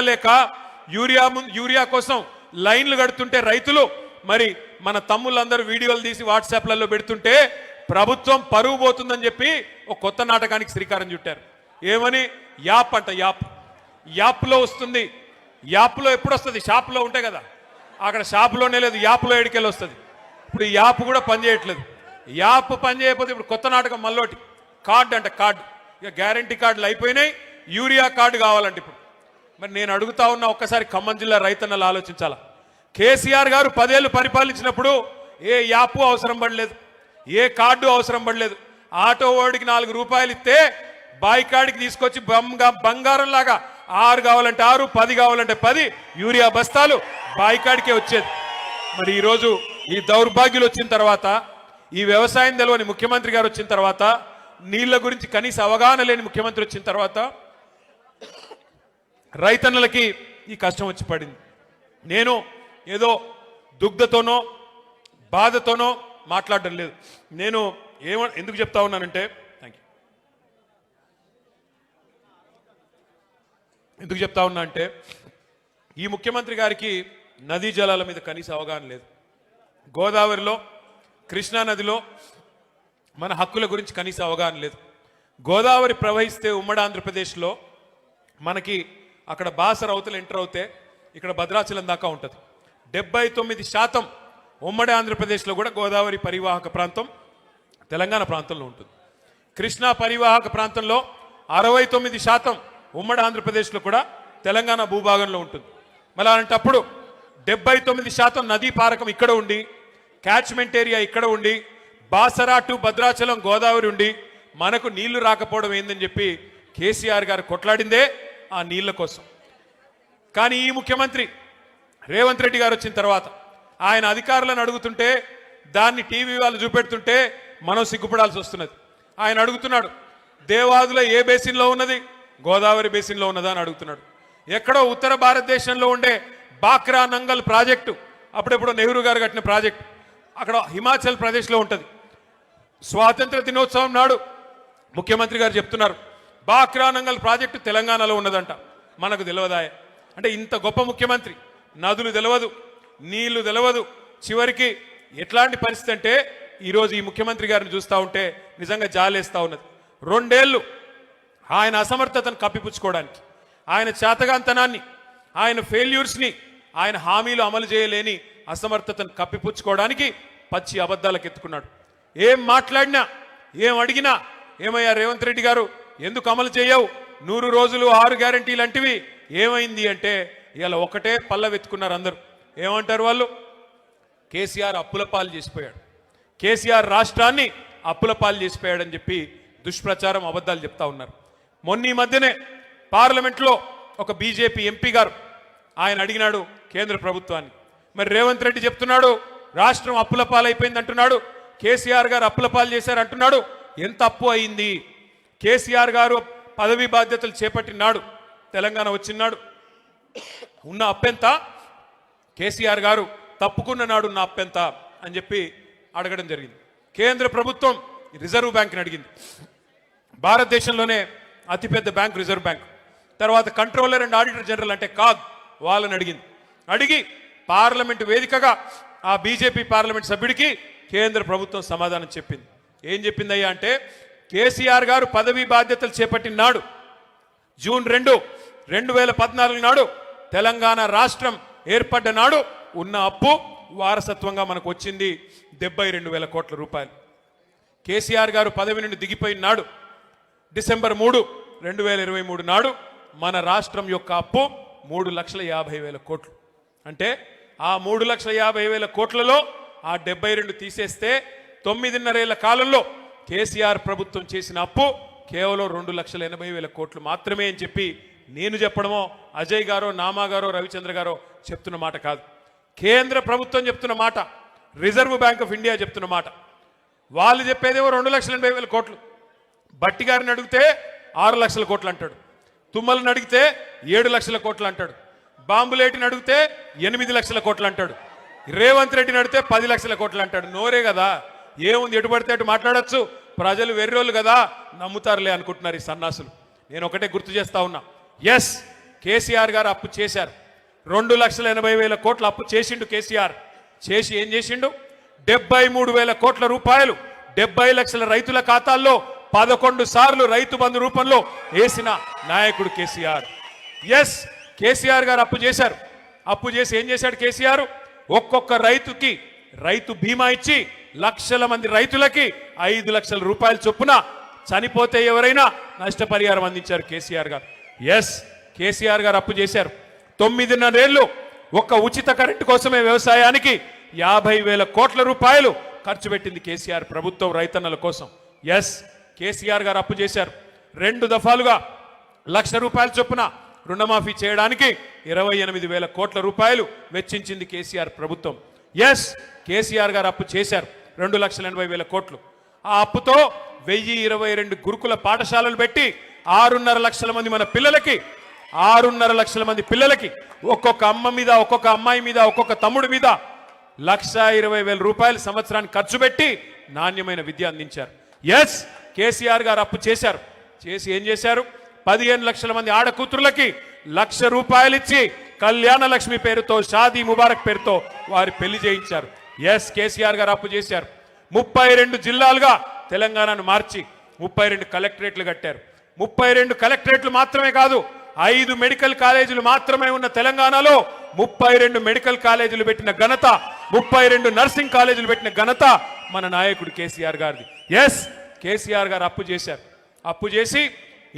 లేక యూరియా కోసం లైన్లు కడుతుంటే రైతులు, మరి మన తమ్ముళ్ళందరూ వీడియోలు తీసి వాట్సాప్లలో పెడుతుంటే ప్రభుత్వం పరువు పోతుందని చెప్పి ఒక కొత్త నాటకానికి శ్రీకారం చుట్టారు. ఏమని? యాప్ అంట. యాప్లో వస్తుంది. యాప్లో ఎప్పుడు వస్తుంది? షాప్లో ఉంటాయి కదా, అక్కడ షాపులోనే లేదు, యాప్లో ఎడికెళ్ళి వస్తుంది. ఇప్పుడు ఈ యాప్ కూడా పనిచేయట్లేదు. యాప్ పనిచేయకపోతే ఇప్పుడు కొత్త నాటకం మళ్ళోటి, కార్డు అంట. కార్డు ఇక గ్యారంటీ కార్డులు అయిపోయినాయి, యూరియా కార్డు కావాలంటే ఇప్పుడు. మరి నేను అడుగుతా ఉన్నా, ఒక్కసారి ఖమ్మం జిల్లా రైతన్నలు ఆలోచించాలా. కేసీఆర్ గారు 10 ఏళ్ళు పరిపాలించినప్పుడు ఏ యాప్ అవసరం పడలేదు, ఏ కార్డు అవసరం పడలేదు. ఆటో వాడికి 4 రూపాయలు ఇస్తే బాయికాడికి తీసుకొచ్చి బంగారం లాగా 6 కావాలంటే 6, 10 కావాలంటే 10 యూరియా బస్తాలు బాయికాడికే వచ్చేది. మరి ఈరోజు ఈ దౌర్భాగ్యులు వచ్చిన తర్వాత, ఈ వ్యవసాయం తెలవని ముఖ్యమంత్రి గారు వచ్చిన తర్వాత, నీళ్ల గురించి కనీస అవగాహన లేని ముఖ్యమంత్రి వచ్చిన తర్వాత రైతన్నలకి ఈ కష్టం వచ్చి పడింది. నేను ఏదో దుగ్ధతోనో బాధతోనో మాట్లాడడం లేదు. నేను ఎందుకు చెప్తా ఉన్నానంటే, ఎందుకు చెప్తా ఉన్నా అంటే, ఈ ముఖ్యమంత్రి గారికి నదీ జలాల మీద కనీస అవగాహన లేదు. గోదావరిలో, కృష్ణా నదిలో మన హక్కుల గురించి కనీస అవగాహన లేదు. గోదావరి ప్రవహిస్తే ఉమ్మడి ఆంధ్రప్రదేశ్లో మనకి అక్కడ బాసర అవతల ఎంటర్ అవుతే ఇక్కడ భద్రాచలం దాకా ఉంటుంది. 79% ఉమ్మడి ఆంధ్రప్రదేశ్లో కూడా గోదావరి పరివాహక ప్రాంతం తెలంగాణ ప్రాంతంలో ఉంటుంది. కృష్ణా పరివాహక ప్రాంతంలో 69% ఉమ్మడి ఆంధ్రప్రదేశ్లో కూడా తెలంగాణ భూభాగంలో ఉంటుంది. మళ్ళీ అలాంటప్పుడు 79% నదీ పారకం ఇక్కడ ఉండి, క్యాచ్మెంట్ ఏరియా ఇక్కడ ఉండి, బాసరా టు భద్రాచలం గోదావరి ఉండి మనకు నీళ్లు రాకపోవడం ఏందని చెప్పి కేసీఆర్ గారు కొట్లాడిందే ఆ నీళ్ల కోసం. కానీ ఈ ముఖ్యమంత్రి రేవంత్ రెడ్డి గారు వచ్చిన తర్వాత ఆయన అధికారులను అడుగుతుంటే, దాన్ని టీవీ వాళ్ళు చూపెడుతుంటే మనం సిగ్గుపడాల్సి వస్తున్నది. ఆయన అడుగుతున్నాడు, దేవాదుల ఏ బేసిన్లో ఉన్నది? గోదావరి బేసిన్లో ఉన్నదా అని అడుగుతున్నాడు. ఎక్కడో ఉత్తర భారతదేశంలో ఉండే బాక్రా నంగల్ ప్రాజెక్టు, అప్పుడెప్పుడు నెహ్రూ గారు కట్టిన ప్రాజెక్టు, అక్కడ హిమాచల్ ప్రదేశ్లో ఉంటుంది. స్వాతంత్ర దినోత్సవం నాడు ముఖ్యమంత్రి గారు చెప్తున్నారు, బాక్రా నంగల్ ప్రాజెక్టు తెలంగాణలో ఉన్నదంట. మనకు తెలియదాయే. అంటే ఇంత గొప్ప ముఖ్యమంత్రి, నదులు తెలియదు, నీళ్లు తెలియదు. చివరికి ఎట్లాంటి పరిస్థితి అంటే, ఈరోజు ఈ ముఖ్యమంత్రి గారిని చూస్తూ ఉంటే నిజంగా జాలేస్తూ ఉన్నది. 2 ఏళ్ళు ఆయన అసమర్థతను కప్పిపుచ్చుకోవడానికి, ఆయన చేతగాంతనాన్ని, ఆయన ఫెయిల్యూర్స్ని, ఆయన హామీలు అమలు చేయలేని అసమర్థతను కప్పిపుచ్చుకోవడానికి పచ్చి అబద్ధాలకు ఎత్తుకున్నాడు. ఏం మాట్లాడినా, ఏం అడిగినా, ఏమయ్యా రేవంత్ రెడ్డి గారు ఎందుకు అమలు చేయవు? 100 రోజులు 6 గ్యారంటీలు అంటివి ఏమైంది అంటే, ఇలా ఒకటే పల్లవెత్తుకున్నారు అందరూ. ఏమంటారు వాళ్ళు? కేసీఆర్ అప్పుల పాలు చేసిపోయాడు, కేసీఆర్ రాష్ట్రాన్ని అప్పుల పాలు చేసిపోయాడని చెప్పి దుష్ప్రచారం, అబద్ధాలు చెప్తా ఉన్నారు. మొన్న ఈ మధ్యనే పార్లమెంట్లో ఒక బీజేపీ ఎంపీ గారు ఆయన అడిగినాడు కేంద్ర ప్రభుత్వాన్ని. మరి రేవంత్ రెడ్డి చెప్తున్నాడు రాష్ట్రం అప్పుల పాలైపోయింది అంటున్నాడు, కేసీఆర్ గారు అప్పుల పాలు చేశారు అంటున్నాడు. ఎంత అప్పు అయింది? కేసీఆర్ గారు పదవి బాధ్యతలు చేపట్టినాడు, తెలంగాణ వచ్చినాడు, ఉన్న అప్పెంత? కేసీఆర్ గారు తప్పుకున్న నాడు ఉన్న అప్పెంత అని చెప్పి అడగడం జరిగింది. కేంద్ర ప్రభుత్వం రిజర్వ్ బ్యాంక్ని అడిగింది. భారతదేశంలోనే అతిపెద్ద బ్యాంక్ రిజర్వ్ బ్యాంక్. తర్వాత కంట్రోలర్ అండ్ ఆడిటర్ జనరల్ అంటే కాగ్, వాళ్ళని అడిగింది. అడిగి పార్లమెంటు వేదికగా ఆ బీజేపీ పార్లమెంట్ సభ్యుడికి కేంద్ర ప్రభుత్వం సమాధానం చెప్పింది. ఏం చెప్పిందయ్యా అంటే, కేసీఆర్ గారు పదవీ బాధ్యతలు చేపట్టిన నాడు జూన్ 2, 2014 నాడు తెలంగాణ రాష్ట్రం ఏర్పడ్డ నాడు ఉన్న అప్పు వారసత్వంగా మనకు వచ్చింది 72,000 కోట్ల రూపాయలు. కేసీఆర్ గారు పదవి నుండి దిగిపోయిన నాడు డిసెంబర్ 3, 2023 నాడు మన రాష్ట్రం యొక్క అప్పు 3,50,000 కోట్లు. అంటే ఆ 3,50,000 కోట్లలో ఆ 72 తీసేస్తే 9.5 ఏళ్ల కాలంలో కేసీఆర్ ప్రభుత్వం చేసిన అప్పు కేవలం 2,80,000 కోట్లు మాత్రమే అని చెప్పి నేను చెప్పడమో అజయ్ గారో నామా గారో రవిచంద్ర గారో చెప్తున్న మాట కాదు. కేంద్ర ప్రభుత్వం చెప్తున్న మాట, రిజర్వ్ బ్యాంక్ ఆఫ్ ఇండియా చెప్తున్న మాట. వాళ్ళు చెప్పేదేమో 2,80,000 కోట్లు. బట్టి గారిని అడిగితే 6 లక్షల కోట్లు అంటాడు. తుమ్మలను అడిగితే 7 లక్షల కోట్లు అంటాడు. బాంబులేటిని అడిగితే 8 లక్షల కోట్లు అంటాడు. రేవంత్ రెడ్డిని అడిగితే 10 లక్షల కోట్లు అంటాడు. నోరే కదా, ఏముంది, ఎటు పడితే అటు మాట్లాడచ్చు. ప్రజలు వెర్రోళ్ళు కదా, నమ్ముతారులే అనుకుంటున్నారు ఈ సన్నాసులు. నేను ఒకటే గుర్తు చేస్తా ఉన్నా, ఎస్ కేసీఆర్ గారు అప్పు చేశారు. 2,80,000 కోట్ల అప్పు చేసిండు కేసీఆర్. చేసి ఏం చేసిండు? 73,000 కోట్ల రూపాయలు 70 లక్షల రైతుల ఖాతాల్లో 11 సార్లు రైతు బంధు రూపంలో వేసిన నాయకుడు కేసీఆర్. ఎస్ కేసీఆర్ గారు అప్పు చేశారు. అప్పు చేసి ఏం చేశాడు కేసీఆర్? ఒక్కొక్క రైతుకి రైతు బీమా ఇచ్చి లక్షల మంది రైతులకి 5 లక్షల రూపాయల చొప్పున చనిపోతే ఎవరైనా నష్టపరిహారం అందించారు కేసీఆర్ గారు. ఎస్ కేసీఆర్ గారు అప్పు చేశారు. 9.5 ఏళ్ళు ఒక్క ఉచిత కరెంటు కోసమే వ్యవసాయానికి 50,000 కోట్ల రూపాయలు ఖర్చు పెట్టింది కేసీఆర్ ప్రభుత్వం రైతన్నల కోసం. ఎస్ కేసీఆర్ గారు అప్పు చేశారు. 2 దఫాలుగా 1,00,000 రూపాయల చొప్పున రుణమాఫీ చేయడానికి 28,000 కోట్ల రూపాయలు వెచ్చించింది కేసీఆర్ ప్రభుత్వం. ఎస్ కేసీఆర్ గారు అప్పు చేశారు 2,80,000 కోట్లు. ఆ అప్పుతో 1,022 గురుకుల పాఠశాలలు పెట్టి 6.5 లక్షల మంది మన పిల్లలకి 6.5 లక్షల మంది పిల్లలకి ఒక్కొక్క అమ్మ మీద, ఒక్కొక్క అమ్మాయి మీద, ఒక్కొక్క తమ్ముడి మీద 1,20,000 రూపాయలు సంవత్సరానికి ఖర్చు పెట్టి నాణ్యమైన విద్య అందించారు. ఎస్ కేసీఆర్ గారు అప్పు చేశారు. చేసి ఏం చేశారు? 15 లక్షల మంది ఆడకూతురులకి 1,00,000 రూపాయలు ఇచ్చి కళ్యాణ లక్ష్మి పేరుతో, షాదీ ముబారక్ పేరుతో వారి పెళ్లి చేయించారు. ఎస్ కేసీఆర్ గారు అప్పు చేశారు. 32 జిల్లాలుగా తెలంగాణను మార్చి 32 కలెక్టరేట్లు కట్టారు. 32 కలెక్టరేట్లు మాత్రమే కాదు, 5 మెడికల్ కాలేజీలు మాత్రమే ఉన్న తెలంగాణలో 32 మెడికల్ కాలేజీలు పెట్టిన ఘనత, 32 నర్సింగ్ కాలేజీలు పెట్టిన ఘనత మన నాయకుడు కేసీఆర్ గారిది. ఎస్ కేసీఆర్ గారు అప్పు చేశారు. అప్పు చేసి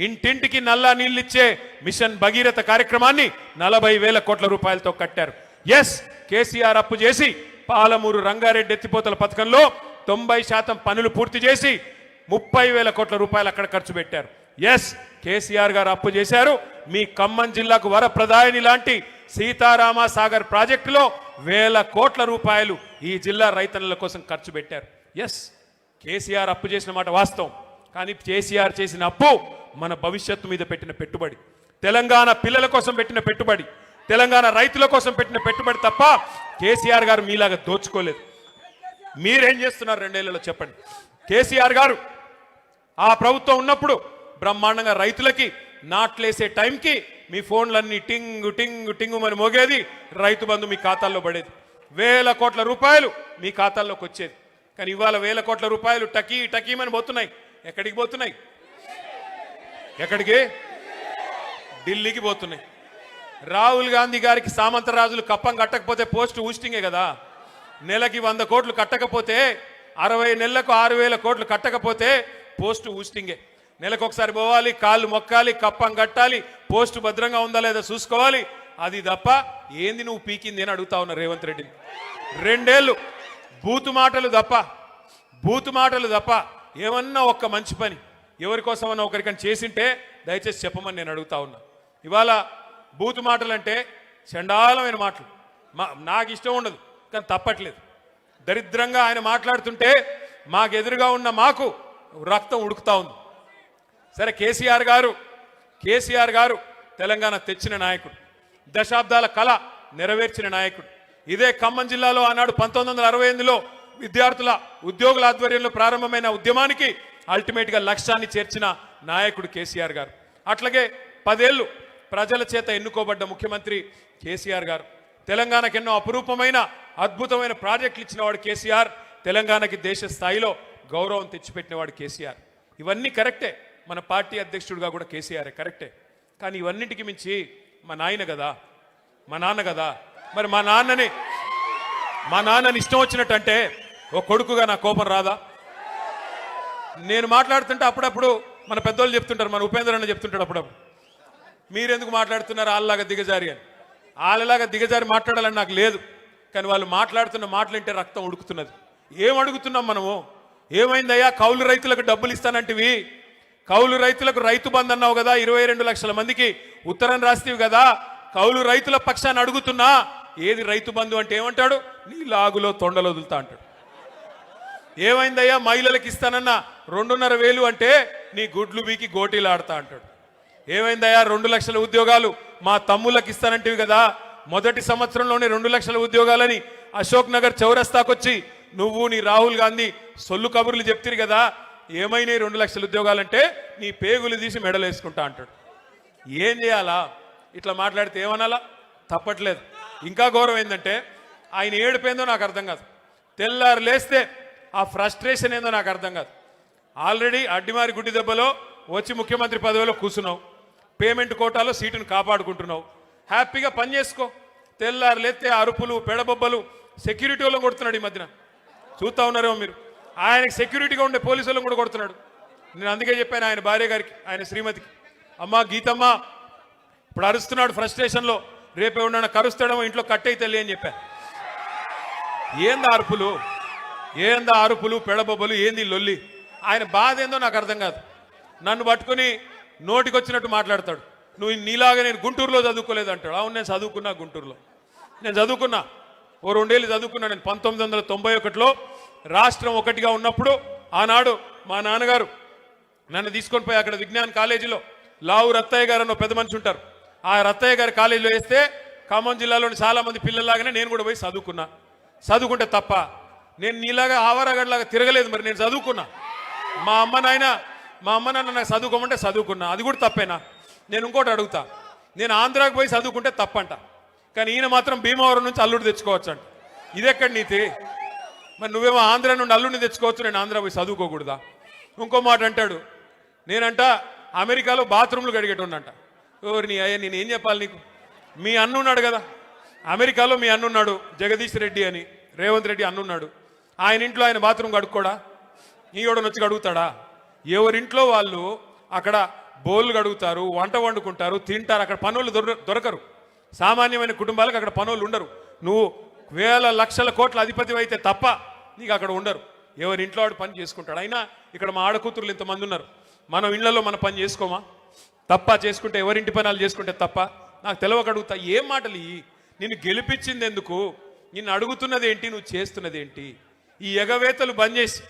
ఇంటింటికి నల్లా నీళ్ళిచ్చే మిషన్ భగీరథ కార్యక్రమాన్ని 40,000 కోట్ల రూపాయలతో కట్టారు. ఎస్ కేసీఆర్ అప్పు చేసి పాలమూరు రంగారెడ్డి ఎత్తిపోతల పథకంలో 90% పనులు పూర్తి చేసి 30,000 కోట్ల రూపాయలు అక్కడ ఖర్చు పెట్టారు. ఎస్ కేసీఆర్ గారు అప్పు చేశారు. మీ ఖమ్మం జిల్లాకు వరప్రదాయని లాంటి సీతారామ సాగర్ ప్రాజెక్టులో 1,000 కోట్ల రూపాయలు ఈ జిల్లా రైతన్నల కోసం ఖర్చు పెట్టారు. ఎస్ కేసీఆర్ అప్పు చేసిన మాట వాస్తవం. కానీ కేసీఆర్ చేసిన అప్పు మన భవిష్యత్తు మీద పెట్టిన పెట్టుబడి, తెలంగాణ పిల్లల కోసం పెట్టిన పెట్టుబడి, తెలంగాణ రైతుల కోసం పెట్టిన పెట్టుబడి తప్ప కేసీఆర్ గారు మీలాగా దోచుకోలేదు. మీరేం చేస్తున్నారు 2 ఏళ్లలో చెప్పండి. కేసీఆర్ గారు ఆ ప్రభుత్వం ఉన్నప్పుడు బ్రహ్మాండంగా రైతులకి నాట్లేసే టైంకి మీ ఫోన్లన్నీ టింగు టింగు టింగు మరి మోగేది, రైతు బంధు మీ ఖాతాల్లో పడేది, 1,000 కోట్ల రూపాయలు మీ ఖాతాల్లోకి వచ్చేది. కానీ ఇవాళ 1,000 కోట్ల రూపాయలు టకీ టకీమని పోతున్నాయి. ఎక్కడికి పోతున్నాయి? ఎక్కడికి? ఢిల్లీకి పోతున్నాయి. రాహుల్ గాంధీ గారికి సామంతరాజులు కప్పం కట్టకపోతే పోస్ట్ ఊస్టింగే కదా. నెలకి 100 కోట్లు కట్టకపోతే, 60 నెలలకు 6,000 కోట్లు కట్టకపోతే పోస్ట్ ఊస్టింగే. నెలకు ఒకసారి పోవాలి, కాళ్ళు మొక్కాలి, కప్పం కట్టాలి, పోస్టు భద్రంగా ఉందా లేదా చూసుకోవాలి. అది తప్ప ఏంది నువ్వు పీకింది అని అడుగుతా ఉన్నా రేవంత్ రెడ్డిని. 2 ఏళ్ళు బూతు మాటలు తప్ప ఏమన్నా ఒక్క మంచి పని ఎవరి కోసమన్నా ఒకరికని చేసింటే దయచేసి చెప్పమని నేను అడుగుతా ఉన్నా. ఇవాళ బూతు మాటలు అంటే చండాలమైన మాటలు, నాకు ఇష్టం ఉండదు కానీ తప్పట్లేదు. దరిద్రంగా ఆయన మాట్లాడుతుంటే మాకు ఎదురుగా ఉన్న మాకు రక్తం ఉడుకుతా ఉంది. సరే కేసీఆర్ గారు తెలంగాణ తెచ్చిన నాయకుడు, దశాబ్దాల కళ నెరవేర్చిన నాయకుడు. ఇదే ఖమ్మం జిల్లాలో ఆనాడు 1968లో విద్యార్థుల ఉద్యోగుల ఆధ్వర్యంలో ప్రారంభమైన ఉద్యమానికి అల్టిమేట్గా లక్ష్యాన్ని చేర్చిన నాయకుడు కేసీఆర్ గారు. అట్లాగే 10 ఏళ్ళు ప్రజల చేత ఎన్నుకోబడ్డ ముఖ్యమంత్రి కేసీఆర్ గారు. తెలంగాణకు ఎన్నో అపురూపమైన అద్భుతమైన ప్రాజెక్టులు ఇచ్చినవాడు కేసీఆర్. తెలంగాణకి దేశ స్థాయిలో గౌరవం తెచ్చిపెట్టినవాడు కేసీఆర్. ఇవన్నీ కరెక్టే. మన పార్టీ అధ్యక్షుడిగా కూడా కేసీఆర్ కరెక్టే. కానీ ఇవన్నిటికి మించి మా నాయన కదా, మా నాన్న కదా. మరి మా నాన్నని ఇష్టం వచ్చినట్టు అంటే ఓ కొడుకుగా నా కోపం రాదా? నేను మాట్లాడుతుంటే అప్పుడప్పుడు మన పెద్దోళ్ళు చెప్తుంటారు, మన ఉపేంద్ర అన్న చెప్తుంటాడు అప్పుడప్పుడు, మీరెందుకు మాట్లాడుతున్నారు వాళ్ళలాగా దిగజారి అని. వాళ్ళలాగా దిగజారి మాట్లాడాలని నాకు లేదు. కానీ వాళ్ళు మాట్లాడుతున్న మాటలంటే రక్తం ఉడుకుతున్నది. ఏం అడుగుతున్నాం మనము? ఏమైందయ్యా, కౌలు రైతులకు డబ్బులు ఇస్తానంటివి, కౌలు రైతులకు రైతు బంధు అన్నావు కదా, 22 లక్షల మందికి ఉత్తరం రాస్తేవి కదా, కౌలు రైతుల పక్షాన్ని అడుగుతున్నా, ఏది రైతు బంధు అంటే ఏమంటాడు? నీ లాగులో తొండలు వదులుతా అంటాడు. ఏమైందయ్యా మహిళలకు ఇస్తానన్న 2,500 అంటే నీ గుడ్లు బీకి గోటీలు ఆడతా అంటాడు. ఏమైందయ్యా 2 లక్షల ఉద్యోగాలు మా తమ్ముళ్ళకి ఇస్తానంటివి కదా, మొదటి సంవత్సరంలోనే 2 లక్షల ఉద్యోగాలని అశోక్ నగర్ చౌరస్తాకొచ్చి నువ్వు నీ రాహుల్ గాంధీ సొల్లు కబుర్లు చెప్తిరి కదా, ఏమైనా 2 లక్షల ఉద్యోగాలంటే నీ పేగులు తీసి మెడలు వేసుకుంటా అంటాడు. ఏం చేయాలా? ఇట్లా మాట్లాడితే ఏమనాలా? తప్పట్లేదు. ఇంకా గౌరవం ఏంటంటే ఆయన ఏడిపోయిందో నాకు అర్థం కాదు, తెల్లారు లేస్తే ఆ ఫ్రస్ట్రేషన్ ఏందో నాకు అర్థం కాదు. ఆల్రెడీ అడ్డిమారి గుడ్డి దెబ్బలో వచ్చి ముఖ్యమంత్రి పదవిలో కూర్చున్నావు, పేమెంట్ కోటాలో సీటును కాపాడుకుంటున్నావు, హ్యాపీగా పని చేసుకో. తెల్లారు లేస్తే అరుపులు పెడబొబ్బలు సెక్యూరిటీ వాళ్ళని కొడుతున్నాడు. ఈ మధ్యన చూస్తూ ఉన్నారేమో మీరు, ఆయనకి సెక్యూరిటీగా ఉండే పోలీసు వాళ్ళని కూడా కొడుతున్నాడు. నేను అందుకే చెప్పాను ఆయన భార్య గారికి, ఆయన శ్రీమతికి, అమ్మా గీతమ్మ ఇప్పుడు అరుస్తున్నాడు ఫ్రస్ట్రేషన్లో, రేపే ఉన్న కరుస్తాడేమో ఇంట్లో కట్టయి తల్లి అని చెప్పాను. ఏందా అరుపులు పెడబొబ్బలు, ఏంది లొల్లి? ఆయన బాధ ఏందో నాకు అర్థం కాదు. నన్ను పట్టుకుని నోటికొచ్చినట్టు మాట్లాడతాడు. నువ్వు నీలాగా నేను గుంటూరులో చదువుకోలేదు అంటాడు. అవును, నేను చదువుకున్నా గుంటూరులో, నేను చదువుకున్నా, ఓ 2 ఏళ్ళు చదువుకున్నా. నేను 1991లో రాష్ట్రం ఒకటిగా ఉన్నప్పుడు ఆనాడు మా నాన్నగారు నన్ను తీసుకొని పోయి అక్కడ విజ్ఞాన్ కాలేజీలో లావు రత్తయ్య గారు అన్న పెద్ద మనిషి ఉంటారు, ఆ రత్తయ్య గారి కాలేజీలో వేస్తే ఖమ్మం జిల్లాలోని చాలామంది పిల్లల్లాగానే నేను కూడా పోయి చదువుకున్నా. చదువుకుంటే తప్ప? నేను నీలాగా ఆవారగడ్లాగా తిరగలేదు. మరి నేను చదువుకున్నా. మా అమ్మ నాన్న నాకు చదువుకోమంటే చదువుకున్నా, అది కూడా తప్పేనా? నేను ఇంకోటి అడుగుతా, నేను ఆంధ్రాకి పోయి చదువుకుంటే తప్పంట, కానీ ఈయన మాత్రం భీమవరం నుంచి అల్లుడు తెచ్చుకోవచ్చు అంట. ఇదెక్కడ నీతి? మరి నువ్వేమో ఆంధ్ర నుండి అల్లుడిని తెచ్చుకోవచ్చు, నేను ఆంధ్ర పోయి చదువుకోకూడదా? ఇంకో మాట అంటాడు, నేనంట అమెరికాలో బాత్రూమ్లు కడిగేటోనంట. ఎవరిని అయ్యా నేను ఏం చెప్పాలి నీకు? మీ అన్నున్నాడు కదా అమెరికాలో, మీ అన్నున్నాడు జగదీష్ రెడ్డి అని, రేవంత్ రెడ్డి అన్నున్నాడు. ఆయన ఇంట్లో ఆయన బాత్రూమ్ కడుక్కోడా? ఈయోడని వచ్చి కడుగుతాడా? ఎవరింట్లో వాళ్ళు అక్కడ బోళ్ళు కడుగుతారు, వంట వండుకుంటారు, తింటారు. అక్కడ పనులు దొరకరు. సామాన్యమైన కుటుంబాలకు అక్కడ పనులు ఉండరు. నువ్వు వేల లక్షల కోట్ల అధిపతి అయితే తప్ప నీకు అక్కడ ఉండరు. ఎవరింట్లో వాడు పని చేసుకుంటాడు. అయినా ఇక్కడ మా ఆడకూతురులు ఇంతమంది ఉన్నారు, మనం ఇళ్లలో మన పని చేసుకోమా? తప్ప చేసుకుంటే ఎవరింటి పనులు చేసుకుంటే తప్ప? నాకు తెలవక అడుగుతా, ఏం మాటలు ఇవి? నిన్ను గెలిపించింది ఎందుకు? నిన్ను అడుగుతున్నది ఏంటి? నువ్వు చేస్తున్నది ఏంటి? ఈ ఎగవేతలు బంద్ చేసి,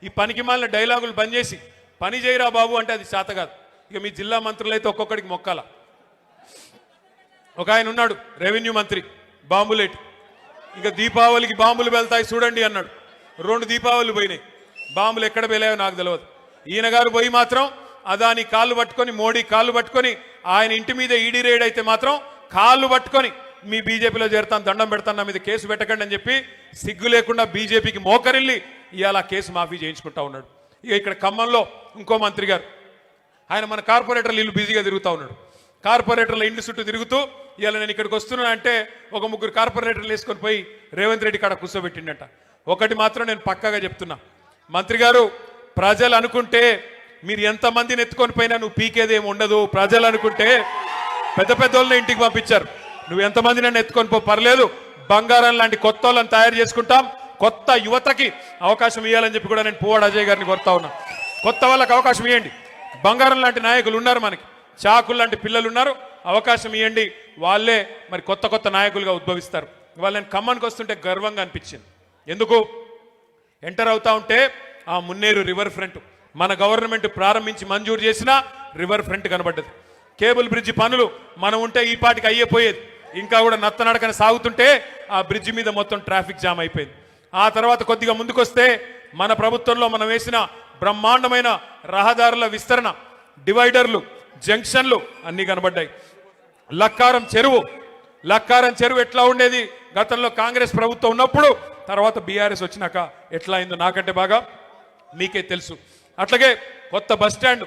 ఈ పనికి మాలిన డైలాగులు బంద్ చేసి పని చేయరా బాబు అంటే అది చేత కాదు. ఇక మీ జిల్లా మంత్రులు అయితే ఒక్కొక్కడికి మొక్కాల. ఒక ఆయన ఉన్నాడు రెవెన్యూ మంత్రి, బాంబులేటి, ఇక దీపావళికి బాంబులు వెళ్తాయి చూడండి అన్నాడు. 2 దీపావళిలు పోయినాయి, బాంబులు ఎక్కడ వెళ్ళాయో నాకు తెలియదు. ఈయన గారు పోయి మాత్రం అదాని కాళ్ళు పట్టుకొని, మోడీ కాళ్ళు పట్టుకొని, ఆయన ఇంటి మీద ఈడీ రేడ్ అయితే మాత్రం కాళ్ళు పట్టుకొని మీ బీజేపీలో చేరుతాను, దండం పెడతాను, నా మీద కేసు పెట్టకండి అని చెప్పి సిగ్గు లేకుండా బీజేపీకి మోకరిల్లి ఇవాళ కేసు మాఫీ చేయించుకుంటా ఉన్నాడు. ఇక ఇక్కడ ఖమ్మంలో ఇంకో మంత్రి గారు, ఆయన మన కార్పొరేటర్లు ఇల్లు బిజీగా తిరుగుతూ ఉన్నాడు. కార్పొరేటర్ల ఇంటి చుట్టూ తిరుగుతూ ఇవాళ నేను ఇక్కడికి వస్తున్నా అంటే ఒక 3 కార్పొరేటర్లు వేసుకొని పోయి రేవంత్ రెడ్డి కాడ కూర్చోబెట్టిండట. ఒకటి మాత్రం నేను పక్కాగా చెప్తున్నా, మంత్రి గారు, ప్రజలు అనుకుంటే మీరు ఎంతమందిని ఎత్తుకొని పోయినా నువ్వు పీకేదేమి ఉండదు. ప్రజలు అనుకుంటే పెద్ద వాళ్ళని ఇంటికి పంపించారు, నువ్వు ఎంతమంది నన్ను ఎత్తుకొని పో, పర్లేదు, బంగారం లాంటి కొత్త వాళ్ళని తయారు చేసుకుంటాం, కొత్త యువతకి అవకాశం ఇవ్వాలని చెప్పి కూడా నేను పువ్వాడ అజయ్ గారిని కోరుతా ఉన్నా. కొత్త వాళ్ళకి అవకాశం ఇవ్వండి. బంగారం లాంటి నాయకులు ఉన్నారు, మనకి చాకులు లాంటి పిల్లలు ఉన్నారు, అవకాశం ఇవ్వండి. వాళ్ళే మరి కొత్త నాయకులుగా ఉద్భవిస్తారు. ఇవాళ నేను ఖమ్మానికి వస్తుంటే గర్వంగా అనిపించింది. ఎందుకు? ఎంటర్ అవుతా ఉంటే ఆ మున్నేరు రివర్ ఫ్రంట్ మన గవర్నమెంట్ ప్రారంభించి మంజూరు చేసిన రివర్ ఫ్రంట్ కనబడ్డది. కేబుల్ బ్రిడ్జి పనులు మనం ఉంటే ఈ పాటికి అయ్యిపోయేది, ఇంకా కూడా నత్తనడకన సాగుతుంటే ఆ బ్రిడ్జి మీద మొత్తం ట్రాఫిక్ జామ్ అయిపోయింది. ఆ తర్వాత కొద్దిగా ముందుకొస్తే మన ప్రభుత్వంలో మనం వేసిన బ్రహ్మాండమైన రహదారుల విస్తరణ, డివైడర్లు, జంక్షన్లు అన్నీ కనబడ్డాయి. లక్కారం చెరువు ఎట్లా ఉండేది గతంలో కాంగ్రెస్ ప్రభుత్వం ఉన్నప్పుడు, తర్వాత బీఆర్ఎస్ వచ్చినాక ఎట్లా అయిందో నాకంటే బాగా మీకే తెలుసు. అట్లాగే కొత్త బస్టాండ్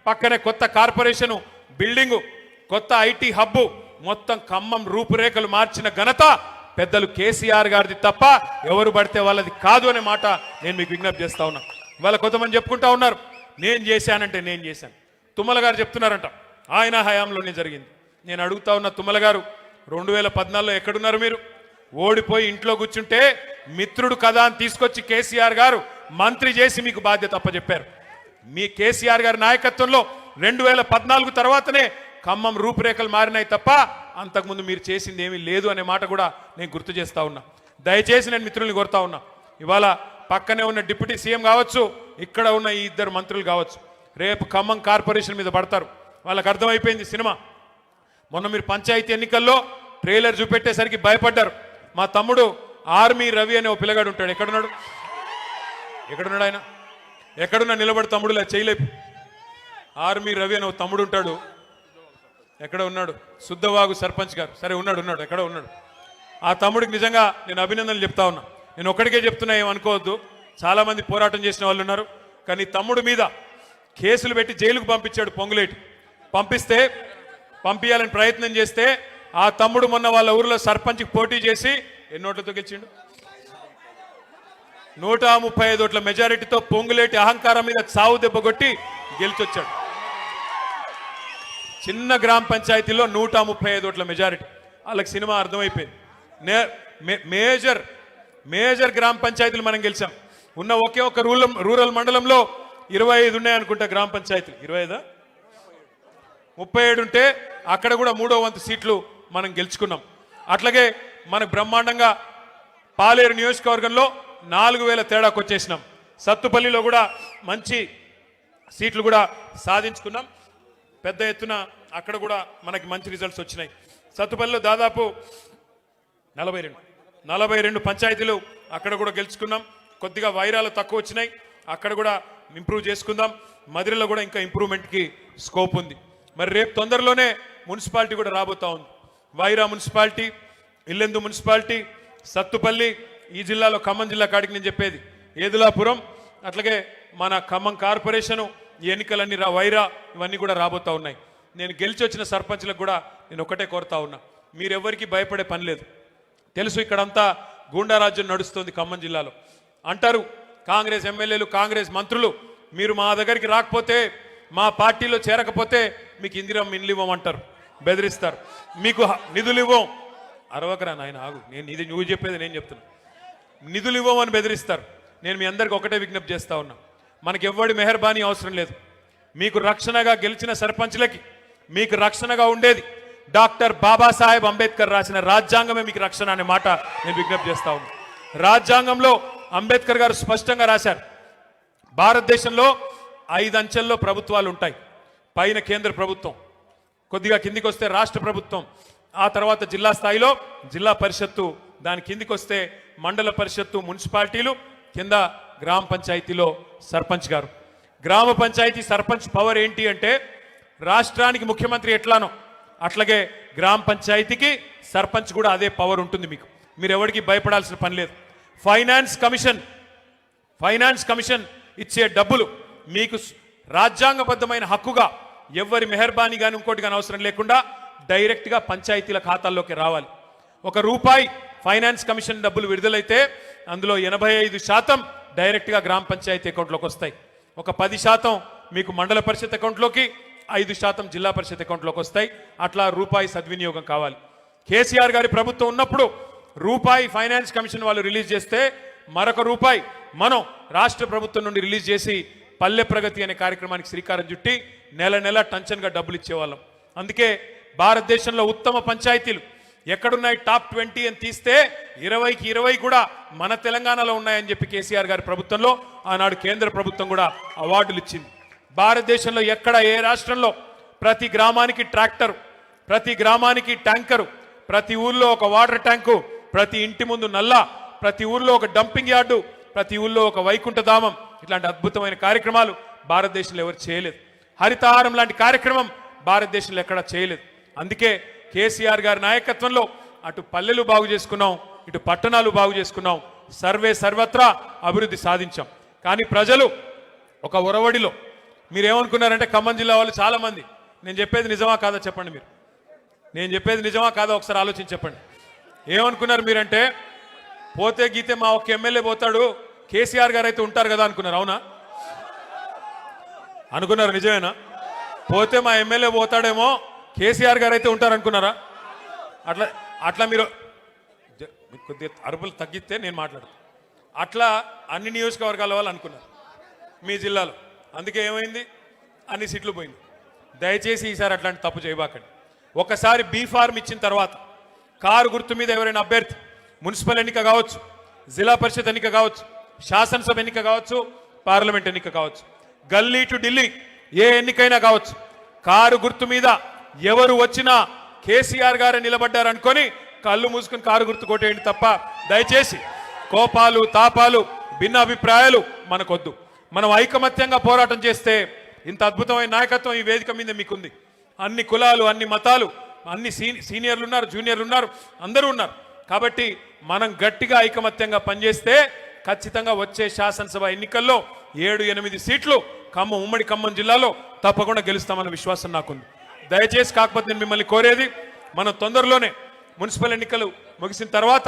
పక్కనే కొత్త కార్పొరేషను బిల్డింగు, కొత్త ఐటీ హబ్బు, మొత్తం ఖమ్మం రూపురేఖలు మార్చిన ఘనత పెద్దలు కేసీఆర్ గారిది తప్ప ఎవరు పడితే వాళ్ళది కాదు అనే మాట నేను మీకు విజ్ఞప్తి చేస్తా ఉన్నా. వాళ్ళ కొంతమంది చెప్పుకుంటా ఉన్నారు, నేను చేశానంటే నేను చేశాను. తుమ్మల గారు చెప్తున్నారంట ఆయన హయాంలోనే జరిగింది. నేను అడుగుతా ఉన్న తుమ్మల గారు, 2014లో ఎక్కడున్నారు మీరు? ఓడిపోయి ఇంట్లో కూర్చుంటే మిత్రుడు కదా అని తీసుకొచ్చి కేసీఆర్ గారు మంత్రి చేసి మీకు బాధ్యత అప్పచెప్పారు. మీ కేసీఆర్ గారి నాయకత్వంలో 2014 తర్వాతనే ఖమ్మం రూపురేఖలు మారినాయి తప్ప అంతకుముందు మీరు చేసింది ఏమీ లేదు అనే మాట కూడా నేను గుర్తు చేస్తా ఉన్నా. దయచేసి నేను మిత్రుల్ని కోరుతా ఉన్నా, ఇవాళ పక్కనే ఉన్న డిప్యూటీ సీఎం కావచ్చు, ఇక్కడ ఉన్న ఈ ఇద్దరు మంత్రులు కావచ్చు, రేపు ఖమ్మం కార్పొరేషన్ మీద పడతారు. వాళ్ళకి అర్థమైపోయింది సినిమా. మొన్న మీరు పంచాయతీ ఎన్నికల్లో ట్రైలర్ చూపెట్టేసరికి భయపడ్డారు. మా తమ్ముడు ఆర్మీ రవి అనే ఓ పిల్లగాడు ఉంటాడు. ఎక్కడున్నాడు ఆయన? ఎక్కడున్నా నిలబడి తమ్ముడులా చేయలేపు. ఆర్మీ రవి అనే ఓ తమ్ముడు ఉంటాడు. ఎక్కడ ఉన్నాడు? శుద్ధవాగు సర్పంచ్ గారు. సరే ఉన్నాడు, ఎక్కడ ఉన్నాడు? ఆ తమ్ముడికి నిజంగా నేను అభినందనలు చెప్తా ఉన్నా. నేను ఒక్కడికే చెప్తున్నా, ఏమనుకోవద్దు, చాలామంది పోరాటం చేసిన వాళ్ళు ఉన్నారు. కానీ తమ్ముడు మీద కేసులు పెట్టి జైలుకు పంపించాడు పొంగులేటి. పంపించాలని ప్రయత్నం చేస్తే ఆ తమ్ముడు మొన్న వాళ్ళ ఊరిలో సర్పంచ్కి పోటీ చేసి ఎన్ని ఓట్లతో గెలిచిండు? 135 ఓట్ల మెజారిటీతో పొంగులేటి అహంకారం మీద చావు దెబ్బ కొట్టి గెలిచొచ్చాడు. చిన్న గ్రామ పంచాయతీలో 135 ఓట్ల మెజారిటీ. వాళ్ళకి సినిమా అర్థమైపోయింది. మేజర్ గ్రామ పంచాయతీలు మనం గెలిచాం. ఉన్న ఒకే ఒక రూరల్ మండలంలో 25 ఉన్నాయనుకుంటా గ్రామ పంచాయతీలు. 25 37 ఉంటే అక్కడ కూడా 3వ వంతు సీట్లు మనం గెలుచుకున్నాం. అట్లాగే మనకు బ్రహ్మాండంగా పాలేరు నియోజకవర్గంలో 4000 తేడాకు వచ్చేసినాం. సత్తుపల్లిలో కూడా మంచి సీట్లు కూడా సాధించుకున్నాం. పెద్ద ఎత్తున అక్కడ కూడా మనకి మంచి రిజల్ట్స్ వచ్చినాయి. సత్తుపల్లిలో దాదాపు 42 పంచాయతీలు అక్కడ కూడా గెలుచుకున్నాం. కొద్దిగా వైరాలు తక్కువ వచ్చినాయి, అక్కడ కూడా ఇంప్రూవ్ చేసుకుందాం. మదిరలో కూడా ఇంకా ఇంప్రూవ్మెంట్కి స్కోప్ ఉంది. మరి రేపు తొందరలోనే మున్సిపాలిటీ కూడా రాబోతా ఉంది. వైరా మున్సిపాలిటీ, ఇల్లెందు మున్సిపాలిటీ, సత్తుపల్లి, ఈ జిల్లాలో ఖమ్మం జిల్లా కాడికి నేను చెప్పేది ఏదులాపురం, అట్లాగే మన ఖమ్మం కార్పొరేషను, ఈ ఎన్నికలన్నీ వైరా, ఇవన్నీ కూడా రాబోతా ఉన్నాయి. నేను గెలిచి వచ్చిన సర్పంచ్లకు కూడా నేను ఒకటే కోరుతా ఉన్నా, మీరెవ్వరికీ భయపడే పని లేదు. తెలుసు ఇక్కడంతా గూండారాజ్యం నడుస్తుంది ఖమ్మం జిల్లాలో. అంటారు కాంగ్రెస్ ఎమ్మెల్యేలు, కాంగ్రెస్ మంత్రులు, మీరు మా దగ్గరికి రాకపోతే, మా పార్టీలో చేరకపోతే మీకు ఇందిరం ఇండ్లు ఇవ్వమంటారు, బెదిరిస్తారు, మీకు నిధులు ఇవ్వం. అరవకరా నాయన, ఆగు, నువ్వు చెప్పేది నేను చెప్తున్నా. నిధులు ఇవ్వమని బెదిరిస్తారు. నేను మీ అందరికి ఒకటే విజ్ఞప్తి చేస్తా ఉన్నా, మనకి ఎవ్వడి మెహర్బానీ అవసరం లేదు. మీకు రక్షణగా గెలిచిన సర్పంచ్లకి మీకు రక్షణగా ఉండేది డాక్టర్ బాబాసాహెబ్ అంబేద్కర్ రాసిన రాజ్యాంగమే మీకు రక్షణ అనే మాట నేను విజ్ఞప్తి చేస్తా ఉన్నా. రాజ్యాంగంలో అంబేద్కర్ గారు స్పష్టంగా రాశారు, భారతదేశంలో 5 అంచెల్లో ప్రభుత్వాలు ఉంటాయి. పైన కేంద్ర ప్రభుత్వం, కొద్దిగా కిందికి వస్తే రాష్ట్ర ప్రభుత్వం, ఆ తర్వాత జిల్లా స్థాయిలో జిల్లా పరిషత్తు, దాని కిందికి వస్తే మండల పరిషత్తు, మున్సిపాలిటీలు, కింద గ్రామ పంచాయతీలో సర్పంచ్ గారు. గ్రామ పంచాయతీ సర్పంచ్ పవర్ ఏంటి అంటే, రాష్ట్రానికి ముఖ్యమంత్రి ఎట్లానో అట్లాగే గ్రామ పంచాయతీకి సర్పంచ్ కూడా అదే పవర్ ఉంటుంది. మీరు ఎవరికి భయపడాల్సిన పని లేదు. ఫైనాన్స్ కమిషన్ ఇచ్చే డబ్బులు మీకు రాజ్యాంగబద్ధమైన హక్కుగా ఎవరి మెహర్బానీ కానీ ఇంకోటి కానీ అవసరం లేకుండా డైరెక్ట్గా పంచాయతీల ఖాతాల్లోకి రావాలి. ₹1 ఫైనాన్స్ కమిషన్ డబ్బులు విడుదలైతే అందులో 85% డైరెక్ట్గా గ్రామ పంచాయతీ అకౌంట్లోకి వస్తాయి. ఒక 10% మీకు మండల పరిషత్ అకౌంట్లోకి, 5% జిల్లా పరిషత్ అకౌంట్లోకి వస్తాయి. అట్లా ₹1 సద్వినియోగం కావాలి. కేసీఆర్ గారి ప్రభుత్వం ఉన్నప్పుడు ₹1 ఫైనాన్స్ కమిషన్ వాళ్ళు రిలీజ్ చేస్తే మరొక ₹1 మనం రాష్ట్ర ప్రభుత్వం నుండి రిలీజ్ చేసి పల్లె ప్రగతి అనే కార్యక్రమానికి శ్రీకారం చుట్టి నెల టంచన్గా డబ్బులు ఇచ్చేవాళ్ళం. అందుకే భారతదేశంలో ఉత్తమ పంచాయతీలు ఎక్కడున్నాయి టాప్ 20 అని తీస్తే 20కి 20 కూడా మన తెలంగాణలో ఉన్నాయని చెప్పి కేసీఆర్ గారి ప్రభుత్వంలో ఆనాడు కేంద్ర ప్రభుత్వం కూడా అవార్డులు ఇచ్చింది. భారతదేశంలో ఎక్కడ ఏ రాష్ట్రంలో ప్రతి గ్రామానికి ట్రాక్టరు, ప్రతి గ్రామానికి ట్యాంకరు, ప్రతి ఊర్లో ఒక వాటర్ ట్యాంకు, ప్రతి ఇంటి ముందు నల్లా, ప్రతి ఊర్లో ఒక డంపింగ్ యార్డు, ప్రతి ఊర్లో ఒక వైకుంఠధామం, ఇట్లాంటి అద్భుతమైన కార్యక్రమాలు భారతదేశంలో ఎవరు చేయలేదు. హరితహారం లాంటి కార్యక్రమం భారతదేశంలో ఎక్కడా చేయలేదు. అందుకే కేసీఆర్ గారి నాయకత్వంలో అటు పల్లెలు బాగు చేసుకున్నాం, ఇటు పట్టణాలు బాగు చేసుకున్నాం, సర్వత్రా అభివృద్ధి సాధించాం. కానీ ప్రజలు ఒక ఒరవడిలో మీరేమనుకున్నారంటే, ఖమ్మం జిల్లా వాళ్ళు చాలామంది, నేను చెప్పేది నిజమా కాదా చెప్పండి, నేను చెప్పేది నిజమా కాదా ఒకసారి ఆలోచించి చెప్పండి. ఏమనుకున్నారు మీరంటే, పోతే గీతే మా ఒక్క ఎమ్మెల్యే పోతాడు, కేసీఆర్ గారు అయితే ఉంటారు కదా అనుకున్నారు. అవునా అనుకున్నారు? నిజమేనా? పోతే మా ఎమ్మెల్యే పోతాడేమో, కేసీఆర్ గారు అయితే ఉంటారు అనుకున్నారా? అట్లా మీరు కొద్దిగా అరుపులు తగ్గిస్తే నేను మాట్లాడతాను. అట్లా అన్ని నియోజకవర్గాల వాళ్ళు అనుకున్నారు. మీ జిల్లాలో అందుకే ఏమైంది, అన్ని సీట్లు పోయింది. దయచేసి ఈసారి అట్లాంటి తప్పు చేయబాకండి. ఒకసారి బీ ఫార్మ్ ఇచ్చిన తర్వాత కారు గుర్తు మీద ఎవరైనా అభ్యర్థి మున్సిపల్ ఎన్నిక కావచ్చు, జిల్లా పరిషత్ ఎన్నిక కావచ్చు, శాసనసభ ఎన్నిక కావచ్చు, పార్లమెంట్ ఎన్నిక కావచ్చు, గల్లీ టు ఢిల్లీ ఏ ఎన్నికైనా కావచ్చు, కారు గుర్తు మీద ఎవరు వచ్చినా కేసీఆర్ గారే నిలబడ్డారు అనుకొని కళ్ళు మూసుకొని కారు గుర్తు కొట్టేయండి తప్ప దయచేసి కోపాలు తాపాలు భిన్న అభిప్రాయాలు మనకొద్దు. మనం ఐకమత్యంగా పోరాటం చేస్తే ఇంత అద్భుతమైన నాయకత్వం ఈ వేదిక మీద మీకుంది. అన్ని కులాలు, అన్ని మతాలు, అన్ని సీనియర్లు ఉన్నారు, జూనియర్లు ఉన్నారు, అందరూ ఉన్నారు. కాబట్టి మనం గట్టిగా ఐకమత్యంగా పనిచేస్తే ఖచ్చితంగా వచ్చే శాసనసభ ఎన్నికల్లో 7-8 సీట్లు ఉమ్మడి ఖమ్మం జిల్లాలో తప్పకుండా గెలుస్తామన్న విశ్వాసం నాకుంది. దయచేసి కాకపోతే నేను మిమ్మల్ని కోరేది, మనం తొందరలోనే మున్సిపల్ ఎన్నికలు ముగిసిన తర్వాత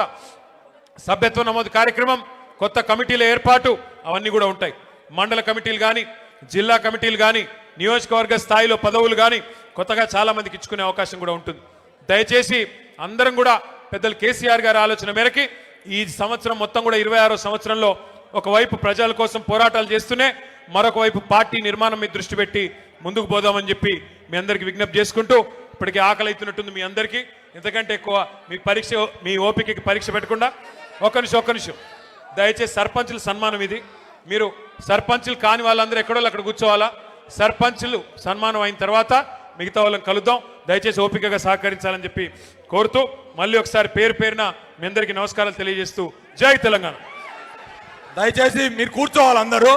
సభ్యత్వ నమోదు కార్యక్రమం, కొత్త కమిటీల ఏర్పాటు అవన్నీ కూడా ఉంటాయి. మండల కమిటీలు కానీ, జిల్లా కమిటీలు కానీ, నియోజకవర్గ స్థాయిలో పదవులు కానీ కొత్తగా చాలా మందికి ఇచ్చుకునే అవకాశం కూడా ఉంటుంది. దయచేసి అందరం కూడా పెద్దలు కేసీఆర్ గారి ఆలోచన మేరకి ఈ సంవత్సరం మొత్తం కూడా 26వ సంవత్సరంలో ఒకవైపు ప్రజల కోసం పోరాటాలు చేస్తూనే మరొక వైపు పార్టీ నిర్మాణం మీద దృష్టి పెట్టి ముందుకు పోదామని చెప్పి మీ అందరికీ విజ్ఞప్తి చేసుకుంటూ, ఇప్పటికీ ఆకలి అవుతున్నట్టుంది మీ అందరికీ. ఎంతకంటే ఎక్కువ మీ ఓపికకి పరీక్ష పెట్టకుండా ఒక్క నిమిషం దయచేసి సర్పంచుల సన్మానం ఇది. మీరు సర్పంచులు కాని వాళ్ళందరూ ఎక్కడో అక్కడ కూర్చోవాలా. సర్పంచులు సన్మానం అయిన తర్వాత మిగతా వాళ్ళని కలుద్దాం. దయచేసి ఓపికగా సహకరించాలని చెప్పి కోరుతూ మళ్ళీ ఒకసారి పేరున మీ అందరికీ నమస్కారాలు తెలియజేస్తూ జై తెలంగాణ. దయచేసి మీరు కూర్చోవాలి అందరూ.